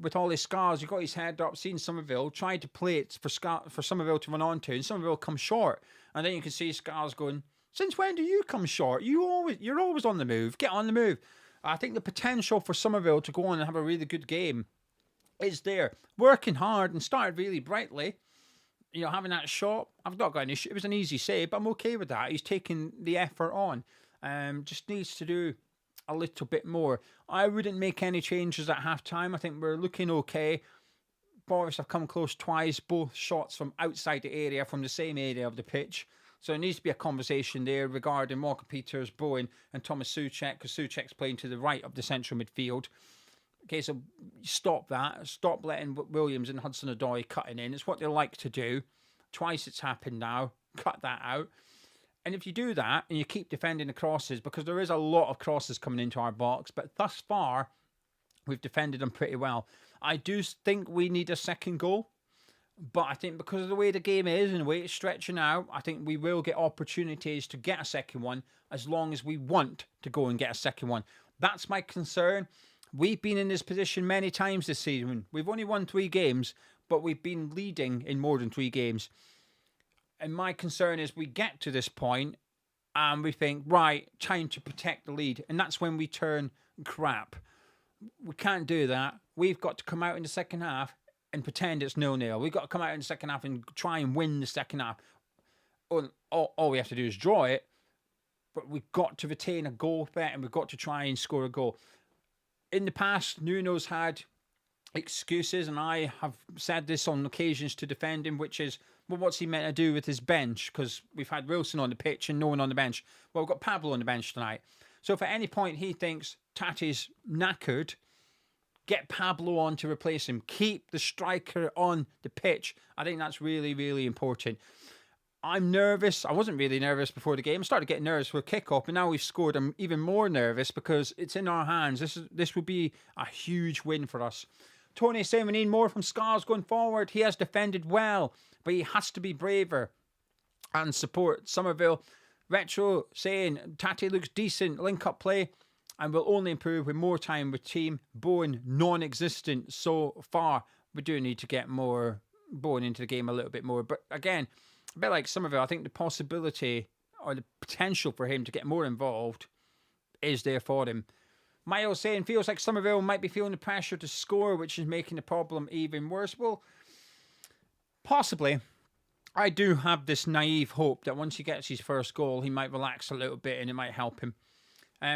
with all his Scars, he got his head up, seen Somerville, tried to play it for Somerville to run onto. And Somerville comes short. And then you can see Scars going, since when do you come short? You're always on the move. Get on the move. I think the potential for Somerville to go on and have a really good game is there. Working hard and started really brightly. You know, having that shot, I've not got an issue. It was an easy save, but I'm okay with that. He's taking the effort on. Just needs to do a little bit more. I wouldn't make any changes at half-time. I think we're looking okay. Forest have come close twice, both shots from outside the area, from the same area of the pitch. So there needs to be a conversation there regarding Walker Peters, Bowen and Thomas Souček, because Souček's playing to the right of the central midfield. Okay, so stop that. Stop letting Williams and Hudson-Odoi cutting in. It's what they like to do. Twice it's happened now. Cut that out. And if you do that and you keep defending the crosses, because there is a lot of crosses coming into our box, but thus far we've defended them pretty well. I do think we need a second goal. But I think because of the way the game is and the way it's stretching out, I think we will get opportunities to get a second one as long as we want to go and get a second one. That's my concern. We've been in this position many times this season. We've only won 3 games, but we've been leading in more than 3 games. And my concern is we get to this point and we think, right, time to protect the lead. And that's when we turn crap. We can't do that. We've got to come out in the second half and pretend it's 0-0. We've got to come out in the second half and try and win the second half. All we have to do is draw it, but we've got to retain a goal threat and we've got to try and score a goal. In the past, Nuno's had excuses, and I have said this on occasions to defend him, which is, well, what's he meant to do with his bench? Because we've had Wilson on the pitch and no one on the bench. Well, we've got Pablo on the bench tonight. So if at any point he thinks Taty's knackered, get Pablo on to replace him. Keep the striker on the pitch. I think that's really, really important. I'm nervous. I wasn't really nervous before the game. I started getting nervous for a kickoff, and now we've scored. I'm even more nervous because it's in our hands. This would be a huge win for us. Tony saying we need more from Scars going forward. He has defended well, but he has to be braver and support Somerville. Retro saying Taty looks decent. Link-up play. And will only improve with more time with team. Bowen, non-existent so far. We do need to get more Bowen into the game a little bit more. But again, a bit like Somerville, I think the possibility or the potential for him to get more involved is there for him. Miles saying, feels like Somerville might be feeling the pressure to score, which is making the problem even worse. Well, possibly. I do have this naive hope that once he gets his first goal, he might relax a little bit and it might help him.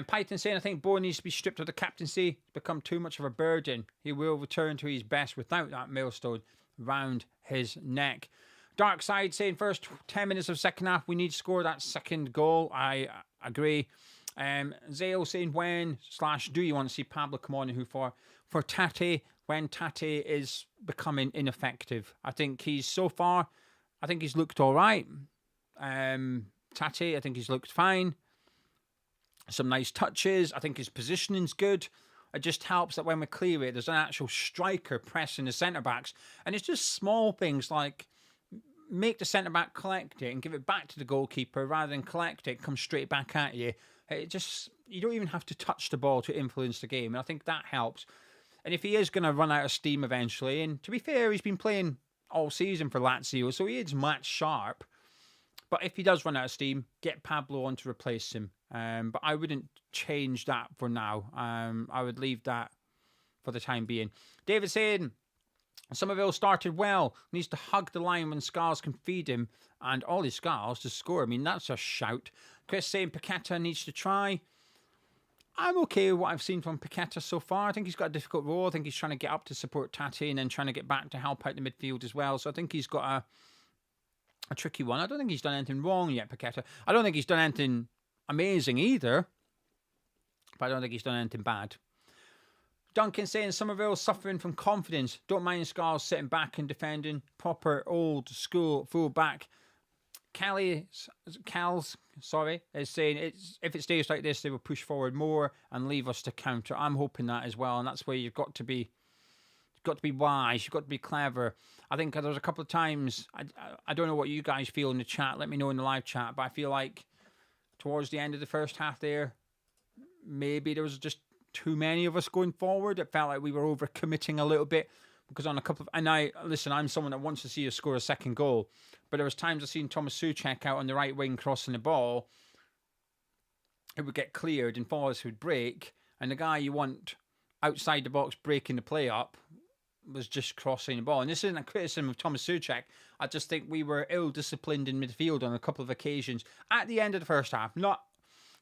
Python saying, I think Bowen needs to be stripped of the captaincy. It's become too much of a burden. He will return to his best without that millstone round his neck. Dark Side saying, first 10 minutes of second half, we need to score that second goal. I agree. Zale saying, when/do you want to see Pablo come on and who for Taty when Taty is becoming ineffective? I think he's looked all right. Taty, I think he's looked fine. Some nice touches. I think his positioning's good. It just helps that when we clear it, there's an actual striker pressing the centre-backs. And it's just small things like make the centre-back collect it and give it back to the goalkeeper rather than collect it, come straight back at you. You don't even have to touch the ball to influence the game. And I think that helps. And if he is going to run out of steam eventually, and to be fair, he's been playing all season for Lazio, so he is match sharp. But if he does run out of steam, get Pablo on to replace him. But I wouldn't change that for now. I would leave that for the time being. David saying, Somerville started well. Needs to hug the line when Scars can feed him. And all his Scars to score. I mean, that's a shout. Chris saying Paqueta needs to try. I'm okay with what I've seen from Paqueta so far. I think he's got a difficult role. I think he's trying to get up to support Taty and then trying to get back to help out the midfield as well. So I think he's got a tricky one. I don't think he's done anything wrong yet, Paqueta. I don't think he's done anything amazing either, but I don't think he's done anything bad. Duncan saying Somerville suffering from confidence. Don't mind Scars sitting back and defending. Proper old school full back. Cal's is saying if it stays like this, they will push forward more and leave us to counter. I'm hoping that as well, and that's where you've got to be wise. You've got to be clever. I think there was a couple of times. I don't know what you guys feel in the chat. Let me know in the live chat. But I feel like towards the end of the first half there, maybe there was just too many of us going forward. It felt like we were overcommitting a little bit because on a couple of... And I'm someone that wants to see us score a second goal. But there was times I've seen Thomas Souček out on the right wing crossing the ball. It would get cleared and Forest would break. And the guy you want outside the box breaking the play up was just crossing the ball. And this isn't a criticism of Thomas Souček. I just think we were ill-disciplined in midfield on a couple of occasions at the end of the first half. Not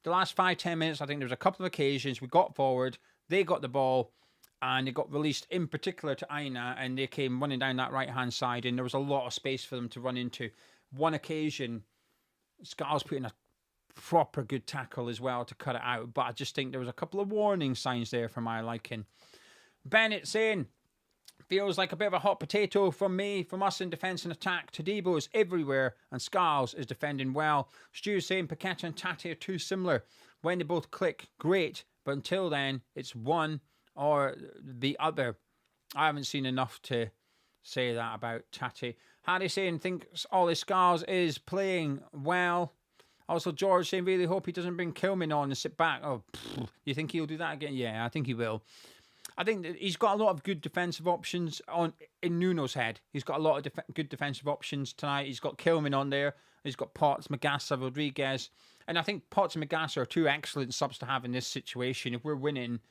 the last 5-10 minutes. I think there was a couple of occasions we got forward, they got the ball, and it got released in particular to Aina, and they came running down that right-hand side, and there was a lot of space for them to run into. One occasion, Scars put in a proper good tackle as well to cut it out, but I just think there was a couple of warning signs there for my liking. Bennett saying, feels like a bit of a hot potato from us in defence and attack. Todibo is everywhere and Scarles is defending well. Stu saying Paqueta and Tati are too similar. When they both click, great. But until then, it's one or the other. I haven't seen enough to say that about Tati. Harry saying thinks Ollie Scarles is playing well. Also, George saying really hope he doesn't bring Kilman on and sit back. Oh, you think he'll do that again? Yeah, I think he will. I think that he's got a lot of good defensive options in Nuno's head. He's got a lot of good defensive options tonight. He's got Kilman on there. He's got Potts, Magassa, Rodriguez. And I think Potts and Magassa are two excellent subs to have in this situation. If we're winning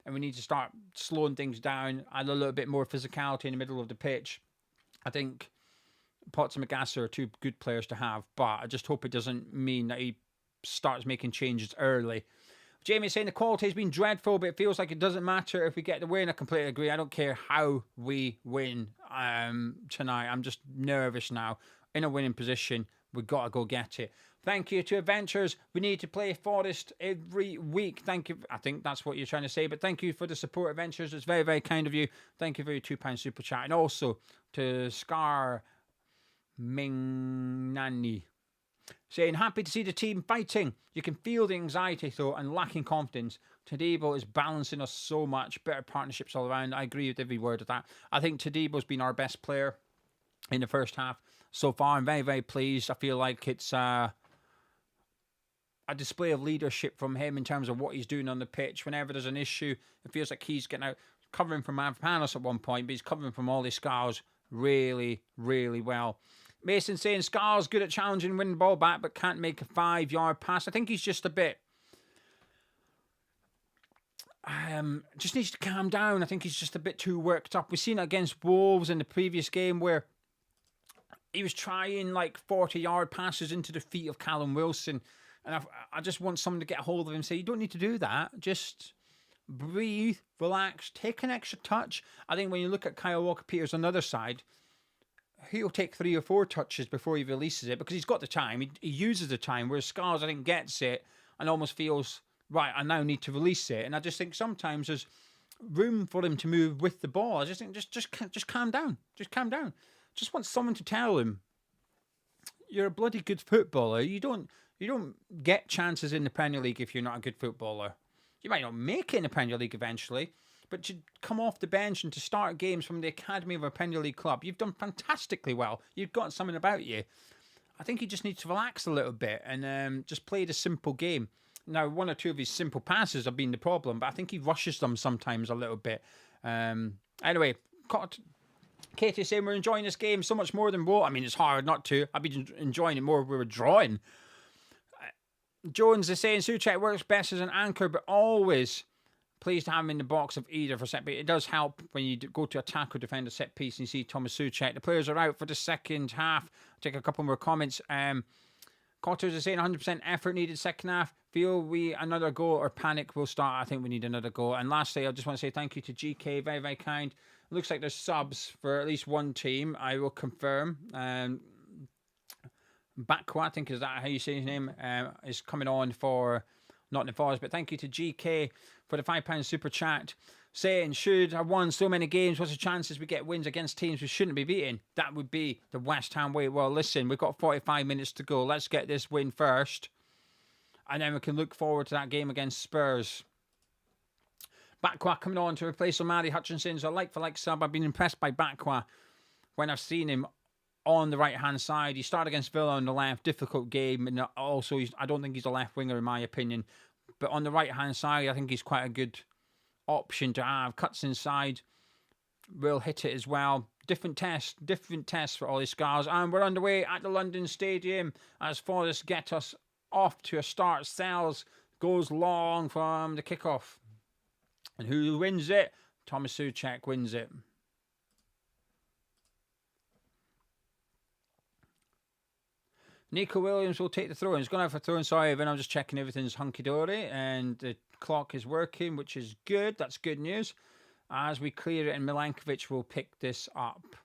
and we need to start slowing things down, add a little bit more physicality in the middle of the pitch, I think Potts and Magassa are two good players to have. But I just hope it doesn't mean that he starts making changes early. Jamie saying the quality has been dreadful, but it feels like it doesn't matter if we get the win. I completely agree. I don't care how we win tonight. I'm just nervous now. In a winning position, we've got to go get it. Thank you to Adventures. We need to play Forest every week. Thank you. I think that's what you're trying to say, but thank you for the support, Adventures. It's very, very kind of you. Thank you for your £2 super chat. And also to Scar Mingnani, saying, happy to see the team fighting. You can feel the anxiety, though, and lacking confidence. Todibo is balancing us so much. Better partnerships all around. I agree with every word of that. I think Todibo's been our best player in the first half so far. I'm very, very pleased. I feel like it's a display of leadership from him in terms of what he's doing on the pitch. Whenever there's an issue, it feels like he's getting out, covering from Mavropanos at one point, but he's covering from all his Scarles really, really well. Mason saying Scarles good at challenging, winning the ball back, but can't make a 5-yard pass. I think he's just a bit... just needs to calm down. I think he's just a bit too worked up. We've seen it against Wolves in the previous game where he was trying like 40-yard passes into the feet of Callum Wilson. And I just want someone to get a hold of him and say, you don't need to do that. Just breathe, relax, take an extra touch. I think when you look at Kyle Walker-Peters on the other side, he'll take 3 or 4 touches before he releases it because he's got the time. He uses the time, whereas Scarles, I think, gets it and almost feels, right, I now need to release it. And I just think sometimes there's room for him to move with the ball. I just think, just calm down. Just calm down. Just want someone to tell him, you're a bloody good footballer. You don't get chances in the Premier League if you're not a good footballer. You might not make it in the Premier League eventually, but to come off the bench and to start games from the academy of a Premier League club, you've done fantastically well. You've got something about you. I think he just needs to relax a little bit and just play the simple game. Now, 1 or 2 of his simple passes have been the problem, but I think he rushes them sometimes a little bit. Anyway, Katie saying we're enjoying this game so much more than what? I mean, it's hard not to. I've been enjoying it more if we were drawing. Jones is saying Souček works best as an anchor, but always pleased to have him in the box of either for set piece. It does help when you go to attack or defend a set piece and you see Thomas Souček. The players are out for the second half. I'll take a couple more comments. Cotters is saying 100% effort needed second half. Feel we another goal or panic will start. I think we need another goal. And lastly, I just want to say thank you to GK. Very, very kind. It looks like there's subs for at least one team. I will confirm. Bakwa, I think is that how you say his name, is coming on for Nottingham Forest. But thank you to GK for the £5 super chat, saying should have won so many games. What's the chances we get wins against teams we shouldn't be beating? That would be the West Ham way. Well, listen, we've got 45 minutes to go. Let's get this win first, and then we can look forward to that game against Spurs. Bakwa coming on to replace Omari Hutchinson's a like-for-like sub. I've been impressed by Bakwa when I've seen him on the right-hand side. He started against Villa on the left, difficult game, and also I don't think he's a left winger in my opinion. But on the right-hand side, I think he's quite a good option to have. Cuts inside, will hit it as well. Different tests for all his Scarles. And we're underway at the London Stadium as Forest get us off to a start. Sells goes long from the kickoff. And who wins it? Thomas Souček wins it. Nico Williams will take the throw-in. He's gone out for throw-in. Sorry, Evan. I'm just checking everything's hunky-dory. And the clock is working, which is good. That's good news. As we clear it, and Milankovic will pick this up.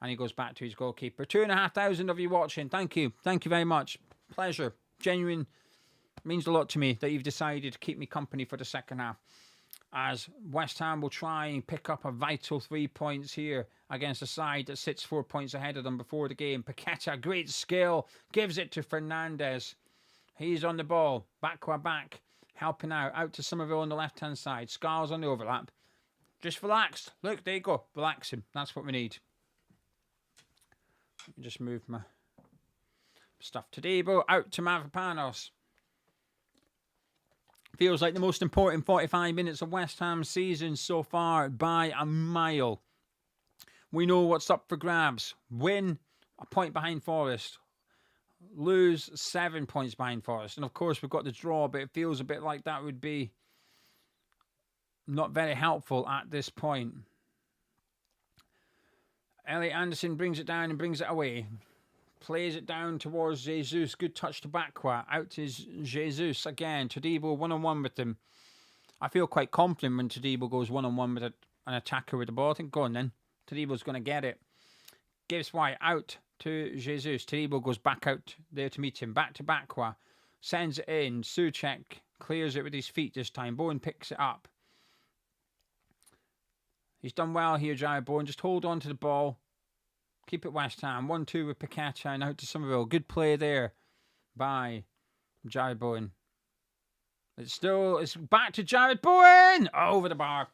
And he goes back to his goalkeeper. 2,500 of you watching. Thank you. Thank you very much. Pleasure. Genuine. Means a lot to me that you've decided to keep me company for the second half. as West Ham will try and pick up a vital 3 points here against a side that sits 4 points ahead of them before the game. Paqueta, great skill, gives it to Fernandes. He's on the ball, back, helping out to Somerville on the left-hand side. Scarles on the overlap. Just relaxed. Look, there you go. Relax him. That's what we need. Let me just move my stuff to Debo. Out to Mavropanos. Feels like the most important 45 minutes of West Ham's season so far by a mile. We know what's up for grabs. Win, a point behind Forest. Lose, 7 points behind Forest. And of course, we've got the draw, but it feels a bit like that would be not very helpful at this point. Elliot Anderson brings it down and brings it away. Plays it down towards Jesus. Good touch to Bakwa. Out to Jesus again. Todibo one-on-one with him. I feel quite confident when Todibo goes one-on-one with an attacker with the ball. I think, go on then. Todibo's going to get it. Gives White out to Jesus. Todibo goes back out there to meet him. Back to Bakwa. Sends it in. Souček clears it with his feet this time. Bowen picks it up. He's done well here, Jared Bowen. Just hold on to the ball. Keep it West Ham. 1-2 with Paqueta and out to Somerville. Good play there by Jared Bowen. It's back to Jared Bowen! Over the bar.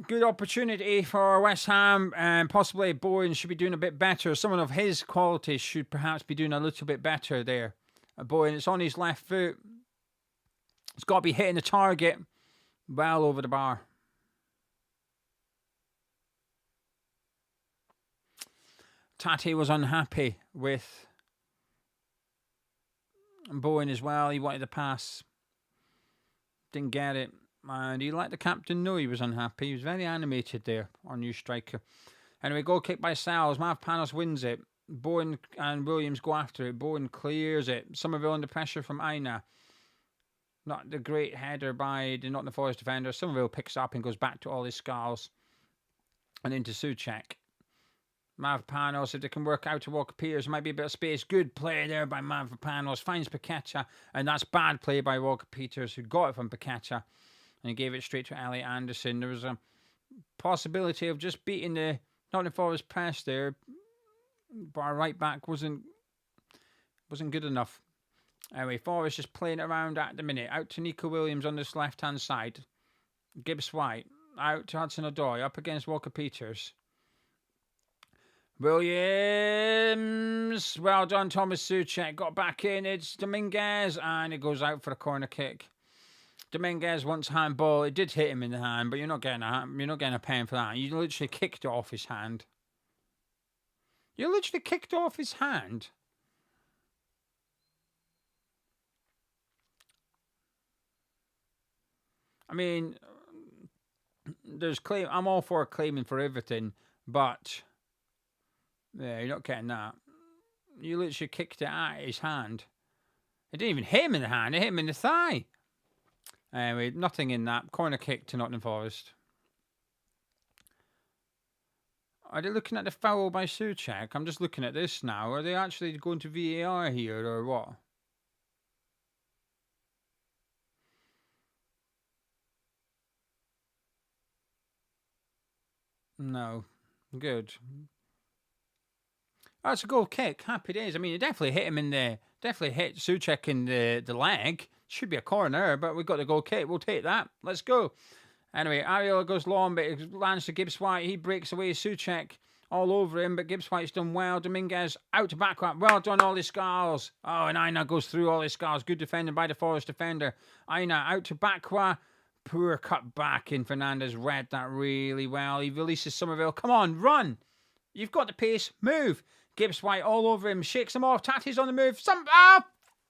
Good opportunity for West Ham, and possibly Bowen should be doing a bit better. Someone of his quality should perhaps be doing a little bit better there. Bowen, it's on his left foot. It's got to be hitting the target. Well over the bar. Tate was unhappy with Bowen as well. He wanted the pass. Didn't get it. And he let the captain know he was unhappy. He was very animated there, our new striker. Anyway, goal kick by Sal's. Mavropanos wins it. Bowen and Williams go after it. Bowen clears it. Somerville under pressure from Aina. Not the great header by the Nottingham Forest defender. Somerville picks up and goes back to all his Scarles. And into Souček. Mavropanos, if they can work out to Walker-Peters, might be a bit of space. Good play there by Mavropanos. Finds Paqueta. And that's bad play by Walker-Peters, who got it from Paqueta. And he gave it straight to Elliot Anderson. There was a possibility of just beating the Nottingham Forest press there. But our right back wasn't good enough. Anyway, Forest just playing around at the minute. Out to Nico Williams on this left-hand side. Gibbs White. Out to Hudson-Odoi. Up against Walker-Peters. Williams. Well done, Thomas Souček. Got back in. It's Dominguez. And it goes out for a corner kick. Dominguez wants handball. It did hit him in the hand, but you're not getting a pen for that. You literally kicked it off his hand. You literally kicked off his hand. I mean, I'm all for claiming for everything, but yeah, you're not getting that. You literally kicked it at his hand. It didn't even hit him in the hand. It hit him in the thigh. Anyway, nothing in that. Corner kick to Nottingham Forest. Are they looking at the foul by Souček? I'm just looking at this now. Are they actually going to VAR here or what? No. Good. Oh, it's a goal kick. Happy days. I mean, it definitely hit him definitely hit Souček in the leg. Should be a corner, but we've got the goal kick. We'll take that. Let's go. Anyway, Ariola goes long, but it lands to Gibbs White. He breaks away. Souček all over him, but Gibbs White's done well. Dominguez out to backward. Well done, all his Scarles. Oh, and Aina goes through all his Scarles. Good defending by the Forest defender. Aina out to backward. Poor cut back in. Fernandes read that really well. He releases Somerville. Come on, run. You've got the pace. Move. Gibbs White all over him. Shakes him off. Tate's on the move.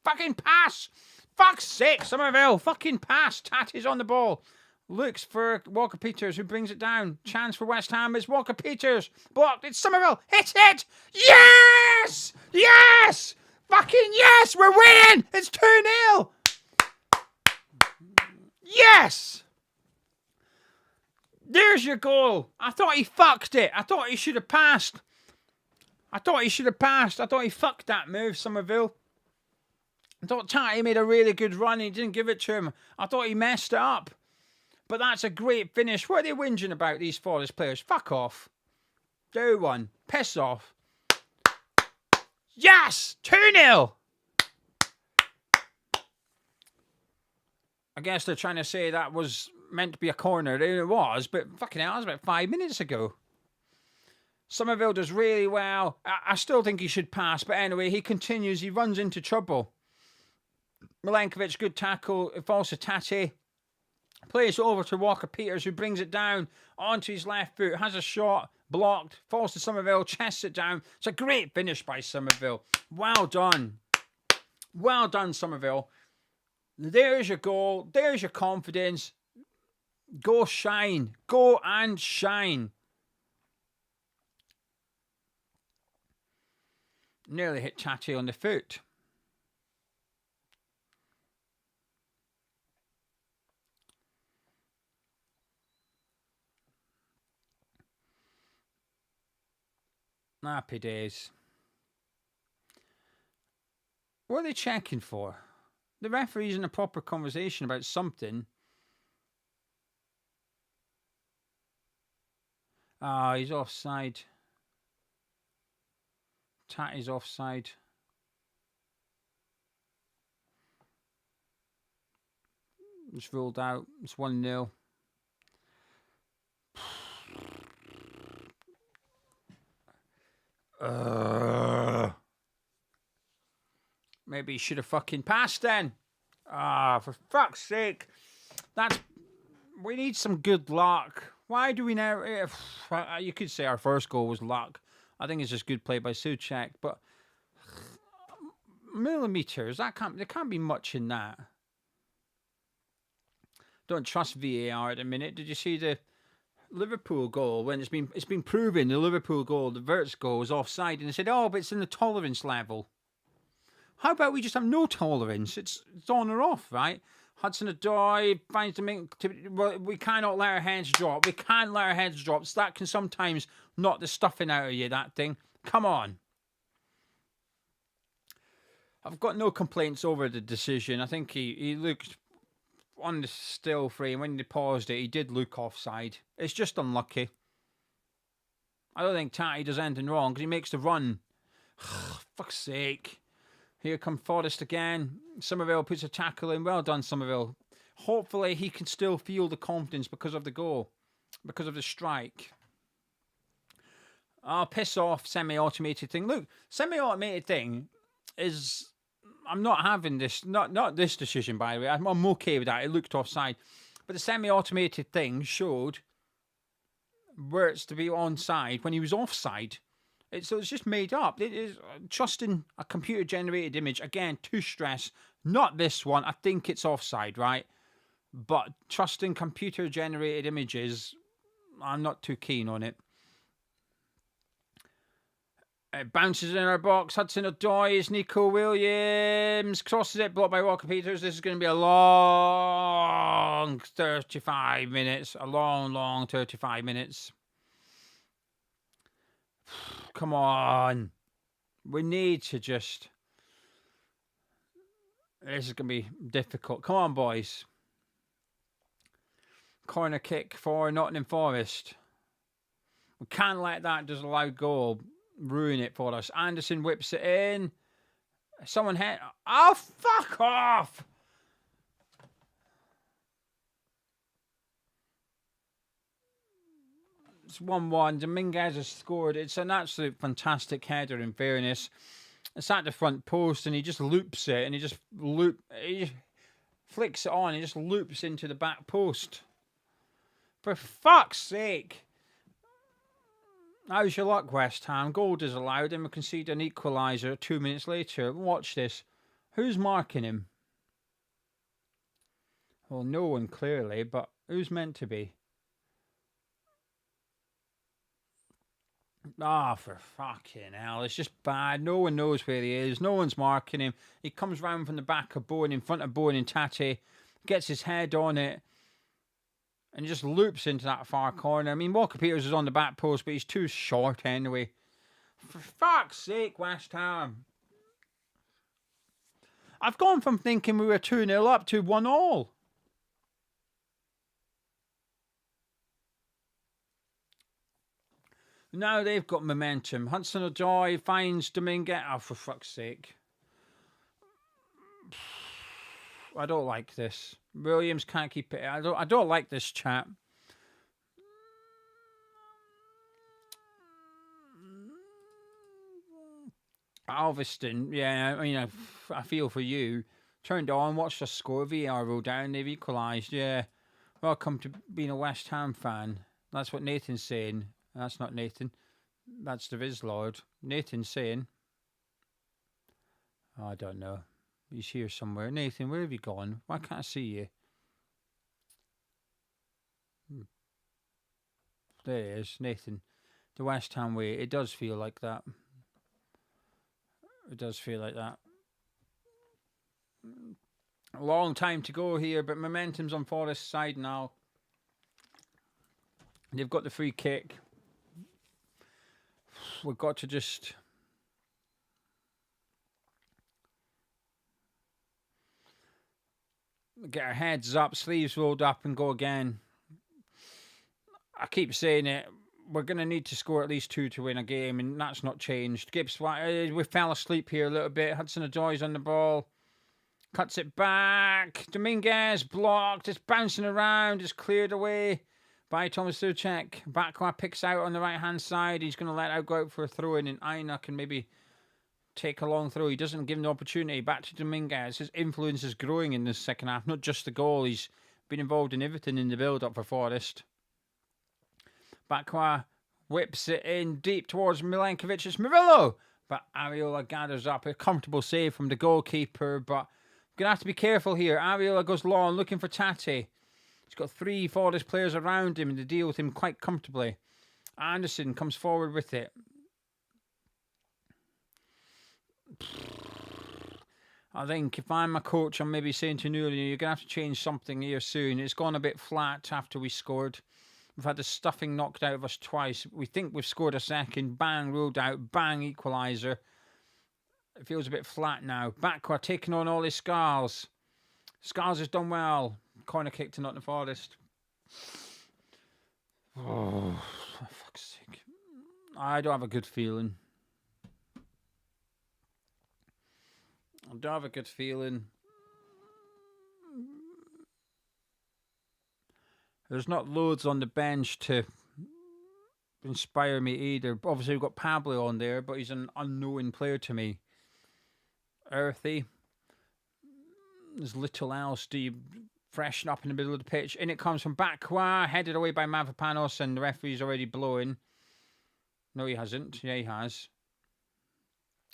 Fucking pass. Fuck's sake, Somerville. Fucking pass. Tate's on the ball. Looks for Walker-Peters, who brings it down. Chance for West Ham. It's Walker-Peters. Blocked. It's Somerville. Hit it. Yes! Yes! Fucking yes! We're winning! It's 2-0! Yes! There's your goal. I thought he fucked it. I thought he should have passed. I thought he fucked that move, Somerville. I thought Tatty made a really good run. He didn't give it to him. I thought he messed it up. But that's a great finish. What are they whinging about, these Forest players? Fuck off. Do one. Piss off. Yes! 2-0! I guess they're trying to say that was meant to be a corner. It was, but fucking hell, that was about 5 minutes ago. Somerville does really well. I still think he should pass, but anyway, he continues. He runs into trouble. Milenkovic, good tackle. It falls to Tati. Plays over to Walker-Peters, who brings it down onto his left foot. Has a shot, blocked. Falls to Somerville, chests it down. It's a great finish by Somerville. Well done. Well done, Somerville. There's your goal. There's your confidence. Go shine. Go and shine. Nearly hit Tati on the foot. Happy days. What are they checking for? The referee's in a proper conversation about something. Ah, he's offside. Tati's offside. It's ruled out. It's 1-0. Maybe he should have fucking passed then. Ah, for fuck's sake. We need some good luck. Why do we now... You could say our first goal was luck. I think it's just good play by Souček, but millimetres, there can't be much in that. Don't trust VAR at the minute. Did you see the Liverpool goal when it's been proven the Liverpool goal, the Wirtz goal, was offside, and they said, oh, but it's in the tolerance level. How about we just have no tolerance? It's on or off, right? Hudson-Odoi finds the main... We cannot let our heads drop. We can't let our heads drop. So that can sometimes knock the stuffing out of you, that thing. Come on. I've got no complaints over the decision. I think he looked on the still frame. When they paused it, he did look offside. It's just unlucky. I don't think Tati does anything wrong because he makes the run. Fuck's sake. Here come Forest again. Somerville puts a tackle in. Well done, Somerville. Hopefully he can still feel the confidence because of the goal. Because of the strike. Oh, piss off, semi-automated thing. Look, semi-automated thing is... I'm not having this... Not this decision, by the way. I'm okay with that. It looked offside. But the semi-automated thing showed Wirtz to be onside when he was offside. So it's just made up. It is trusting a computer-generated image. Again, to stress, not this one. I think it's offside, right? But trusting computer-generated images, I'm not too keen on it. It bounces in our box. Hudson-Odoi is Nico Williams. Crosses it, blocked by Walker-Peters. This is going to be a long 35 minutes. A long 35 minutes. Come on. We need to just... This is going to be difficult. Come on, boys. Corner kick for Nottingham Forest. We can't let that disallowed goal ruin it for us. Anderson whips it in. Someone hit... Oh, fuck off! It's 1-1. Dominguez has scored. It's an absolute fantastic header, in fairness. It's at the front post, and he just loops it, and he just flicks it on, and just loops into the back post. For fuck's sake. How's your luck, West Ham? Goal disallowed, and we concede an equaliser 2 minutes later. Watch this. Who's marking him? Well, no one, clearly, but who's meant to be? Ah, for fucking hell. It's just bad. No one knows where he is. No one's marking him. He comes round from the back of Bowen, in front of Bowen and Tati, gets his head on it, and just loops into that far corner. I mean, Walker-Peters is on the back post, but he's too short anyway. For fuck's sake, West Ham. I've gone from thinking we were 2-0 up to 1-1. Now they've got momentum. Hudson-Odoi finds Dominguez. Oh, for fuck's sake. I don't like this. Williams can't keep it. I don't like this chap. Alveston, yeah, I mean, I feel for you. Turned on, watched the score. VAR rolled down, they've equalised. Yeah, welcome to being a West Ham fan. That's what Nathan's saying. That's not Nathan. That's the Viz Lord. Nathan's saying. Oh, I don't know. He's here somewhere. Nathan, where have you gone? Why can't I see you? There he is, Nathan. The West Ham way. It does feel like that. It does feel like that. A long time to go here, but momentum's on Forest's side now. They've got the free kick. We've got to just... get our heads up, sleeves rolled up and go again. I keep saying it. We're going to need to score at least 2 to win a game, and that's not changed. Gibbs, we fell asleep here a little bit. Hudson-Odoi's on the ball. Cuts it back. Dominguez blocked. It's bouncing around. It's cleared away by Thomas Souček. Bakwa picks out on the right-hand side. He's going to let out, go out for a throw-in, and Aina can maybe take a long throw. He doesn't give him the opportunity. Back to Dominguez. His influence is growing in this second half. Not just the goal. He's been involved in everything in the build-up for Forest. Bakwa whips it in deep towards Milenkovic. It's Murillo. But Areola gathers up. A comfortable save from the goalkeeper. But going to have to be careful here. Areola goes long, looking for Tati. He's got 3 Forest players around him to deal with him quite comfortably. Anderson comes forward with it. I think if I'm a coach, I'm maybe saying to Nuno, you're going to have to change something here soon. It's gone a bit flat after we scored. We've had the stuffing knocked out of us twice. We think we've scored a second. Bang, ruled out. Bang, equaliser. It feels a bit flat now. Bakwa taking on all his Scars. Scars has done well. Corner kick to Nottingham Forest. Oh, for fuck's sake. I don't have a good feeling. I don't have a good feeling. There's not loads on the bench to inspire me either. Obviously, we've got Pablo on there, but he's an unknown player to me. Earthy. There's little else. Do you freshen up in the middle of the pitch? In it comes from Bakwa, headed away by Mavropanos, and the referee's already blowing. No, he hasn't. Yeah, he has.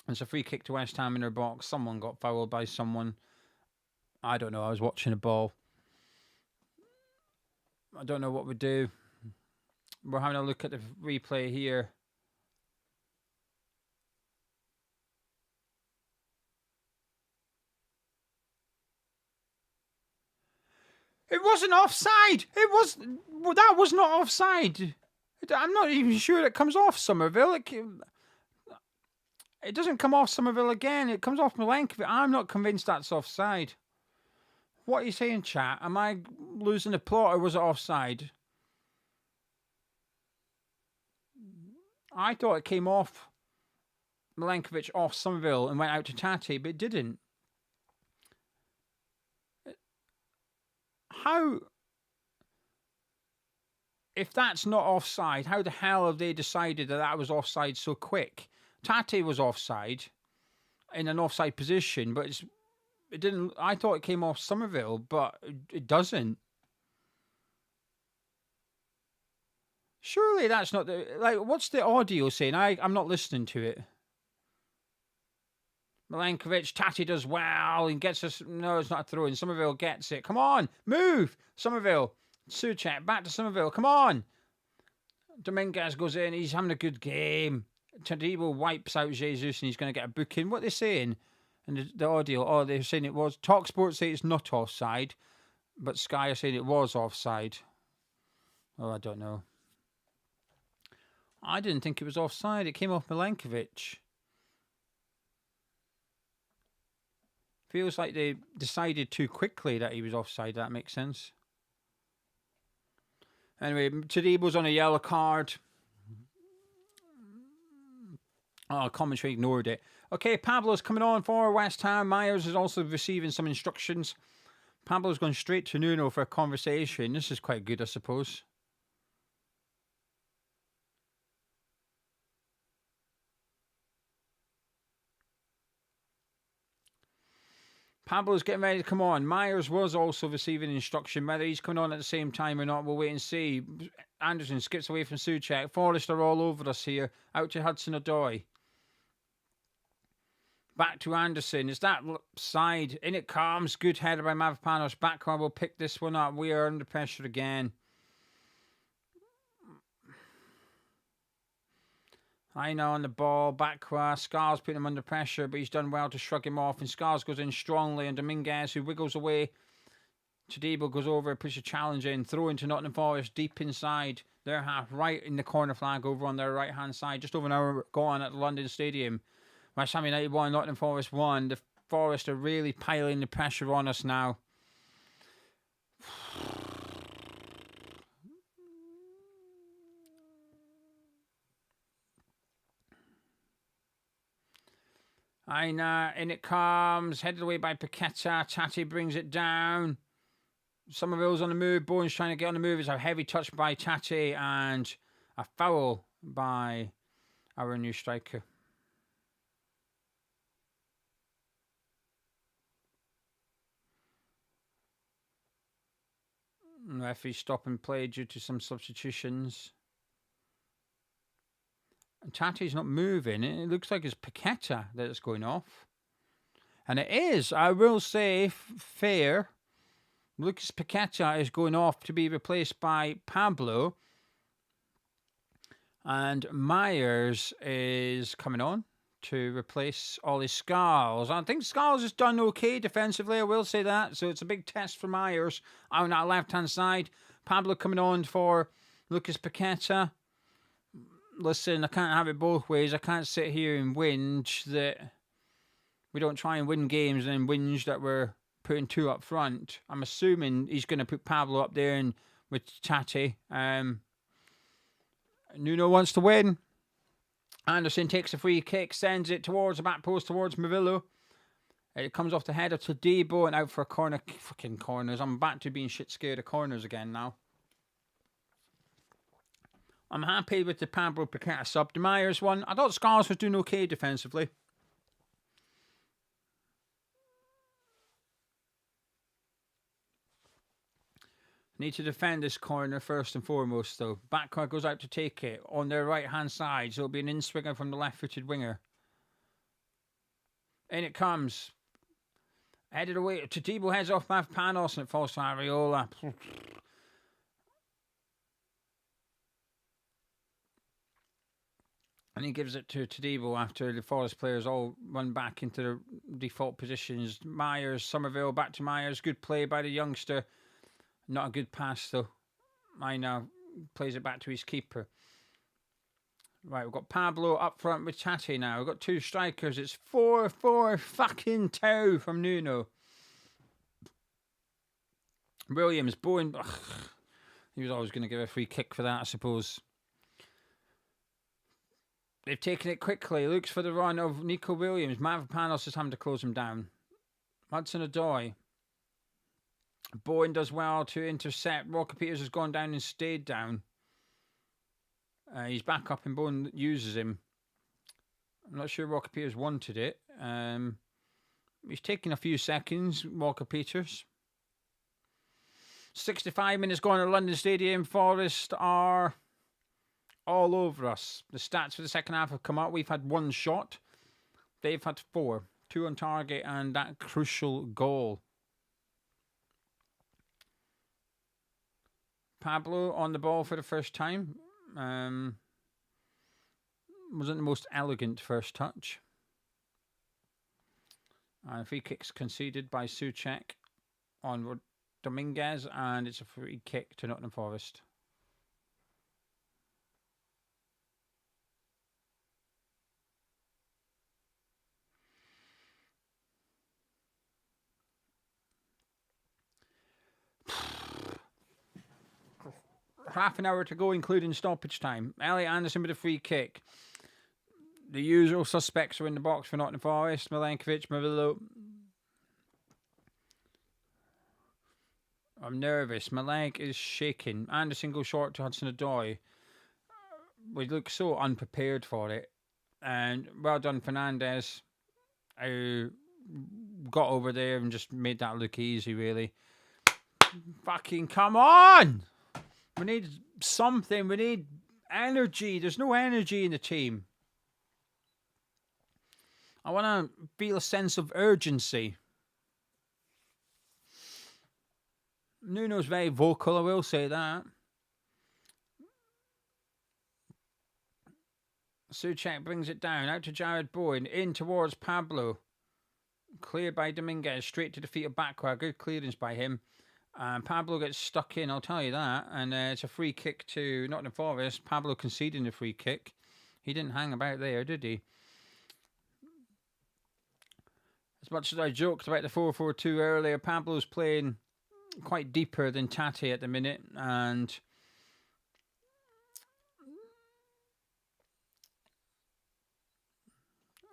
It's a free kick to West Ham in their box. Someone got fouled by someone. I don't know. I was watching the ball. I don't know what we do. We're having a look at the replay here. It wasn't offside. That was not offside. I'm not even sure it comes off Somerville. It doesn't come off Somerville again. It comes off Milenkovic. I'm not convinced that's offside. What are you saying, chat? Am I losing the plot or was it offside? I thought it came off Milenkovic off Somerville and went out to Tati, but it didn't. How... If that's not offside, how the hell have they decided that was offside so quick? Tati was offside in an offside position, but it didn't. I thought it came off Somerville, but it doesn't. Surely that's not the what's the audio saying? I'm not listening to it. Milenkovic, Tati does well and gets us. No, it's not a throw in. Somerville gets it. Come on, move, Somerville. Souček back to Somerville. Come on. Dominguez goes in. He's having a good game. Tadibo wipes out Jesus and he's going to get a booking. What are they saying? And the audio, they're saying it was. TalkSport say it's not offside, but Sky are saying it was offside. Oh, I don't know. I didn't think it was offside. It came off Milenkovic. Feels like they decided too quickly that he was offside. That makes sense. Anyway, Tadibo's on a yellow card. Oh, commentary ignored it. Okay, Pablo's coming on for West Ham. Myers is also receiving some instructions. Pablo's going straight to Nuno for a conversation. This is quite good, I suppose. Pablo's getting ready to come on. Myers was also receiving instruction. Whether he's coming on at the same time or not, we'll wait and see. Anderson skips away from Souček. Forest are all over us here. Out to Hudson-Odoi. Back to Anderson. Is that side? In it comes. Good header by Mavropanos. Bakwa will pick this one up. We are under pressure again. I know on the ball. Bakwa. Scars putting him under pressure, but he's done well to shrug him off. And Scars goes in strongly. And Dominguez, who wiggles away. Tadibo goes over, pushes a challenge in. Throw into Nottingham Forest deep inside their half, right in the corner flag over on their right hand side. Just over an hour gone at the London Stadium. West Ham United 1, Nottingham Forest 1. The Forest are really piling the pressure on us now. Aina, in it comes. Headed away by Paqueta. Tati brings it down. Somerville's on the move. Bowen's trying to get on the move. It's a heavy touch by Tati and a foul by our new striker. Referee stopping play due to some substitutions. And Tati's not moving. It looks like it's Paqueta that's going off. And it is, I will say, fair. Lucas Paqueta is going off to be replaced by Pablo. And Myers is coming on to replace Ollie Scarles. I think Scarles has done okay defensively, I will say that. So it's a big test for Myers on that left-hand side. Pablo coming on for Lucas Paqueta. Listen, I can't have it both ways. I can't sit here and whinge that we don't try and win games and then whinge that we're putting two up front. I'm assuming he's going to put Pablo up there and with Tati. Nuno wants to win. Anderson takes a free kick, sends it towards the back post, towards Mavillo. It comes off the head of Tadibo and out for a corner. Fucking corners. I'm back to being shit scared of corners again now. I'm happy with the Pablo Paqueta sub. The Myers one. I thought Scars was doing okay defensively. Need to defend this corner first and foremost, though. Bakwa goes out to take it on their right-hand side, so it'll be an in-swinger from the left-footed winger. In it comes. Headed away. Tadibo heads off Mavropanos and it falls to Areola. And he gives it to Tadibo after the Forest players all run back into their default positions. Myers, Somerville, back to Myers. Good play by the youngster. Not a good pass, though. I now plays it back to his keeper. Right, we've got Pablo up front with Tati now. We've got two strikers. It's 4-4 fucking 2 from Nuno. Williams, Bowen. Ugh, he was always going to give a free kick for that, I suppose. They've taken it quickly. Looks for the run of Nico Williams. Mavropanos is having to close him down. Hudson-Odoi. Bowen does well to intercept. Walker Peters has gone down and stayed down. He's back up and Bowen uses him. I'm not sure Walker Peters wanted it. He's taking a few seconds, Walker Peters. 65 minutes gone at London Stadium. Forest are all over us. The stats for the second half have come out. We've had one shot. They've had 4. 2 on target and that crucial goal. Pablo on the ball for the first time. Wasn't the most elegant first touch. And free kick's conceded by Souček on Dominguez, and it's a free kick to Nottingham Forest. half an hour to go, including stoppage time. Elliot Anderson with a free kick. The usual suspects are in the box for Nottingham Forest. Milenkovic, Murillo. I'm nervous. My leg is shaking. Anderson goes short to Hudson-Odoi. We look so unprepared for it. And well done, Fernandez, who got over there and just made that look easy, really. Fucking come on! We need something. We need energy. There's no energy in the team. I want to feel a sense of urgency. Nuno's very vocal, I will say that. Souček brings it down, out to Jared Bowen, in towards Pablo. Cleared by Dominguez, straight to the feet of Bakwa. Good clearance by him. Pablo gets stuck in, I'll tell you that. And it's a free kick to Nottingham Forest. Pablo conceding the free kick. He didn't hang about there, did he? As much as I joked about the 4-4-2 earlier, Pablo's playing quite deeper than Tate at the minute, and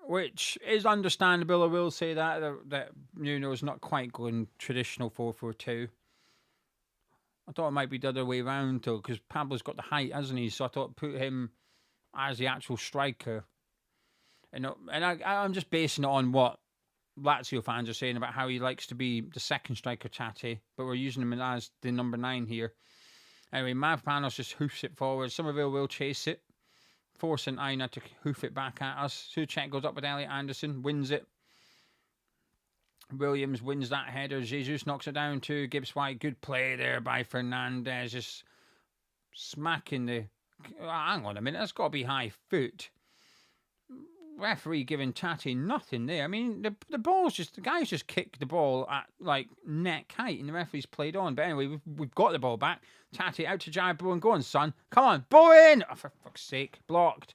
which is understandable. I will say that Nuno's not quite going traditional 4-4-2. I thought it might be the other way around though, because Pablo's got the height, hasn't he? So I thought put him as the actual striker. And I'm just basing it on what Lazio fans are saying about how he likes to be the second striker, Tate, but we're using him as the number 9 here. Anyway, Mavropanos just hoofs it forward. Somerville will chase it, forcing Aina to hoof it back at us. Souček goes up with Elliot Anderson, wins it. Williams wins that header. Jesus knocks it down to Gibbs White. Good play there by Fernandez, just smacking the... hang on a minute, that's got to be high foot. Referee giving Tate nothing there. I mean, the ball's just... the guy's just kicked the ball at, like, neck height, and the referee's played on. But anyway, we've got the ball back. Tate out to Jared Bowen. Go on, son. Come on. Bowen! Oh, for fuck's sake. Blocked.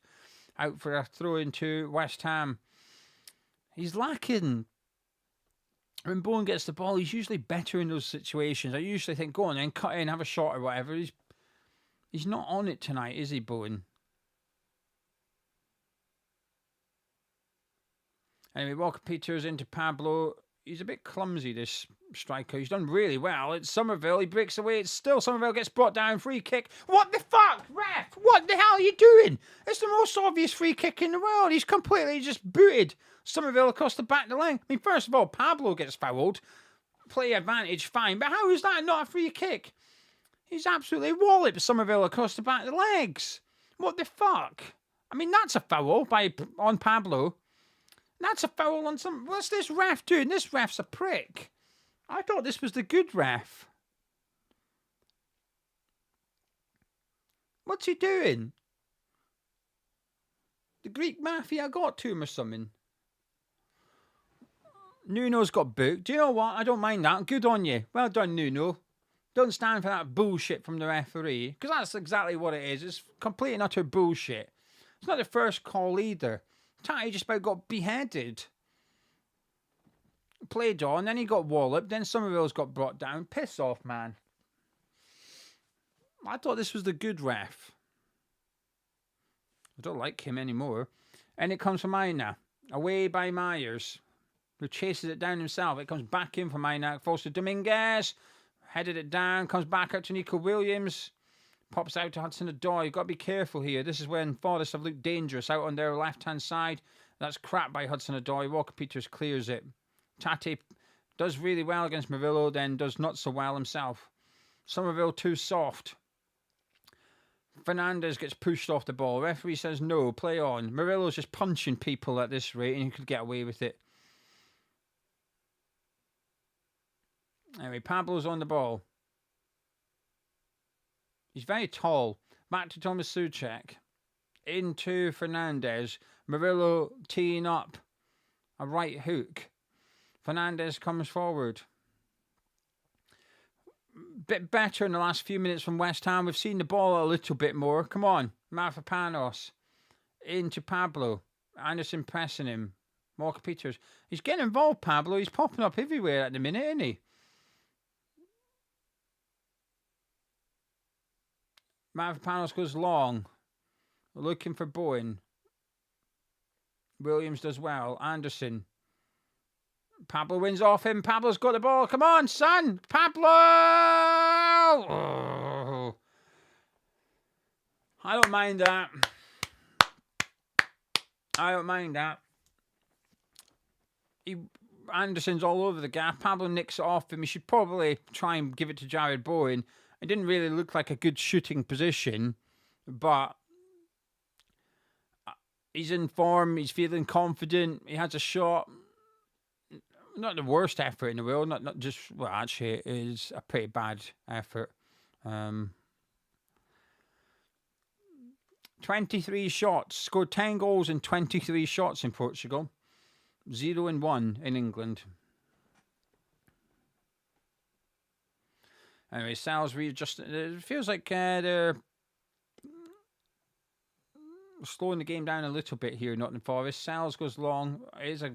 Out for a throw into West Ham. He's lacking. When Bowen gets the ball, he's usually better in those situations. I usually think, go on then, cut in, have a shot or whatever. He's not on it tonight, is he, Bowen? Anyway, Walker-Peters into Pablo. He's a bit clumsy, this striker. He's done really well. It's Somerville. He breaks away. It's still Somerville gets brought down. Free kick. What the fuck, ref? What the hell are you doing? It's the most obvious free kick in the world. He's completely just booted Somerville across the back of the line. I mean, first of all, Pablo gets fouled. Play advantage, fine. But how is that not a free kick? He's absolutely walloped Somerville across the back of the legs. What the fuck? I mean, that's a foul on Pablo. That's a foul on some... what's this ref doing? This ref's a prick. I thought this was the good ref. What's he doing? The Greek mafia got to him or something. Nuno's got booked. Do you know what? I don't mind that. Good on you. Well done, Nuno. Don't stand for that bullshit from the referee. Because that's exactly what it is. It's complete and utter bullshit. It's not the first call either. Tate just about got beheaded. Played on, then he got walloped, then Somerville's got brought down. Piss off, man. I thought this was the good ref. I don't like him anymore. And it comes from Aina. Away by Myers, who chases it down himself. It comes back in from Aina. Falls to Dominguez. Headed it down. Comes back out to Nico Williams. Pops out to Hudson-Odoi. You've got to be careful here. This is when Forest have looked dangerous out on their left-hand side. That's crap by Hudson-Odoi. Walker-Peters clears it. Tate does really well against Murillo, then does not so well himself. Somerville too soft. Fernandez gets pushed off the ball. Referee says no, play on. Murillo's just punching people at this rate and he could get away with it. Anyway, Pablo's on the ball. He's very tall. Back to Thomas Souček. Into Fernandez. Murillo teeing up a right hook. Fernandez comes forward. Bit better in the last few minutes from West Ham. We've seen the ball a little bit more. Come on. Mavropanos. Into Pablo. Anderson pressing him. Walker-Peters. He's getting involved, Pablo. He's popping up everywhere at the minute, isn't he? Mavropanos goes long. Looking for Bowen. Williams does well. Anderson. Pablo wins off him. Pablo's got the ball. Come on, son. Pablo! Oh. I don't mind that. Anderson's all over the gap. Pablo nicks it off him. He should probably try and give it to Jared Bowen. It didn't really look like a good shooting position, but he's in form. He's feeling confident. He has a shot. Not the worst effort in the world. Not just, well, actually, it is a pretty bad effort. 23 shots. Scored 10 goals in 23 shots in Portugal. 0-1 in England. Anyway, Salisbury just, it feels like they're slowing the game down a little bit here, Nottingham Forest. Sals goes long. It is a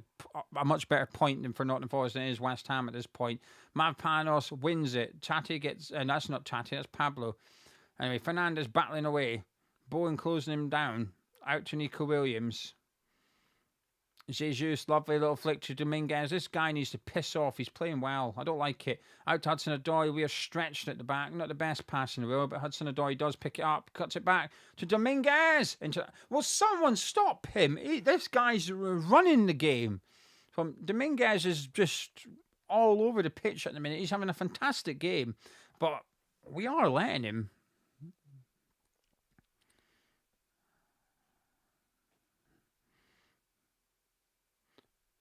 much better point than for Nottingham Forest than it is West Ham at this point. Mavropanos wins it. Tati gets, and that's not Tati, that's Pablo. Anyway, Fernandez battling away. Bowen closing him down. Out to Nico Williams. Jesus, lovely little flick to Dominguez. This guy needs to piss off. He's playing well. I don't like it. Out to Hudson-Odoi. We are stretched at the back. Not the best pass in the world, but Hudson-Odoi does pick it up. Cuts it back to Dominguez. Will someone stop him? This guy's running the game. Dominguez is just all over the pitch at the minute. He's having a fantastic game, but we are letting him.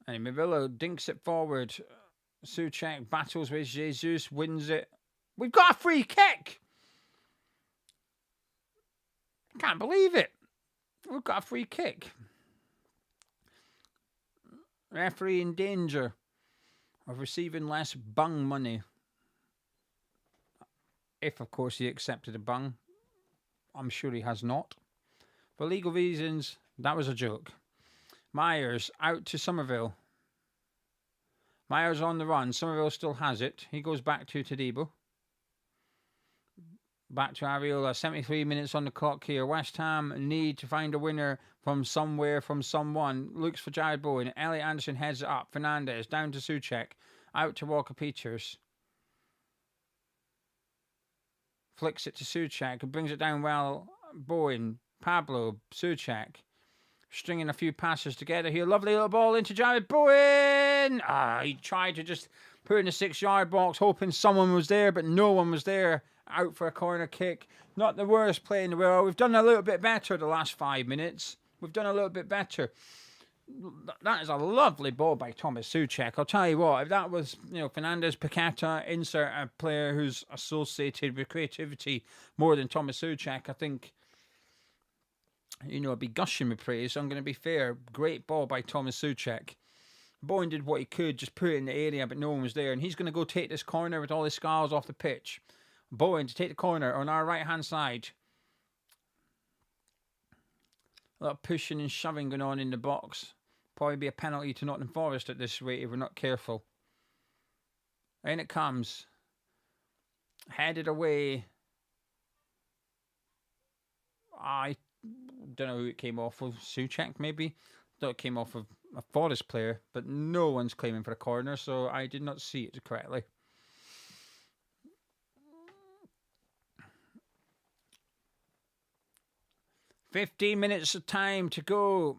And Murillo dinks it forward. Souček battles with Jesus, wins it. We've got a free kick! I can't believe it. We've got a free kick. Referee in danger of receiving less bung money. If, of course, he accepted a bung. I'm sure he has not. For legal reasons, that was a joke. Myers out to Somerville. Myers on the run. Somerville still has it. He goes back to Tadibo. Back to Areola. 73 minutes on the clock here. West Ham need to find a winner from somewhere, from someone. Looks for Jared Bowen. Elliot Anderson heads it up. Fernandez down to Souček. Out to Walker Peters. Flicks it to Souček. Brings it down well. Bowen. Pablo. Souček. Stringing a few passes together here. Lovely little ball into Jared Bowen. He tried to just put it in the 6-yard box, hoping someone was there, but no one was there. Out for a corner kick. Not the worst play in the world. We've done a little bit better the last 5 minutes. We've done a little bit better. That is a lovely ball by Thomas Souček. I'll tell you what, if that was, Fernandez, Paqueta, insert a player who's associated with creativity more than Thomas Souček, I think, I'd be gushing with praise, so I'm going to be fair. Great ball by Thomas Souček. Bowen did what he could, just put it in the area, but no one was there. And he's going to go take this corner with all his scars off the pitch. Bowen to take the corner on our right-hand side. A lot of pushing and shoving going on in the box. Probably be a penalty to Nottingham Forest at this rate if we're not careful. In it comes. Headed away. I don't know who it came off of. Souček, maybe? Thought it came off of a Forest player, but no one's claiming for a corner, so I did not see it correctly. "15 minutes of time to go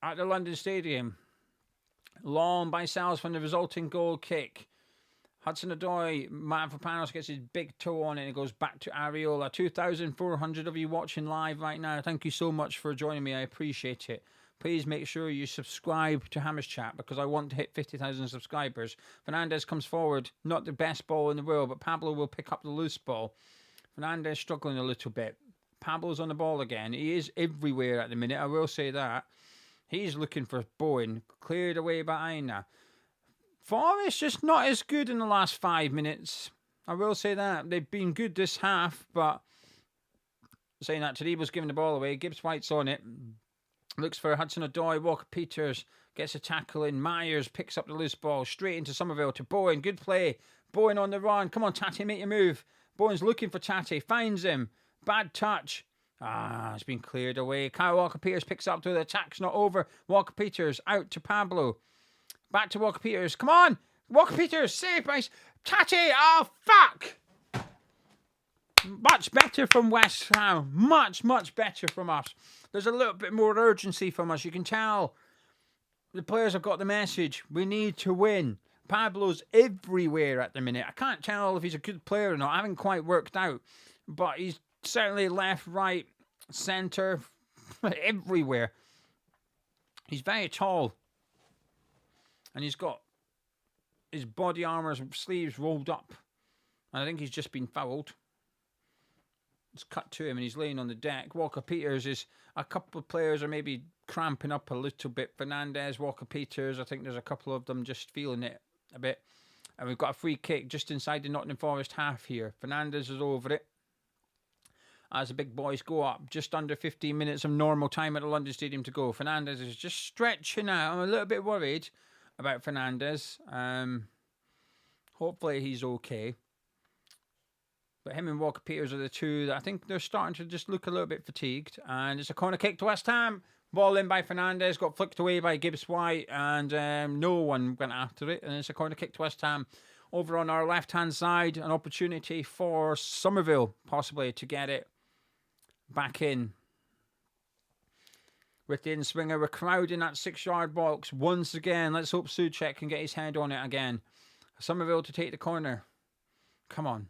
at the London Stadium. Long by Sals from the resulting goal kick. Hudson-Odoi, Mavropanos gets his big toe on it and it goes back to Areola. 2,400 of you watching live right now. Thank you so much for joining me. I appreciate it. Please make sure you subscribe to Hammers Chat because I want to hit 50,000 subscribers. Fernandez comes forward. Not the best ball in the world, but Pablo will pick up the loose ball. Fernandez struggling a little bit. Pablo's on the ball again. He is everywhere at the minute, I will say that. He's looking for Bowen. Cleared away by Aina. Forest just not as good in the last 5 minutes. I will say that. They've been good this half, but saying that, Tadibo's giving the ball away. Gibbs White's on it. Looks for Hudson-Odoi. Walker Peters gets a tackle in. Myers picks up the loose ball. Straight into Somerville to Bowen. Good play. Bowen on the run. Come on, Tati, make your move. Bowen's looking for Tate, finds him. Bad touch. It's been cleared away. Kyle Walker-Peters picks up to the attack's not over. Walker-Peters out to Pablo. Back to Walker-Peters. Come on! Walker-Peters, save by Tate! Oh, fuck! Much better from West Ham. Much, much better from us. There's a little bit more urgency from us. You can tell the players have got the message. We need to win. Pablo's everywhere at the minute. I can't tell if he's a good player or not. I haven't quite worked out. But he's certainly left, right, centre, everywhere. He's very tall. And he's got his body armour sleeves rolled up. And I think he's just been fouled. It's cut to him and he's laying on the deck. Walker-Peters is... A couple of players are maybe cramping up a little bit. Fernandes, Walker-Peters, I think there's a couple of them just feeling it a bit. And we've got a free kick just inside the Nottingham Forest half here. Fernandes is over it. As the big boys go up, just under 15 minutes of normal time at the London Stadium to go. Fernandes is just stretching out. I'm a little bit worried about Fernandes. Hopefully he's okay. But him and Walker-Peters are the two that I think they're starting to just look a little bit fatigued. And it's a corner kick to West Ham. Ball in by Fernandes, got flicked away by Gibbs-White, and no one went after it. And it's a corner kick to West Ham. Over on our left-hand side, an opportunity for Somerville, possibly, to get it back in. With the in-swinger, we're crowding that 6-yard box once again. Let's hope Souček can get his head on it again. Somerville to take the corner. Come on.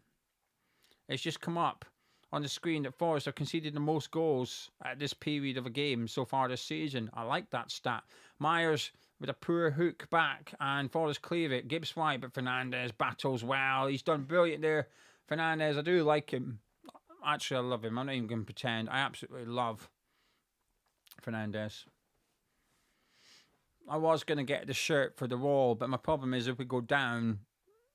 It's just come up on the screen that Forest have conceded the most goals at this period of a game so far this season. I like that stat. Myers with a poor hook back and Forest clear it. Gibbs-White, but Fernandes battles well. He's done brilliant there. Fernandes, I do like him. Actually, I love him. I'm not even going to pretend. I absolutely love Fernandes. I was going to get the shirt for the wall, but my problem is if we go down,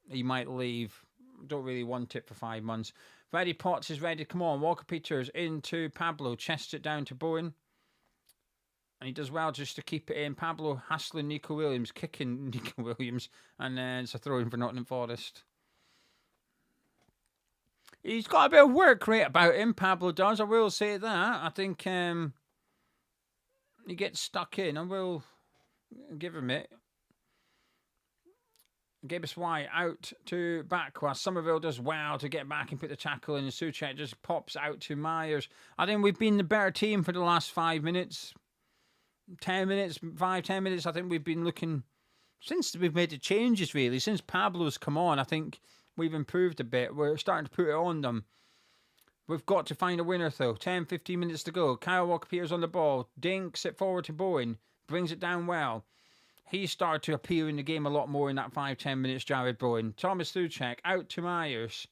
he might leave. Don't really want it for 5 months. Freddie Potts is ready. Come on. Walker-Peters into Pablo. Chests it down to Bowen. And he does well just to keep it in. Pablo hassling Nico Williams. Kicking Nico Williams. And then it's a throw in for Nottingham Forest. He's got a bit of work rate about him. Pablo does. I will say that. I think he gets stuck in. I will give him it. Gibbs-White out to Bakwa. Somerville does well to get back and put the tackle in. And Souček just pops out to Myers. I think we've been the better team for the last 5 minutes. 10 minutes, 5-10 minutes. I think we've been looking... Since we've made the changes, really. Since Pablo's come on, I think we've improved a bit. We're starting to put it on them. We've got to find a winner, though. 10-15 minutes to go. Kyle Walker-Peters on the ball. Dinks it forward to Bowen. Brings it down well. He started to appear in the game a lot more in that 5-10 minutes, Jared Bowen. Thomas Souček out to Myers.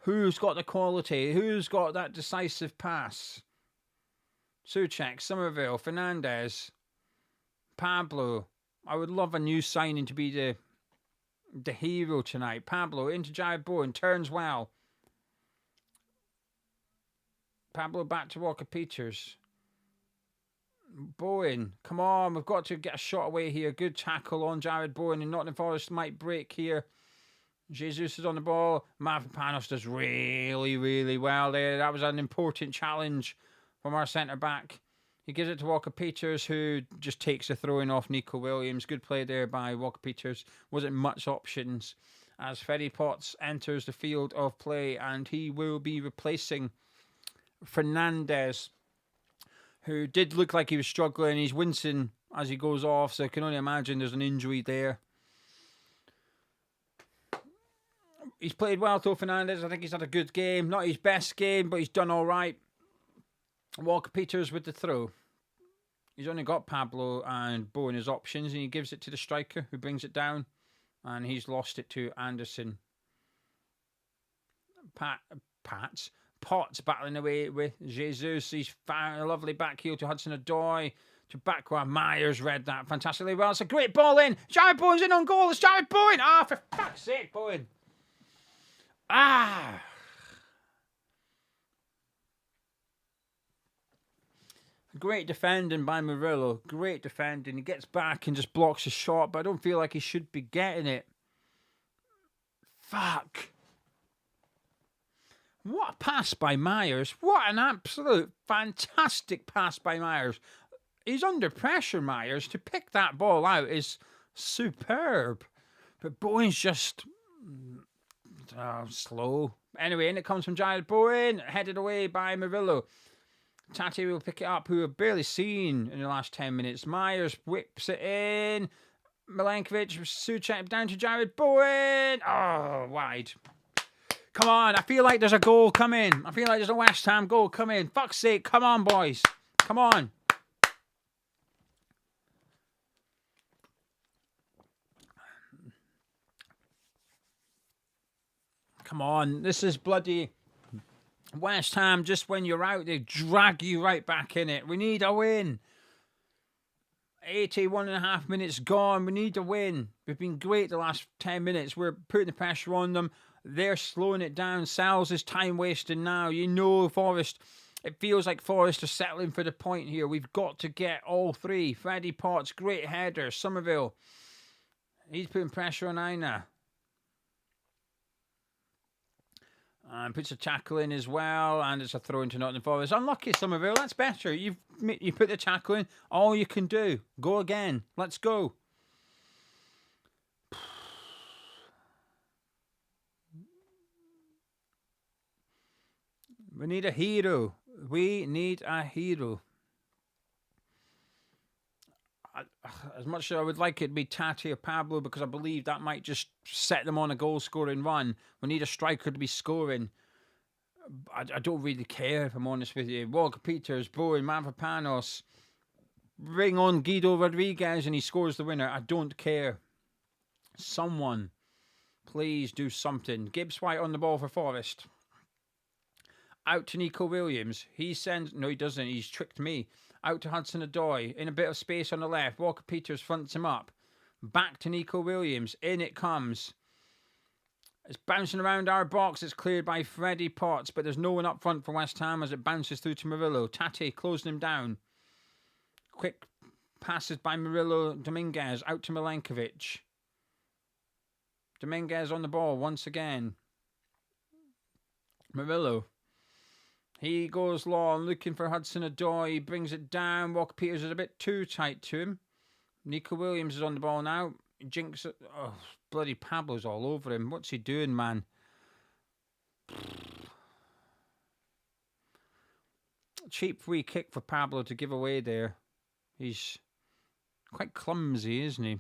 Who's got the quality? Who's got that decisive pass? Souček, Somerville, Fernandes, Pablo. I would love a new signing to be the hero tonight. Pablo into Jared Bowen. Turns well. Pablo back to Walker-Peters. Bowen, come on, we've got to get a shot away here. Good tackle on Jared Bowen, and Nottingham Forest might break here. Jesus is on the ball. Mavropanos does really, really well there. That was an important challenge from our centre-back. He gives it to Walker-Peters, who just takes a throw-in off Nico Williams. Good play there by Walker-Peters. Wasn't much options as Freddie Potts enters the field of play, and he will be replacing Fernandes, who did look like he was struggling. He's wincing as he goes off, so I can only imagine there's an injury there. He's played well, though, Fernandes. I think he's had a good game. Not his best game, but he's done all right. Walker-Peters with the throw. He's only got Pablo and Bowen as options, and he gives it to the striker, who brings it down, and he's lost it to Anderson. Potts battling away with Jesus. He's found a lovely back heel to Hudson-Odoi. To Bakwa. Myers read that fantastically well. It's a great ball in. Jared Bowen's in on goal. It's Jared Bowen. For fuck's sake, Bowen. Great defending by Murillo. Great defending. He gets back and just blocks a shot, but I don't feel like he should be getting it. Fuck. What a pass by Myers. What an absolute fantastic pass by Myers. He's under pressure, Myers. To pick that ball out is superb. But Bowen's just slow. Anyway, in it comes from Jared Bowen, headed away by Murillo. Tati will pick it up, who have barely seen in the last 10 minutes. Myers whips it in. Milenkovic, Souček down to Jared Bowen. Oh, wide. Come on, I feel like there's a goal coming. I feel like there's a West Ham goal coming. Fuck's sake, come on, boys. Come on. Come on, this is bloody West Ham. Just when you're out, they drag you right back in it. We need a win. 81.5 minutes gone. We need a win. We've been great the last 10 minutes. We're putting the pressure on them. They're slowing it down. Sal's is time wasting now. You know, Forest. It feels like Forest are settling for the point here. We've got to get all three. Freddie Potts, great header. Somerville. He's putting pressure on Aina. And puts a tackle in as well, and it's a throw into Nottingham Forest. Unlucky, Somerville. That's better. You put the tackle in. All you can do. Go again. Let's go. We need a hero. We need a hero. As much as I would like it to be Tati or Pablo, because I believe that might just set them on a goal-scoring run. We need a striker to be scoring. I don't really care, if I'm honest with you. Walker Peters, Bowen, Mavropanos. Bring on Guido Rodriguez and he scores the winner. I don't care. Someone, please do something. Gibbs White on the ball for Forest. Out to Nico Williams. He sends... No, he doesn't. He's tricked me. Out to Hudson-Odoi. In a bit of space on the left. Walker Peters fronts him up. Back to Nico Williams. In it comes. It's bouncing around our box. It's cleared by Freddie Potts. But there's no one up front for West Ham as it bounces through to Murillo. Tate closing him down. Quick passes by Murillo. Dominguez. Out to Milenkovic. Dominguez on the ball once again. Murillo. He goes long, looking for Hudson-Odoi. He brings it down. Walker Peters is a bit too tight to him. Nico Williams is on the ball now. Jinx it. Oh, bloody Pablo's all over him. What's he doing, man? Cheap free kick for Pablo to give away there. He's quite clumsy, isn't he?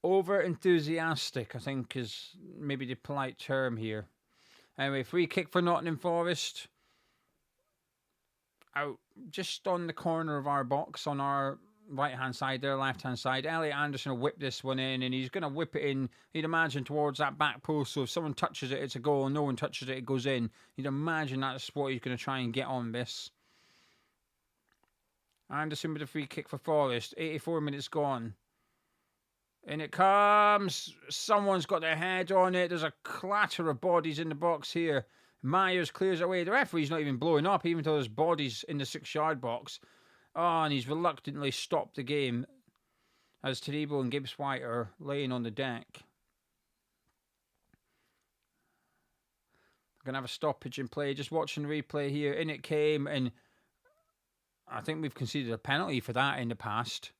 Over enthusiastic, I think, is maybe the polite term here. Anyway, free kick for Nottingham Forest. Out just on the corner of our box on our right-hand side, their left-hand side. Elliot Anderson will whip this one in, and he's going to whip it in, you'd imagine, towards that back post. So if someone touches it, it's a goal. No one touches it, it goes in. You'd imagine that's what he's going to try and get on this. Anderson with a free kick for Forest. 84 minutes gone. In it comes. Someone's got their head on it. There's a clatter of bodies in the box here. Myers clears away. The referee's not even blowing up, even though there's bodies in the 6-yard box. Oh, and he's reluctantly stopped the game as Taribo and Gibbs White are laying on the deck. We're going to have a stoppage in play. Just watching the replay here. In it came, and I think we've conceded a penalty for that in the past.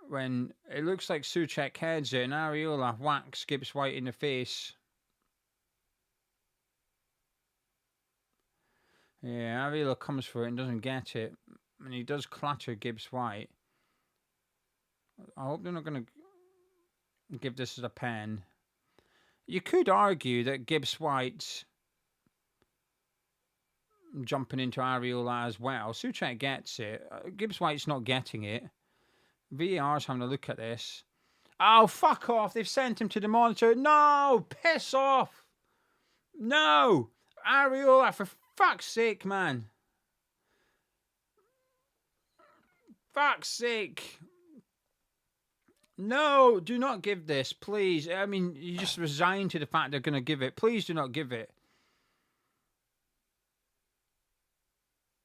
When it looks like Souček heads it and Areola whacks Gibbs White in the face. Yeah, Areola comes for it and doesn't get it. And he does clatter Gibbs White. I hope they're not going to give this as a pen. You could argue that Gibbs White's jumping into Areola as well. Souček gets it. Gibbs White's not getting it. VAR's having a look at this. Oh, fuck off. They've sent him to the monitor. No, piss off. No. Areola, for fuck's sake, man. Fuck's sake. No, do not give this, please. I mean, you just resign to the fact they're going to give it. Please do not give it.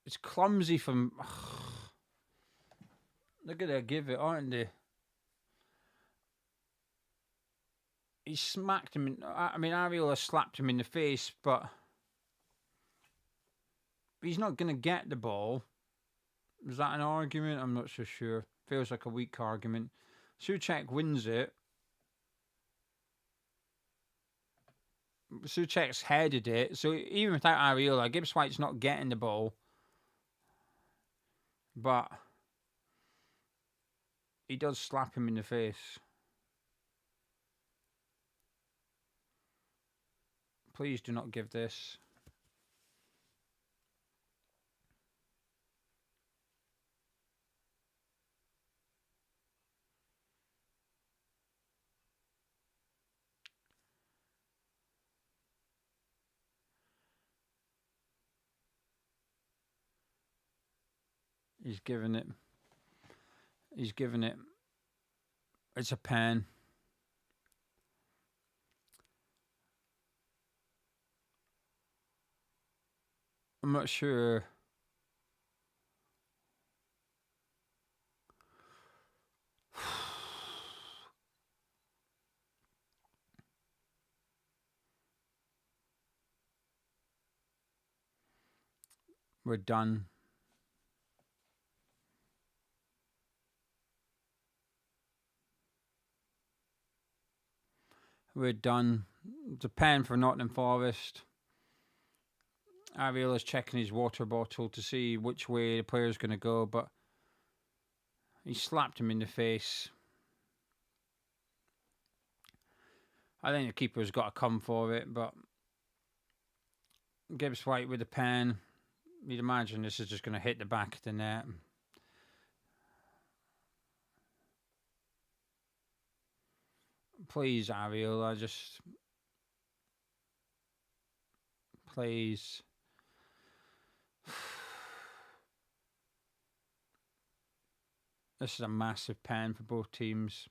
It's clumsy from... They're going to give it, aren't they? he smacked him. I mean, Ariola slapped him in the face, but he's not going to get the ball. Is that an argument? I'm not so sure. Feels like a weak argument. Souček wins it. Souček's headed it, so even without Ariola, Gibbs White's not getting the ball. But he does slap him in the face. Please do not give this. He's given it. He's given it. It's a pen. I'm not sure. We're done. We're done. It's a pen for Nottingham Forest. Ariola's checking his water bottle to see which way the player's going to go, but he slapped him in the face. I think the keeper's got to come for it, but Gibbs White with the pen. You'd imagine this is just going to hit the back of the net. Please, Ariola, just... Please. This is a massive pen for both teams.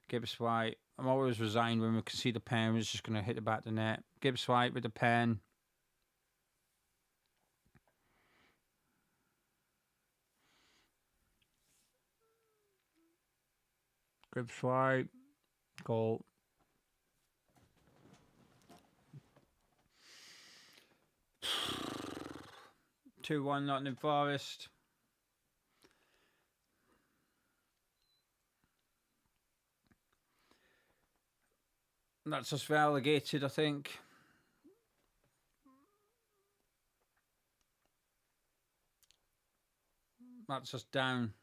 Gibbs White. I'm always resigned when we can see the pen. It's just going to hit the back of the net. Gibbs White with the pen. Gibbs White. Goal. Two 2-1 Nottingham Forest. That's us relegated, I think. That's us down.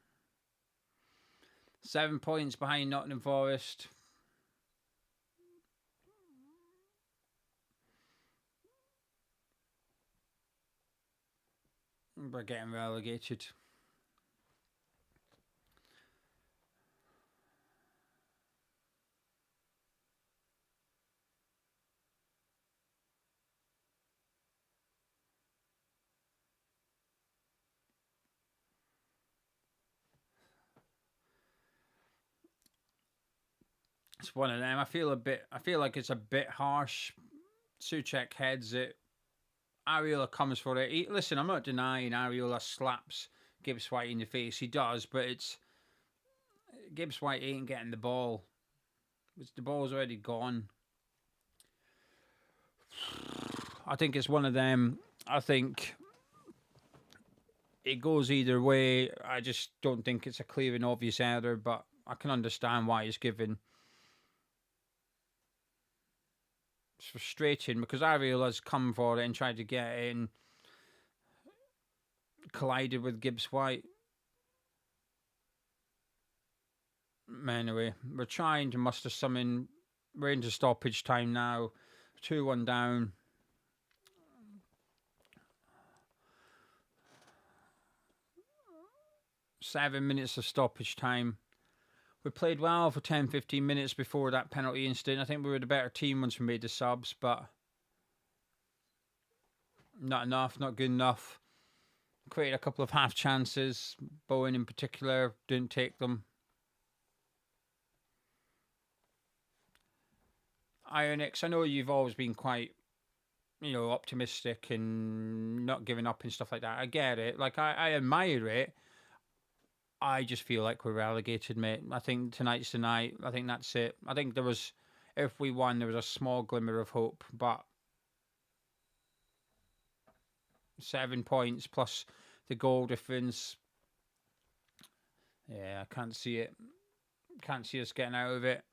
7 points behind Nottingham Forest. We're getting relegated. It's one of them. I feel like it's a bit harsh. Souček heads it. Ariola comes for it. Listen, I'm not denying Ariola slaps Gibbs White in the face. He does, but it's Gibbs White ain't getting the ball. The ball's already gone. I think it's one of them. I think it goes either way. I just don't think it's a clear and obvious error, but I can understand why it's given. It's frustrating because Ariola's come for it and tried to get it and collided with Gibbs White. Anyway, we're trying to muster something. We're into stoppage time now. 2-1 down. Seven minutes of stoppage time. We played well for 10-15 minutes before that penalty incident. I think we were the better team once we made the subs, but not enough, not good enough. Created a couple of half chances. Bowen in particular didn't take them. Ionix, I know you've always been quite, optimistic and not giving up and stuff like that. I get it. Like, I admire it. I just feel like we're relegated, mate. I think tonight's the night. I think that's it. I think there was if we won, there was a small glimmer of hope, but 7 points plus the goal difference. Yeah, I can't see it. Can't see us getting out of it.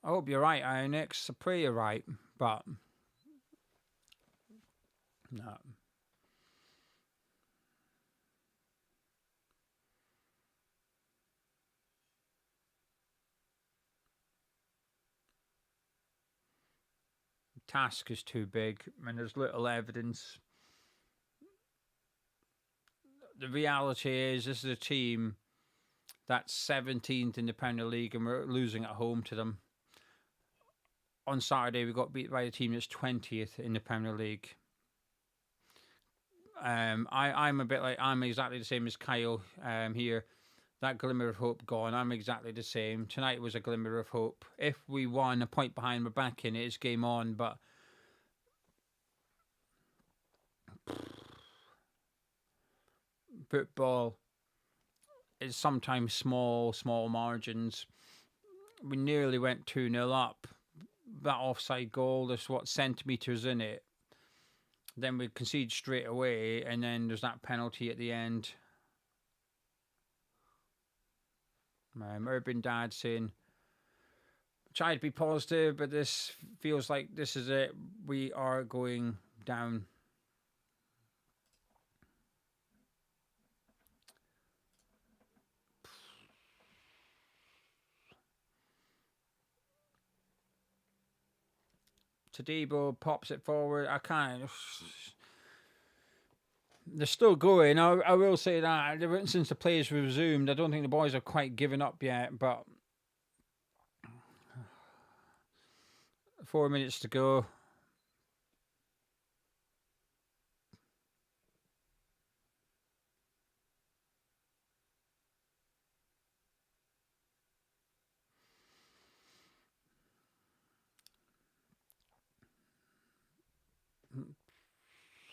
I hope you're right, Ionix. I pray you're right, but no. Task is too big, and there's little evidence. The reality is, this is a team that's 17th in the Premier League, and we're losing at home to them. On Saturday, we got beat by a team that's 20th in the Premier League. I'm a bit like, I'm exactly the same as Kyle here. That glimmer of hope gone. I'm exactly the same. Tonight was a glimmer of hope. If we won, a point behind, we're back in it. It's game on, but football is sometimes small margins. We nearly went 2-0 up. That offside goal, there's centimetres in it. Then we concede straight away, and then there's that penalty at the end. Urban Dad saying, try to be positive, but this feels like this is it. We are going down. Tadibo pops it forward. I can't. They're still going. I will say that. Since the play's resumed, I don't think the boys have quite given up yet, but 4 minutes to go.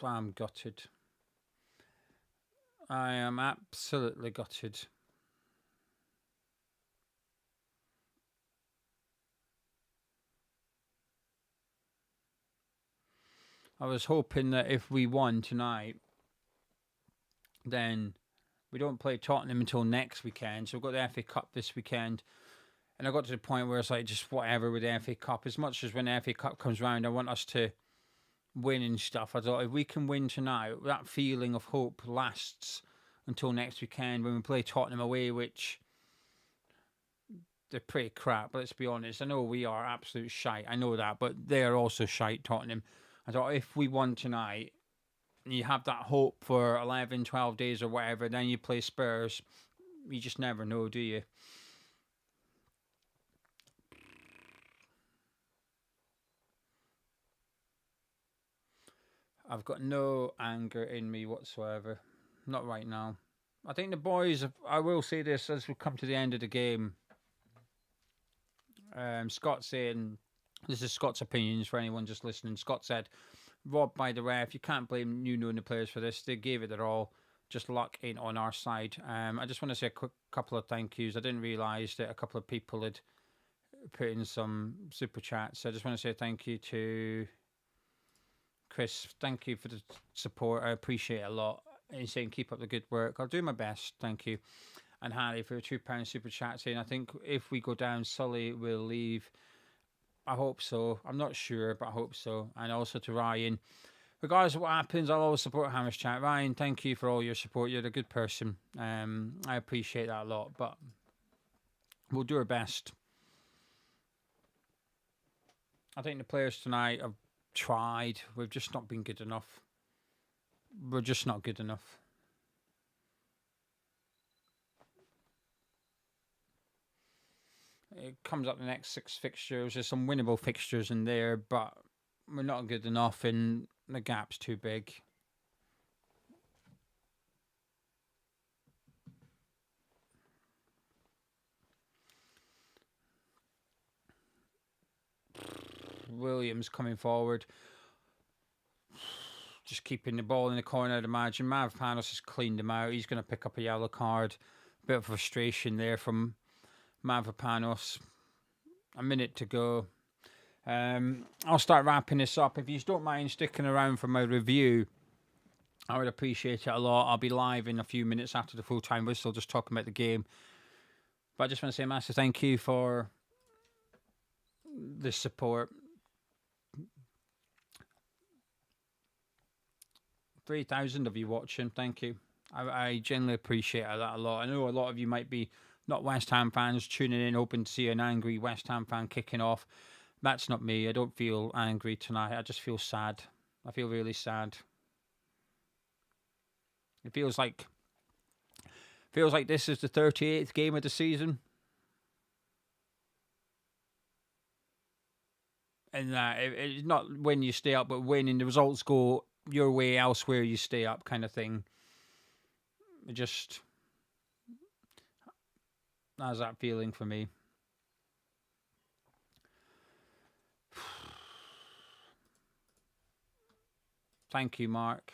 I'm gutted. I am absolutely gutted. I was hoping that if we won tonight, then we don't play Tottenham until next weekend. So we've got the FA Cup this weekend. And I got to the point where it's like, just whatever with the FA Cup. As much as when the FA Cup comes round, I want us to win and stuff. I thought if we can win tonight, that feeling of hope lasts until next weekend when we play Tottenham away, which they're pretty crap. But let's be honest. I know we are absolute shite. I know that. But they are also shite, Tottenham. I thought if we won tonight, and you have that hope for 11, 12 days or whatever, then you play Spurs. You just never know, do you? I've got no anger in me whatsoever. Not right now. I think the boys, I will say this as we come to the end of the game. Scott saying, this is Scott's opinions for anyone just listening. Scott said, robbed by the ref. You can't blame Nuno and the players for this. They gave it their all. Just luck ain't on our side. I just want to say a quick couple of thank yous. I didn't realise that a couple of people had put in some super chats. So I just want to say thank you to Chris. Thank you for the support. I appreciate it a lot. And he's saying keep up the good work. I'll do my best. Thank you. And Harry for a £2 super chat saying, I think if we go down, Sully will leave. I hope so. I'm not sure, but I hope so. And also to Ryan, regardless of what happens, I'll always support Hammers Chat. Ryan, thank you for all your support. You're a good person. I appreciate that a lot, but we'll do our best. I think the players tonight have tried. We've just not been good enough. We're just not good enough. It comes up the next 6 fixtures. There's some winnable fixtures in there, but we're not good enough and the gap's too big. Williams coming forward. just keeping the ball in the corner, I'd imagine. Mavropanos has cleaned him out. He's going to pick up a yellow card. Bit of frustration there from Mavropanos. A minute to go. I'll start wrapping this up. If you don't mind sticking around for my review, I would appreciate it a lot. I'll be live in a few minutes after the full-time whistle, just talking about the game. But I just want to say a massive thank you for the support. 3,000 of you watching. Thank you. I genuinely appreciate that a lot. I know a lot of you might be not West Ham fans tuning in, hoping to see an angry West Ham fan kicking off. That's not me. I don't feel angry tonight. I just feel sad. I feel really sad. It feels like this is the 38th game of the season. And it's not when you stay up, but when the results go your way elsewhere, you stay up kind of thing. It just has that feeling for me. Thank you, Mark.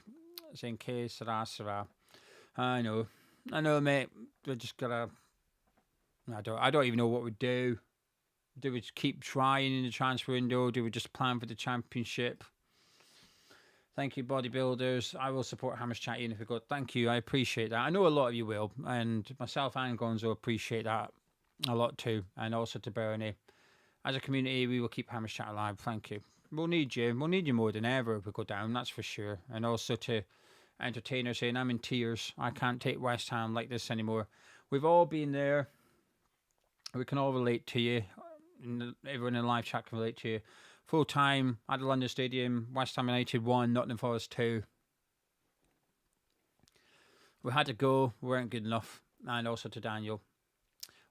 Saying que sera, sera. I know, mate. We just gotta. I don't even know what we do. Do we just keep trying in the transfer window? Do we just plan for the championship? Thank you, bodybuilders. I will support Hammers Chat even if we go. Thank you. I appreciate that. I know a lot of you will, and myself and Gonzo appreciate that a lot too, and also to Bernie. As a community, we will keep Hammers Chat alive. Thank you. We'll need you. We'll need you more than ever if we go down, that's for sure. And also to Entertainer saying, I'm in tears. I can't take West Ham like this anymore. We've all been there. We can all relate to you. Everyone in the live chat can relate to you. Full time at the London Stadium, West Ham United 1, Nottingham Forest 2. We had to go. We weren't good enough. And also to Daniel.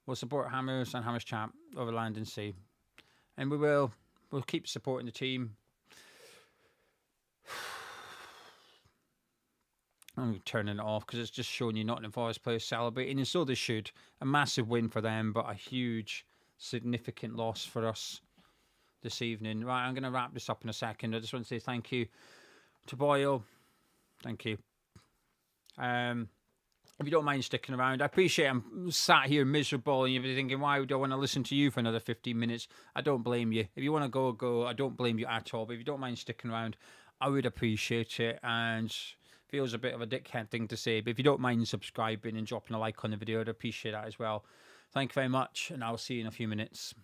We'll support Hammers and Hammers Chat over land and sea. And we will. We'll keep supporting the team. I'm turning it off because it's just showing you Nottingham Forest players celebrating, and so they should. A massive win for them, but a huge, significant loss for us this evening. Right, I'm going to wrap this up in a second. I just want to say thank you to Boyle. Thank you. If you don't mind sticking around, I appreciate I'm sat here miserable and you're thinking, why would I want to listen to you for another 15 minutes? I don't blame you. If you want to go, go. I don't blame you at all. But if you don't mind sticking around, I would appreciate it. And feels a bit of a dickhead thing to say, but if you don't mind subscribing and dropping a like on the video, I'd appreciate that as well. Thank you very much, and I'll see you in a few minutes.